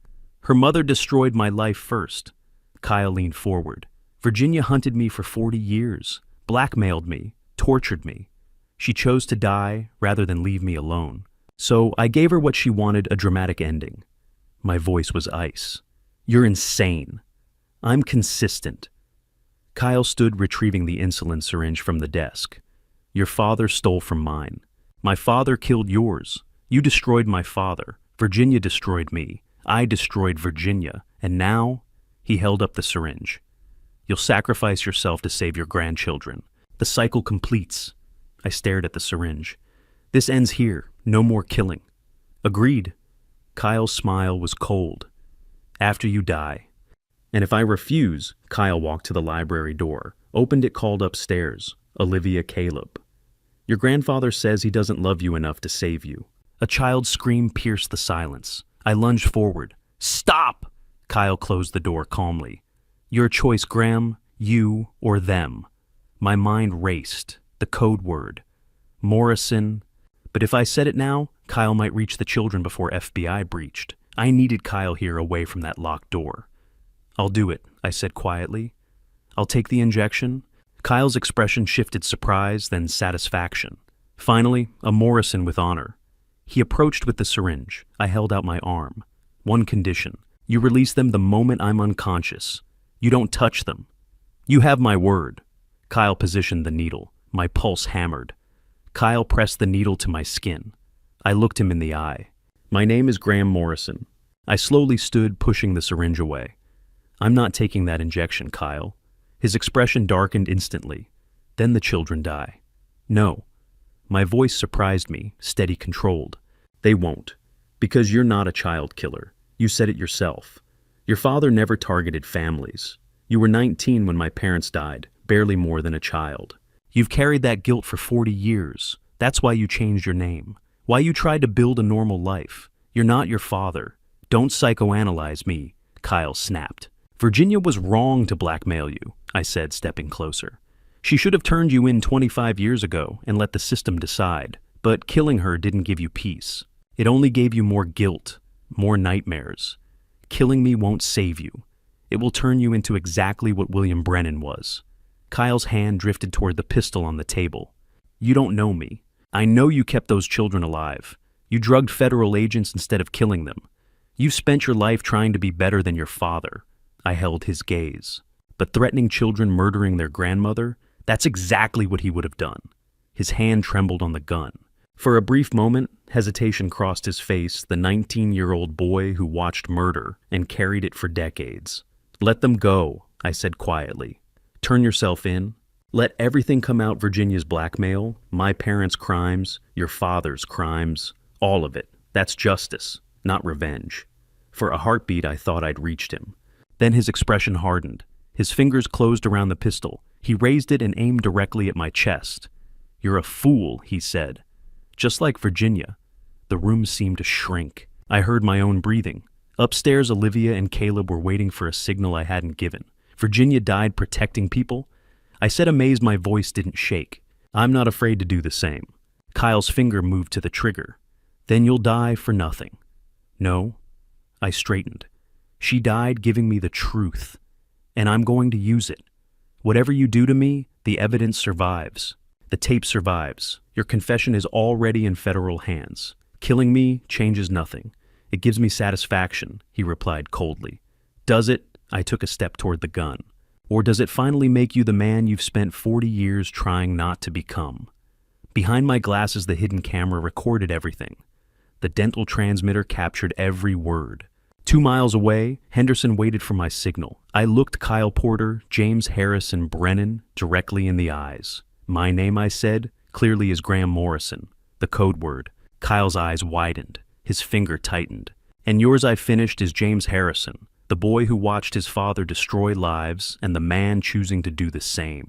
Her mother destroyed my life first. Kyle leaned forward. Virginia hunted me for 40 years, blackmailed me, tortured me. She chose to die rather than leave me alone. So I gave her what she wanted, a dramatic ending. My voice was ice. You're insane. I'm consistent. Kyle stood, retrieving the insulin syringe from the desk. Your father stole from mine. My father killed yours. You destroyed my father. Virginia destroyed me. I destroyed Virginia. And now, he held up the syringe. You'll sacrifice yourself to save your grandchildren. The cycle completes. I stared at the syringe. This ends here. No more killing. Agreed. Kyle's smile was cold. After you die. And if I refuse, Kyle walked to the library door, opened it, called upstairs. Olivia, Caleb. Your grandfather says he doesn't love you enough to save you. A child's scream pierced the silence. I lunged forward. Stop! Kyle closed the door calmly. Your choice, Graham, you or them. My mind raced. The code word. Morrison. But if I said it now, Kyle might reach the children before FBI breached. I needed Kyle here, away from that locked door. I'll do it, I said quietly. I'll take the injection. Kyle's expression shifted, surprise, then satisfaction. Finally, a Morrison with honor. He approached with the syringe. I held out my arm. One condition. You release them the moment I'm unconscious. You don't touch them. You have my word. Kyle positioned the needle. My pulse hammered. Kyle pressed the needle to my skin. I looked him in the eye. "My name is Graham Morrison." I slowly stood, pushing the syringe away. "I'm not taking that injection, Kyle." His expression darkened instantly. "Then the children die." "No." My voice surprised me, steady, controlled. "They won't. Because you're not a child killer. You said it yourself. Your father never targeted families. You were 19 when my parents died, barely more than a child. You've carried that guilt for 40 years. That's why you changed your name. Why you tried to build a normal life. You're not your father. Don't psychoanalyze me," Kyle snapped. "Virginia was wrong to blackmail you," I said, stepping closer. "She should have turned you in 25 years ago and let the system decide. But killing her didn't give you peace. It only gave you more guilt, more nightmares. Killing me won't save you. It will turn you into exactly what William Brennan was." Kyle's hand drifted toward the pistol on the table. "You don't know me. I know you kept those children alive. You drugged federal agents instead of killing them. You spent your life trying to be better than your father." I held his gaze. "But threatening children murdering their grandmother, that's exactly what he would have done." His hand trembled on the gun. For a brief moment, hesitation crossed his face, the 19-year-old boy who watched murder and carried it for decades. "Let them go," I said quietly. "Turn yourself in. Let everything come out. Virginia's blackmail, my parents' crimes, your father's crimes, all of it. That's justice, not revenge." For a heartbeat, I thought I'd reached him. Then his expression hardened. His fingers closed around the pistol. He raised it and aimed directly at my chest. "You're a fool," he said. Just like Virginia. The room seemed to shrink. I heard my own breathing. Upstairs, Olivia and Caleb were waiting for a signal I hadn't given. Virginia died protecting people? I said, amazed my voice didn't shake. "I'm not afraid to do the same." Kyle's finger moved to the trigger. "Then you'll die for nothing." "No." I straightened. "She died giving me the truth. And I'm going to use it. Whatever you do to me, the evidence survives. The tape survives. Your confession is already in federal hands. Killing me changes nothing. It gives me satisfaction," he replied coldly. "Does it?" I took a step toward the gun. "Or does it finally make you the man you've spent 40 years trying not to become?" Behind my glasses, the hidden camera recorded everything. The dental transmitter captured every word. 2 miles away, Henderson waited for my signal. I looked Kyle Porter, James Harris, and Brennan directly in the eyes. "My name," I said, clearly, is Graham Morrison, the code word. Kyle's eyes widened. His finger tightened. "And yours," I finished, "is James Harrison, the boy who watched his father destroy lives and the man choosing to do the same."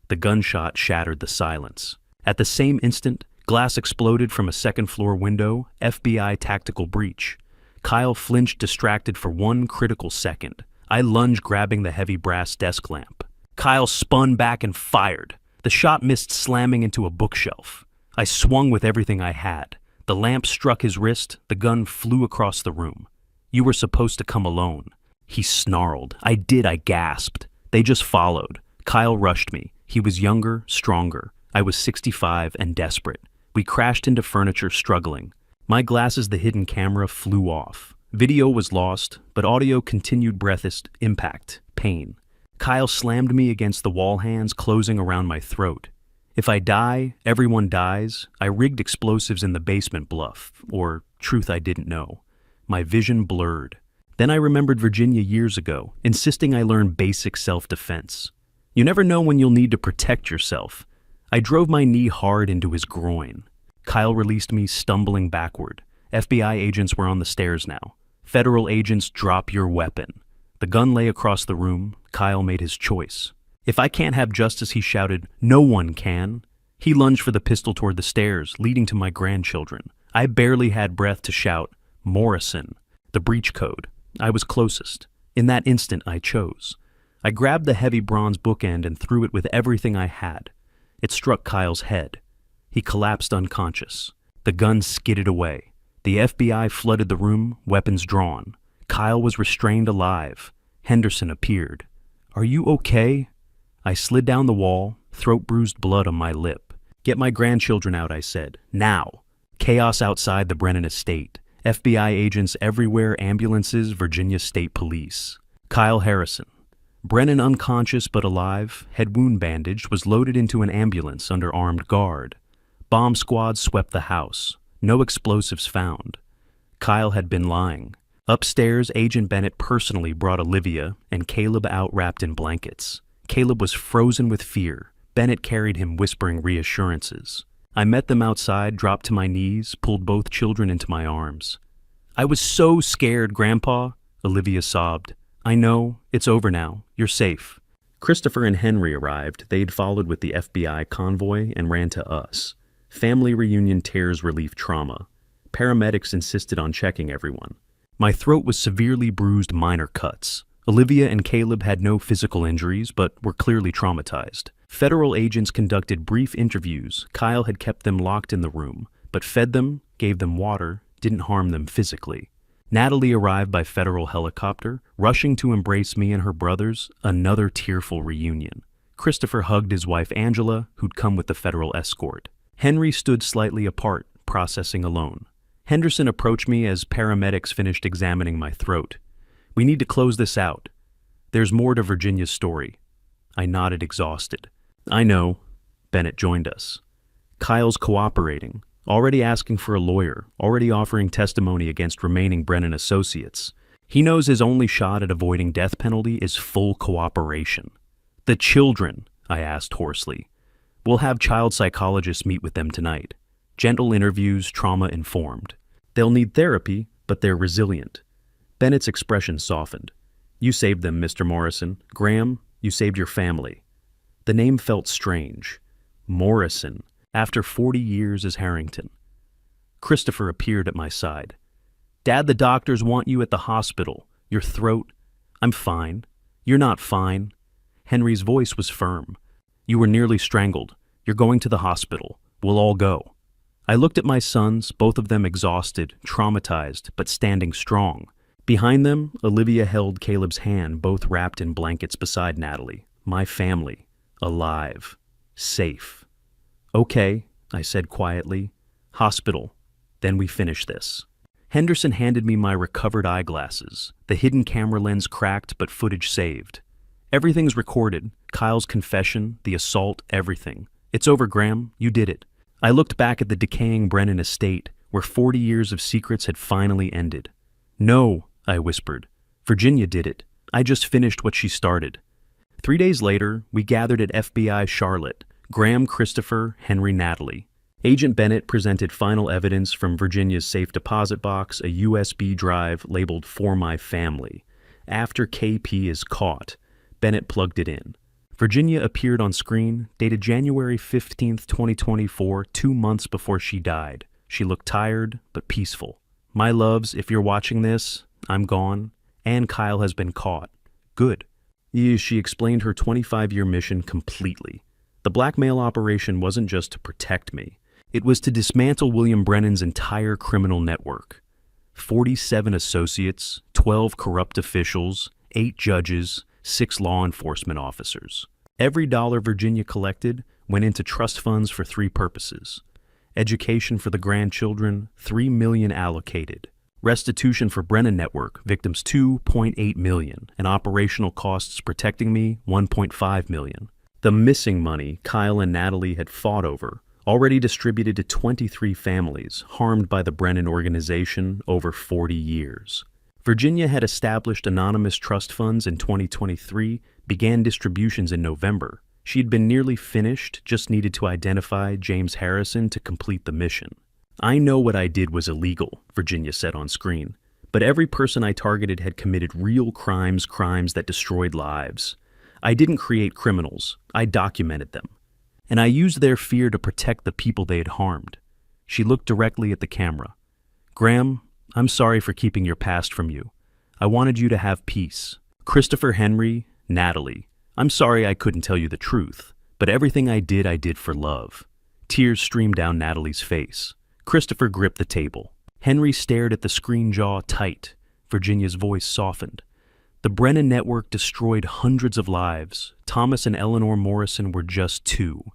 The gunshot shattered the silence. At the same instant, glass exploded from a second-floor window, FBI tactical breach. Kyle flinched, distracted for 1 critical second. I lunged, grabbing the heavy brass desk lamp. Kyle spun back and fired. The shot missed, slamming into a bookshelf. I swung with everything I had. The lamp struck his wrist. The gun flew across the room. "You were supposed to come alone." He snarled. "I did," I gasped. "They just followed." Kyle rushed me. He was younger, stronger. I was 65 and desperate. We crashed into furniture, struggling. My glasses, the hidden camera, flew off. Video was lost, but audio continued. Breathless impact, pain. Kyle slammed me against the wall, hands closing around my throat. "If I die, everyone dies." I rigged explosives in the basement bluff, or truth I didn't know. My vision blurred. Then I remembered Virginia years ago, insisting I learn basic self-defense. You never know when you'll need to protect yourself. I drove my knee hard into his groin. Kyle released me, stumbling backward. FBI agents were on the stairs now. "Federal agents, drop your weapon." The gun lay across the room. Kyle made his choice. "If I can't have justice," he shouted, "no one can." He lunged for the pistol toward the stairs, leading to my grandchildren. I barely had breath to shout, "Morrison." The breach code. I was closest. In that instant, I chose. I grabbed the heavy bronze bookend and threw it with everything I had. It struck Kyle's head. He collapsed unconscious. The gun skidded away. The FBI flooded the room, weapons drawn. Kyle was restrained alive. Henderson appeared. "Are you okay?" I slid down the wall, throat bruised, blood on my lip. "Get my grandchildren out," I said. "Now!" Chaos outside the Brennan estate. FBI agents everywhere, ambulances, Virginia State Police. Kyle Harrison. Brennan, unconscious but alive, head wound bandaged, was loaded into an ambulance under armed guard. Bomb squads swept the house. No explosives found. Kyle had been lying. Upstairs, Agent Bennett personally brought Olivia and Caleb out wrapped in blankets. Caleb was frozen with fear. Bennett carried him whispering reassurances. I met them outside, dropped to my knees, pulled both children into my arms. "I was so scared, Grandpa," Olivia sobbed. "I know, it's over now. You're safe." Christopher and Henry arrived. They'd followed with the FBI convoy and ran to us. Family reunion tears relief trauma. Paramedics insisted on checking everyone. My throat was severely bruised, minor cuts. Olivia and Caleb had no physical injuries, but were clearly traumatized. Federal agents conducted brief interviews. Kyle had kept them locked in the room, but fed them, gave them water, didn't harm them physically. Natalie arrived by federal helicopter, rushing to embrace me and her brothers, another tearful reunion. Christopher hugged his wife Angela, who'd come with the federal escort. Henry stood slightly apart, processing alone. Henderson approached me as paramedics finished examining my throat. "We need to close this out. There's more to Virginia's story." I nodded, exhausted. "I know." Bennett joined us. "Kyle's cooperating, already asking for a lawyer, already offering testimony against remaining Brennan associates. He knows his only shot at avoiding death penalty is full cooperation." "The children?" I asked hoarsely. "We'll have child psychologists meet with them tonight. Gentle interviews, trauma-informed. They'll need therapy, but they're resilient." Bennett's expression softened. "You saved them, Mr. Morrison. Graham, you saved your family." The name felt strange. Morrison, after 40 years as Harrington. Christopher appeared at my side. "Dad, the doctors want you at the hospital. Your throat—" "I'm fine." "You're not fine." Henry's voice was firm. "You were nearly strangled. You're going to the hospital. We'll all go." I looked at my sons, both of them exhausted, traumatized, but standing strong. Behind them, Olivia held Caleb's hand, both wrapped in blankets beside Natalie. My family. Alive. Safe. "Okay," I said quietly. "Hospital. Then we finish this." Henderson handed me my recovered eyeglasses. The hidden camera lens cracked, but footage saved. "Everything's recorded. Kyle's confession, the assault, everything. It's over, Graham. You did it." I looked back at the decaying Brennan estate, where 40 years of secrets had finally ended. "No," I whispered. "Virginia did it. I just finished what she started." 3 days later, we gathered at FBI Charlotte. Graham, Christopher, Henry, Natalie. Agent Bennett presented final evidence from Virginia's safe deposit box, a USB drive labeled "For My Family." After KP is caught, Bennett plugged it in. Virginia appeared on screen, dated January 15th, 2024, 2 months before she died. She looked tired, but peaceful. "My loves, if you're watching this, I'm gone, and Kyle has been caught. Good." She explained her 25-year mission completely. The blackmail operation wasn't just to protect me. It was to dismantle William Brennan's entire criminal network. 47 associates, 12 corrupt officials, 8 judges, 6 law enforcement officers. Every dollar Virginia collected went into trust funds for 3 purposes. Education for the grandchildren, $3 million allocated. Restitution for Brennan Network, victims $2.8 million, and operational costs protecting me, $1.5 million. The missing money Kyle and Natalie had fought over, already distributed to 23 families harmed by the Brennan organization over 40 years. Virginia had established anonymous trust funds in 2023, began distributions in November. She had been nearly finished, just needed to identify James Harrison to complete the mission. "I know what I did was illegal," Virginia said on screen, "but every person I targeted had committed real crimes that destroyed lives. I didn't create criminals, I documented them. And I used their fear to protect the people they had harmed." She looked directly at the camera. "Graham, I'm sorry for keeping your past from you. I wanted you to have peace. Christopher, Henry, Natalie, I'm sorry I couldn't tell you the truth, but everything I did for love." Tears streamed down Natalie's face. Christopher gripped the table. Henry stared at the screen, jaw tight. Virginia's voice softened. "The Brennan Network destroyed hundreds of lives. Thomas and Eleanor Morrison were just 2.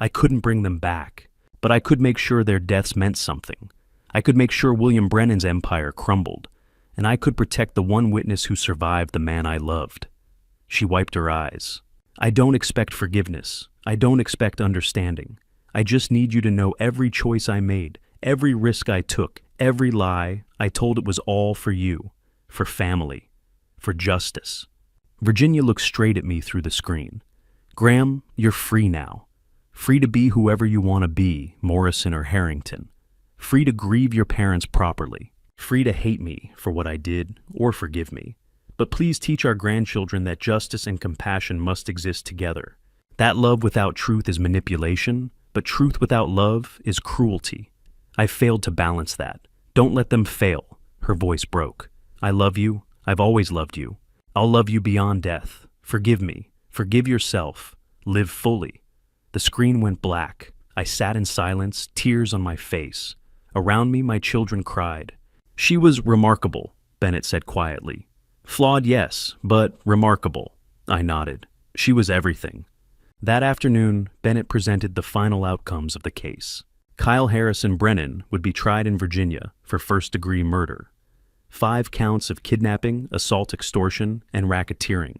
I couldn't bring them back, but I could make sure their deaths meant something. I could make sure William Brennan's empire crumbled, and I could protect the one witness who survived the man I loved." She wiped her eyes. "I don't expect forgiveness. I don't expect understanding. I just need you to know every choice I made, Every risk I took, every lie, I told it was all for you, for family, for justice. Virginia looked straight at me through the screen. Graham, you're free now. Free to be whoever you want to be, Morrison or Harrington. Free to grieve your parents properly. Free to hate me for what I did or forgive me. But please teach our grandchildren that justice and compassion must exist together. That love without truth is manipulation, but truth without love is cruelty. I failed to balance that. Don't let them fail. Her voice broke. I love you. I've always loved you. I'll love you beyond death. Forgive me. Forgive yourself. Live fully. The screen went black. I sat in silence, tears on my face. Around me, my children cried. She was remarkable, Bennett said quietly. Flawed, yes, but remarkable. I nodded. She was everything. That afternoon, Bennett presented the final outcomes of the case. Kyle Harrison Brennan would be tried in Virginia for first-degree murder. 5 counts of kidnapping, assault, extortion, and racketeering.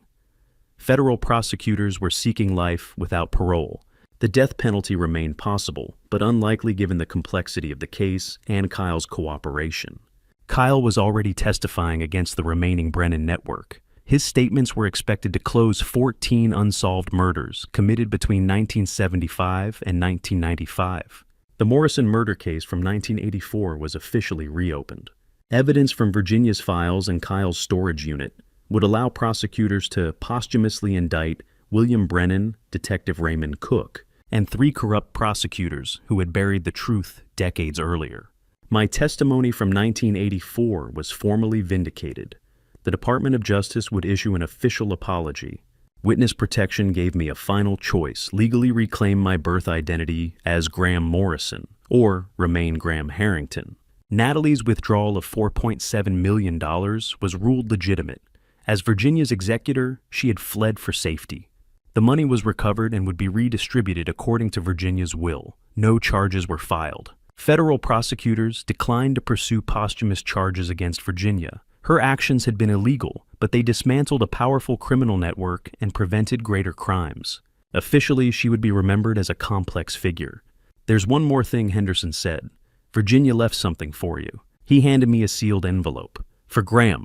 Federal prosecutors were seeking life without parole. The death penalty remained possible, but unlikely given the complexity of the case and Kyle's cooperation. Kyle was already testifying against the remaining Brennan network. His statements were expected to close 14 unsolved murders committed between 1975 and 1995. The Morrison murder case from 1984 was officially reopened. Evidence from Virginia's files and Kyle's storage unit would allow prosecutors to posthumously indict William Brennan, Detective Raymond Cook, and 3 corrupt prosecutors who had buried the truth decades earlier. My testimony from 1984 was formally vindicated. The Department of Justice would issue an official apology. Witness protection gave me a final choice: legally reclaim my birth identity as Graham Morrison or remain Graham Harrington. Natalie's withdrawal of $4.7 million was ruled legitimate. As Virginia's executor, she had fled for safety. The money was recovered and would be redistributed according to Virginia's will. No charges were filed. Federal prosecutors declined to pursue posthumous charges against Virginia. Her actions had been illegal, but they dismantled a powerful criminal network and prevented greater crimes. Officially, she would be remembered as a complex figure. There's one more thing, Henderson said. Virginia left something for you. He handed me a sealed envelope. For Graham.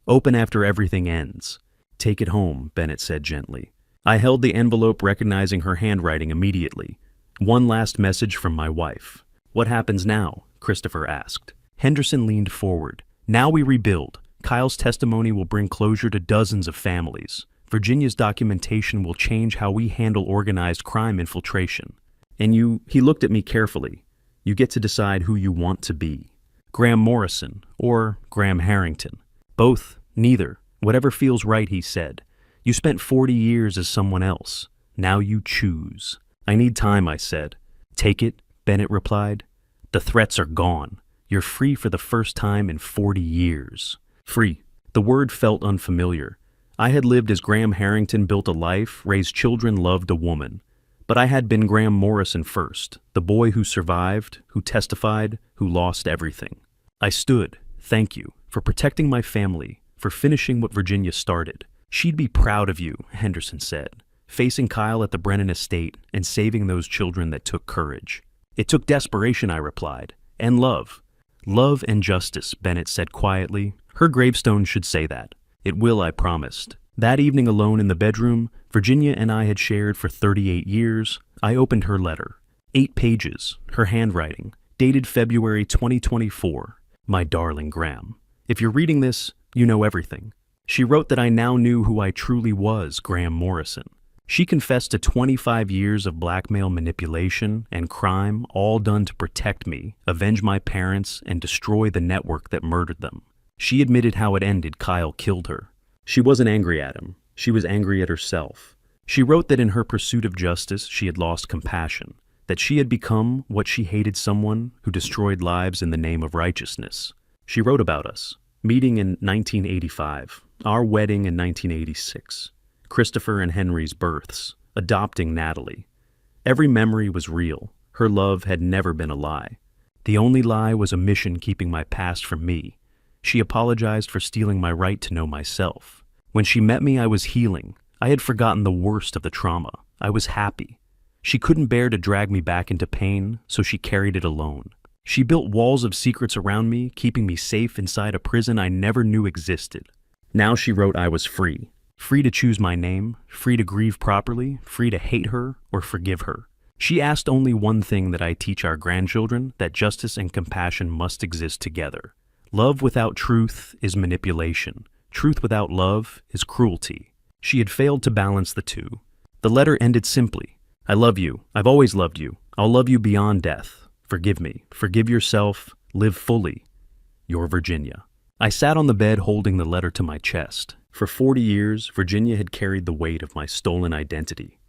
Open after everything ends. Take it home, Bennett said gently. I held the envelope, recognizing her handwriting immediately. One last message from my wife. What happens now? Christopher asked. Henderson leaned forward. Now we rebuild. Kyle's testimony will bring closure to dozens of families. Virginia's documentation will change how we handle organized crime infiltration. And he looked at me carefully. You get to decide who you want to be. Graham Morrison or Graham Harrington. Both, neither. Whatever feels right, he said. You spent 40 years as someone else. Now you choose. I need time, I said. Take it, Bennett replied. The threats are gone. You're free for the first time in 40 years. Free. The word felt unfamiliar. I had lived as Graham Harrington, built a life, raised children, loved a woman. But I had been Graham Morrison first, the boy who survived, who testified, who lost everything. I stood. Thank you for protecting my family, for finishing what Virginia started. She'd be proud of you, Henderson said, facing Kyle at the Brennan estate and saving those children that took courage. It took desperation, I replied, and love. Love and justice, Bennett said quietly. Her gravestone should say that. It will, I promised. That evening alone in the bedroom, Virginia and I had shared for 38 years. I opened her letter. 8 pages, her handwriting, dated February 2024. My darling Graham. If you're reading this, you know everything. She wrote that I now knew who I truly was, Graham Morrison. She confessed to 25 years of blackmail, manipulation, and crime, all done to protect me, avenge my parents, and destroy the network that murdered them. She admitted how it ended. Kyle killed her. She wasn't angry at him. She was angry at herself. She wrote that in her pursuit of justice, she had lost compassion, that she had become what she hated, someone who destroyed lives in the name of righteousness. She wrote about us, meeting in 1985, our wedding in 1986, Christopher and Henry's births, adopting Natalie. Every memory was real. Her love had never been a lie. The only lie was a mission keeping my past from me. She apologized for stealing my right to know myself. When she met me, I was healing. I had forgotten the worst of the trauma. I was happy. She couldn't bear to drag me back into pain, so she carried it alone. She built walls of secrets around me, keeping me safe inside a prison I never knew existed. Now she wrote I was free. Free to choose my name, free to grieve properly, free to hate her or forgive her. She asked only one thing that I teach our grandchildren, that justice and compassion must exist together. Love without truth is manipulation. Truth without love is cruelty. She had failed to balance the two. The letter ended simply. I love you. I've always loved you. I'll love you beyond death. Forgive me. Forgive yourself. Live fully. Your Virginia. I sat on the bed holding the letter to my chest. For 40 years, Virginia had carried the weight of my stolen identity.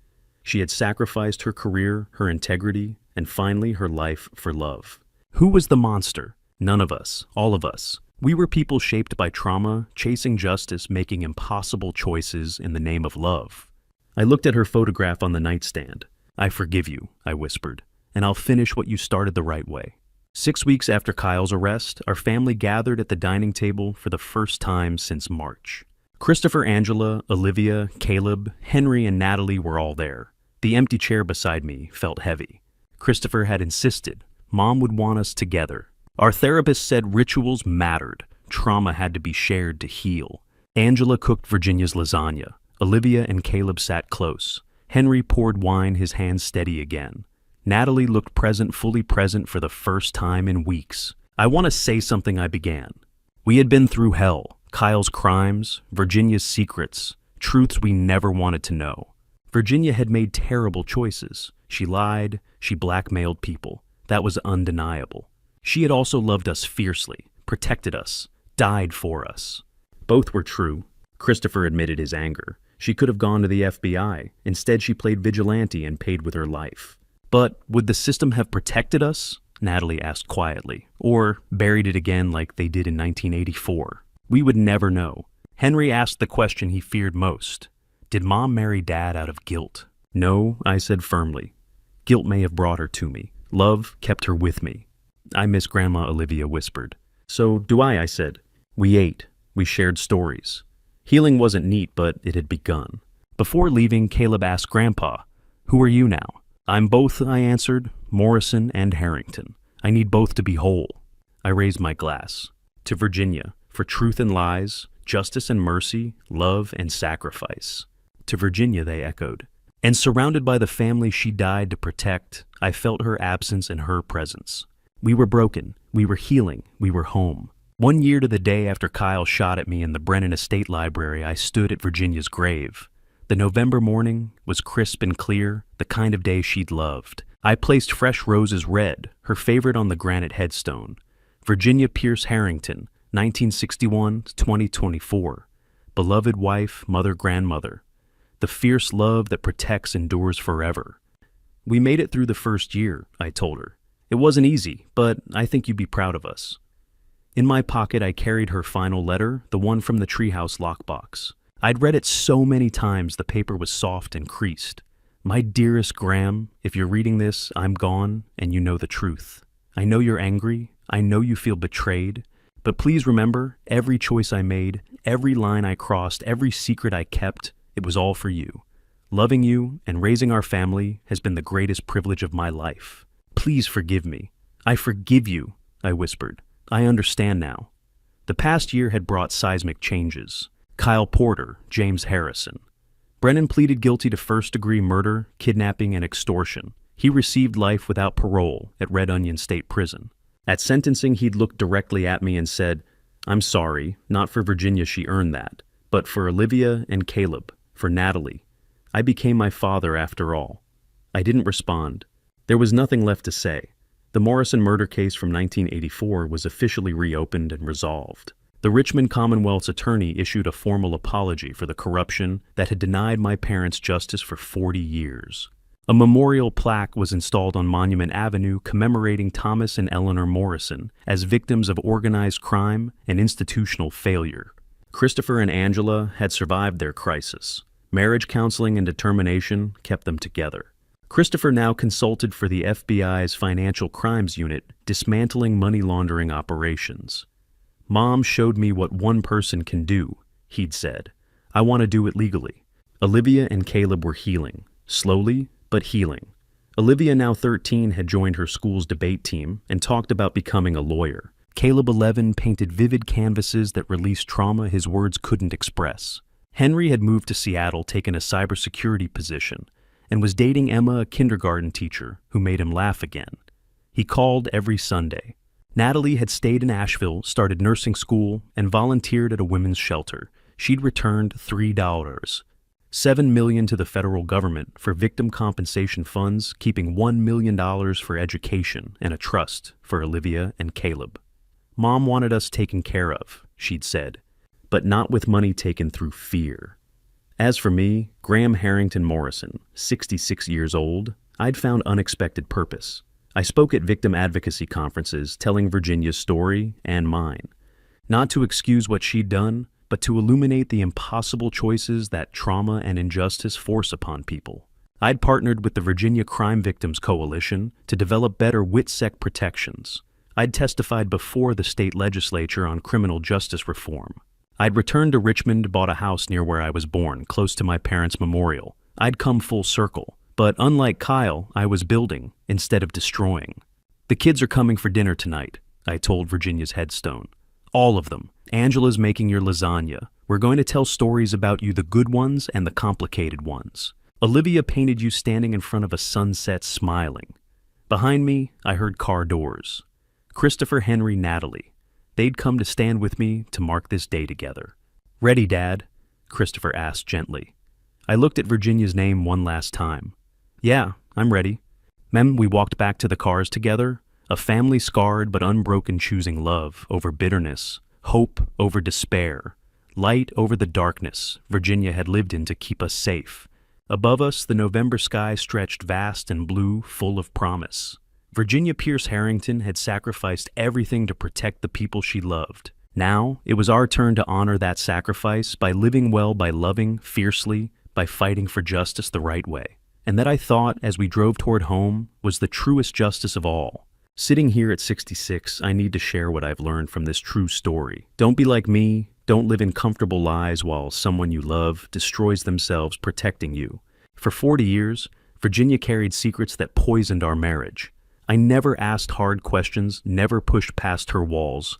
She had sacrificed her career, her integrity, and finally her life for love. Who was the monster? None of us. All of us. We were people shaped by trauma, chasing justice, making impossible choices in the name of love. I looked at her photograph on the nightstand. I forgive you, I whispered, and I'll finish what you started the right way. 6 weeks after Kyle's arrest, our family gathered at the dining table for the first time since March. Christopher, Angela, Olivia, Caleb, Henry, and Natalie were all there. The empty chair beside me felt heavy. Christopher had insisted. Mom would want us together. Our therapist said rituals mattered. Trauma had to be shared to heal. Angela cooked Virginia's lasagna. Olivia and Caleb sat close. Henry poured wine, his hands steady again. Natalie looked present, fully present for the first time in weeks. I want to say something, I began. We had been through hell. Kyle's crimes, Virginia's secrets, truths we never wanted to know. Virginia had made terrible choices. She lied, she blackmailed people. That was undeniable. She had also loved us fiercely, protected us, died for us. Both were true. Christopher admitted his anger. She could have gone to the FBI. Instead, she played vigilante and paid with her life. But would the system have protected us? Natalie asked quietly. Or buried it again like they did in 1984? We would never know. Henry asked the question he feared most. Did Mom marry Dad out of guilt? No, I said firmly. Guilt may have brought her to me. Love kept her with me. I miss Grandma, Olivia whispered. So do I said. We ate. We shared stories. Healing wasn't neat, but it had begun. Before leaving, Caleb asked Grandpa, "Who are you now?" "I'm both," I answered, "Morrison and Harrington. I need both to be whole." I raised my glass. To Virginia, for truth and lies, justice and mercy, love and sacrifice. To Virginia, they echoed. And surrounded by the family she died to protect, I felt her absence and her presence. We were broken. We were healing. We were home. 1 year to the day after Kyle shot at me in the Brennan Estate Library, I stood at Virginia's grave. The November morning was crisp and clear, the kind of day she'd loved. I placed fresh roses red, her favorite, on the granite headstone. Virginia Pierce Harrington, 1961 to 2024. Beloved wife, mother, grandmother. The fierce love that protects endures forever. We made it through the first year, I told her. It wasn't easy, but I think you'd be proud of us. In my pocket, I carried her final letter, the one from the treehouse lockbox. I'd read it so many times the paper was soft and creased. My dearest Graham, if you're reading this, I'm gone, and you know the truth. I know you're angry, I know you feel betrayed, but please remember, every choice I made, every line I crossed, every secret I kept, it was all for you. Loving you and raising our family has been the greatest privilege of my life. Please forgive me. I forgive you, I whispered. I understand now. The past year had brought seismic changes. Kyle Porter, James Harrison. Brennan pleaded guilty to first-degree murder, kidnapping, and extortion. He received life without parole at Red Onion State Prison. At sentencing, he'd looked directly at me and said, "I'm sorry, not for Virginia, she earned that, but for Olivia and Caleb, for Natalie. I became my father after all." I didn't respond. There was nothing left to say. The Morrison murder case from 1984 was officially reopened and resolved. The Richmond Commonwealth's attorney issued a formal apology for the corruption that had denied my parents justice for 40 years. A memorial plaque was installed on Monument Avenue commemorating Thomas and Eleanor Morrison as victims of organized crime and institutional failure. Christopher and Angela had survived their crisis. Marriage counseling and determination kept them together. Christopher now consulted for the FBI's Financial Crimes Unit, dismantling money laundering operations. "Mom showed me what one person can do," he'd said. "I want to do it legally." Olivia and Caleb were healing, slowly but healing. Olivia, now 13, had joined her school's debate team and talked about becoming a lawyer. Caleb, 11, painted vivid canvases that released trauma his words couldn't express. Henry had moved to Seattle, taken a cybersecurity position, and was dating Emma, a kindergarten teacher, who made him laugh again. He called every Sunday. Natalie had stayed in Asheville, started nursing school, and volunteered at a women's shelter. She'd returned $3. $7 million to the federal government for victim compensation funds, keeping $1 million for education and a trust for Olivia and Caleb. Mom wanted us taken care of, she'd said, but not with money taken through fear. As for me, Graham Harrington Morrison, 66 years old, I'd found unexpected purpose. I spoke at victim advocacy conferences, telling Virginia's story and mine, not to excuse what she'd done, but to illuminate the impossible choices that trauma and injustice force upon people. I'd partnered with the Virginia Crime Victims Coalition to develop better WITSEC protections. I'd testified before the state legislature on criminal justice reform. I'd returned to Richmond, bought a house near where I was born, close to my parents' memorial. I'd come full circle, but unlike Kyle, I was building instead of destroying. The kids are coming for dinner tonight, I told Virginia's headstone. All of them. Angela's making your lasagna. We're going to tell stories about you, the good ones and the complicated ones. Olivia painted you standing in front of a sunset smiling. Behind me, I heard car doors. Christopher, Henry, Natalie. They'd come to stand with me to mark this day together. Ready, Dad? Christopher asked gently. I looked at Virginia's name one last time. Yeah, I'm ready. Mem, we walked back to the cars together, a family scarred but unbroken, choosing love over bitterness, hope over despair, light over the darkness Virginia had lived in to keep us safe. Above us, the November sky stretched vast and blue, full of promise. Virginia Pierce Harrington had sacrificed everything to protect the people she loved. Now, it was our turn to honor that sacrifice by living well, by loving fiercely, by fighting for justice the right way. And that, I thought, as we drove toward home, was the truest justice of all. Sitting here at 66, I need to share what I've learned from this true story. Don't be like me. Don't live in comfortable lies while someone you love destroys themselves protecting you. For 40 years, Virginia carried secrets that poisoned our marriage. I never asked hard questions, never pushed past her walls.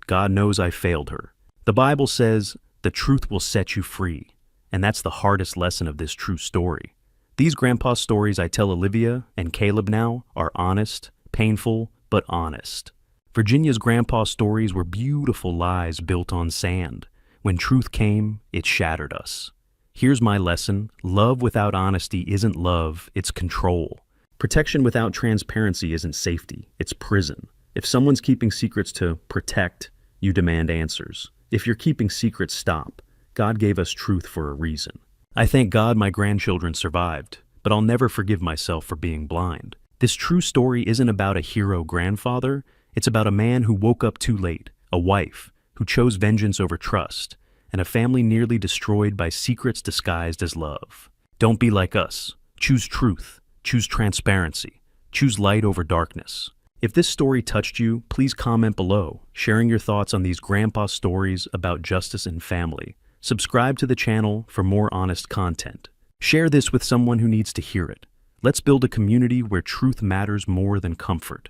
God knows I failed her. The Bible says, the truth will set you free. And that's the hardest lesson of this true story. These grandpa stories I tell Olivia and Caleb now are honest, painful, but honest. Virginia's grandpa stories were beautiful lies built on sand. When truth came, it shattered us. Here's my lesson. Love without honesty isn't love, it's control. Protection without transparency isn't safety, it's prison. If someone's keeping secrets to protect, you demand answers. If you're keeping secrets, stop. God gave us truth for a reason. I thank God my grandchildren survived, but I'll never forgive myself for being blind. This true story isn't about a hero grandfather, it's about a man who woke up too late, a wife who chose vengeance over trust, and a family nearly destroyed by secrets disguised as love. Don't be like us. Choose truth. Choose transparency. Choose light over darkness. If this story touched you, please comment below, sharing your thoughts on these grandpa stories about justice and family. Subscribe to the channel for more honest content. Share this with someone who needs to hear it. Let's build a community where truth matters more than comfort.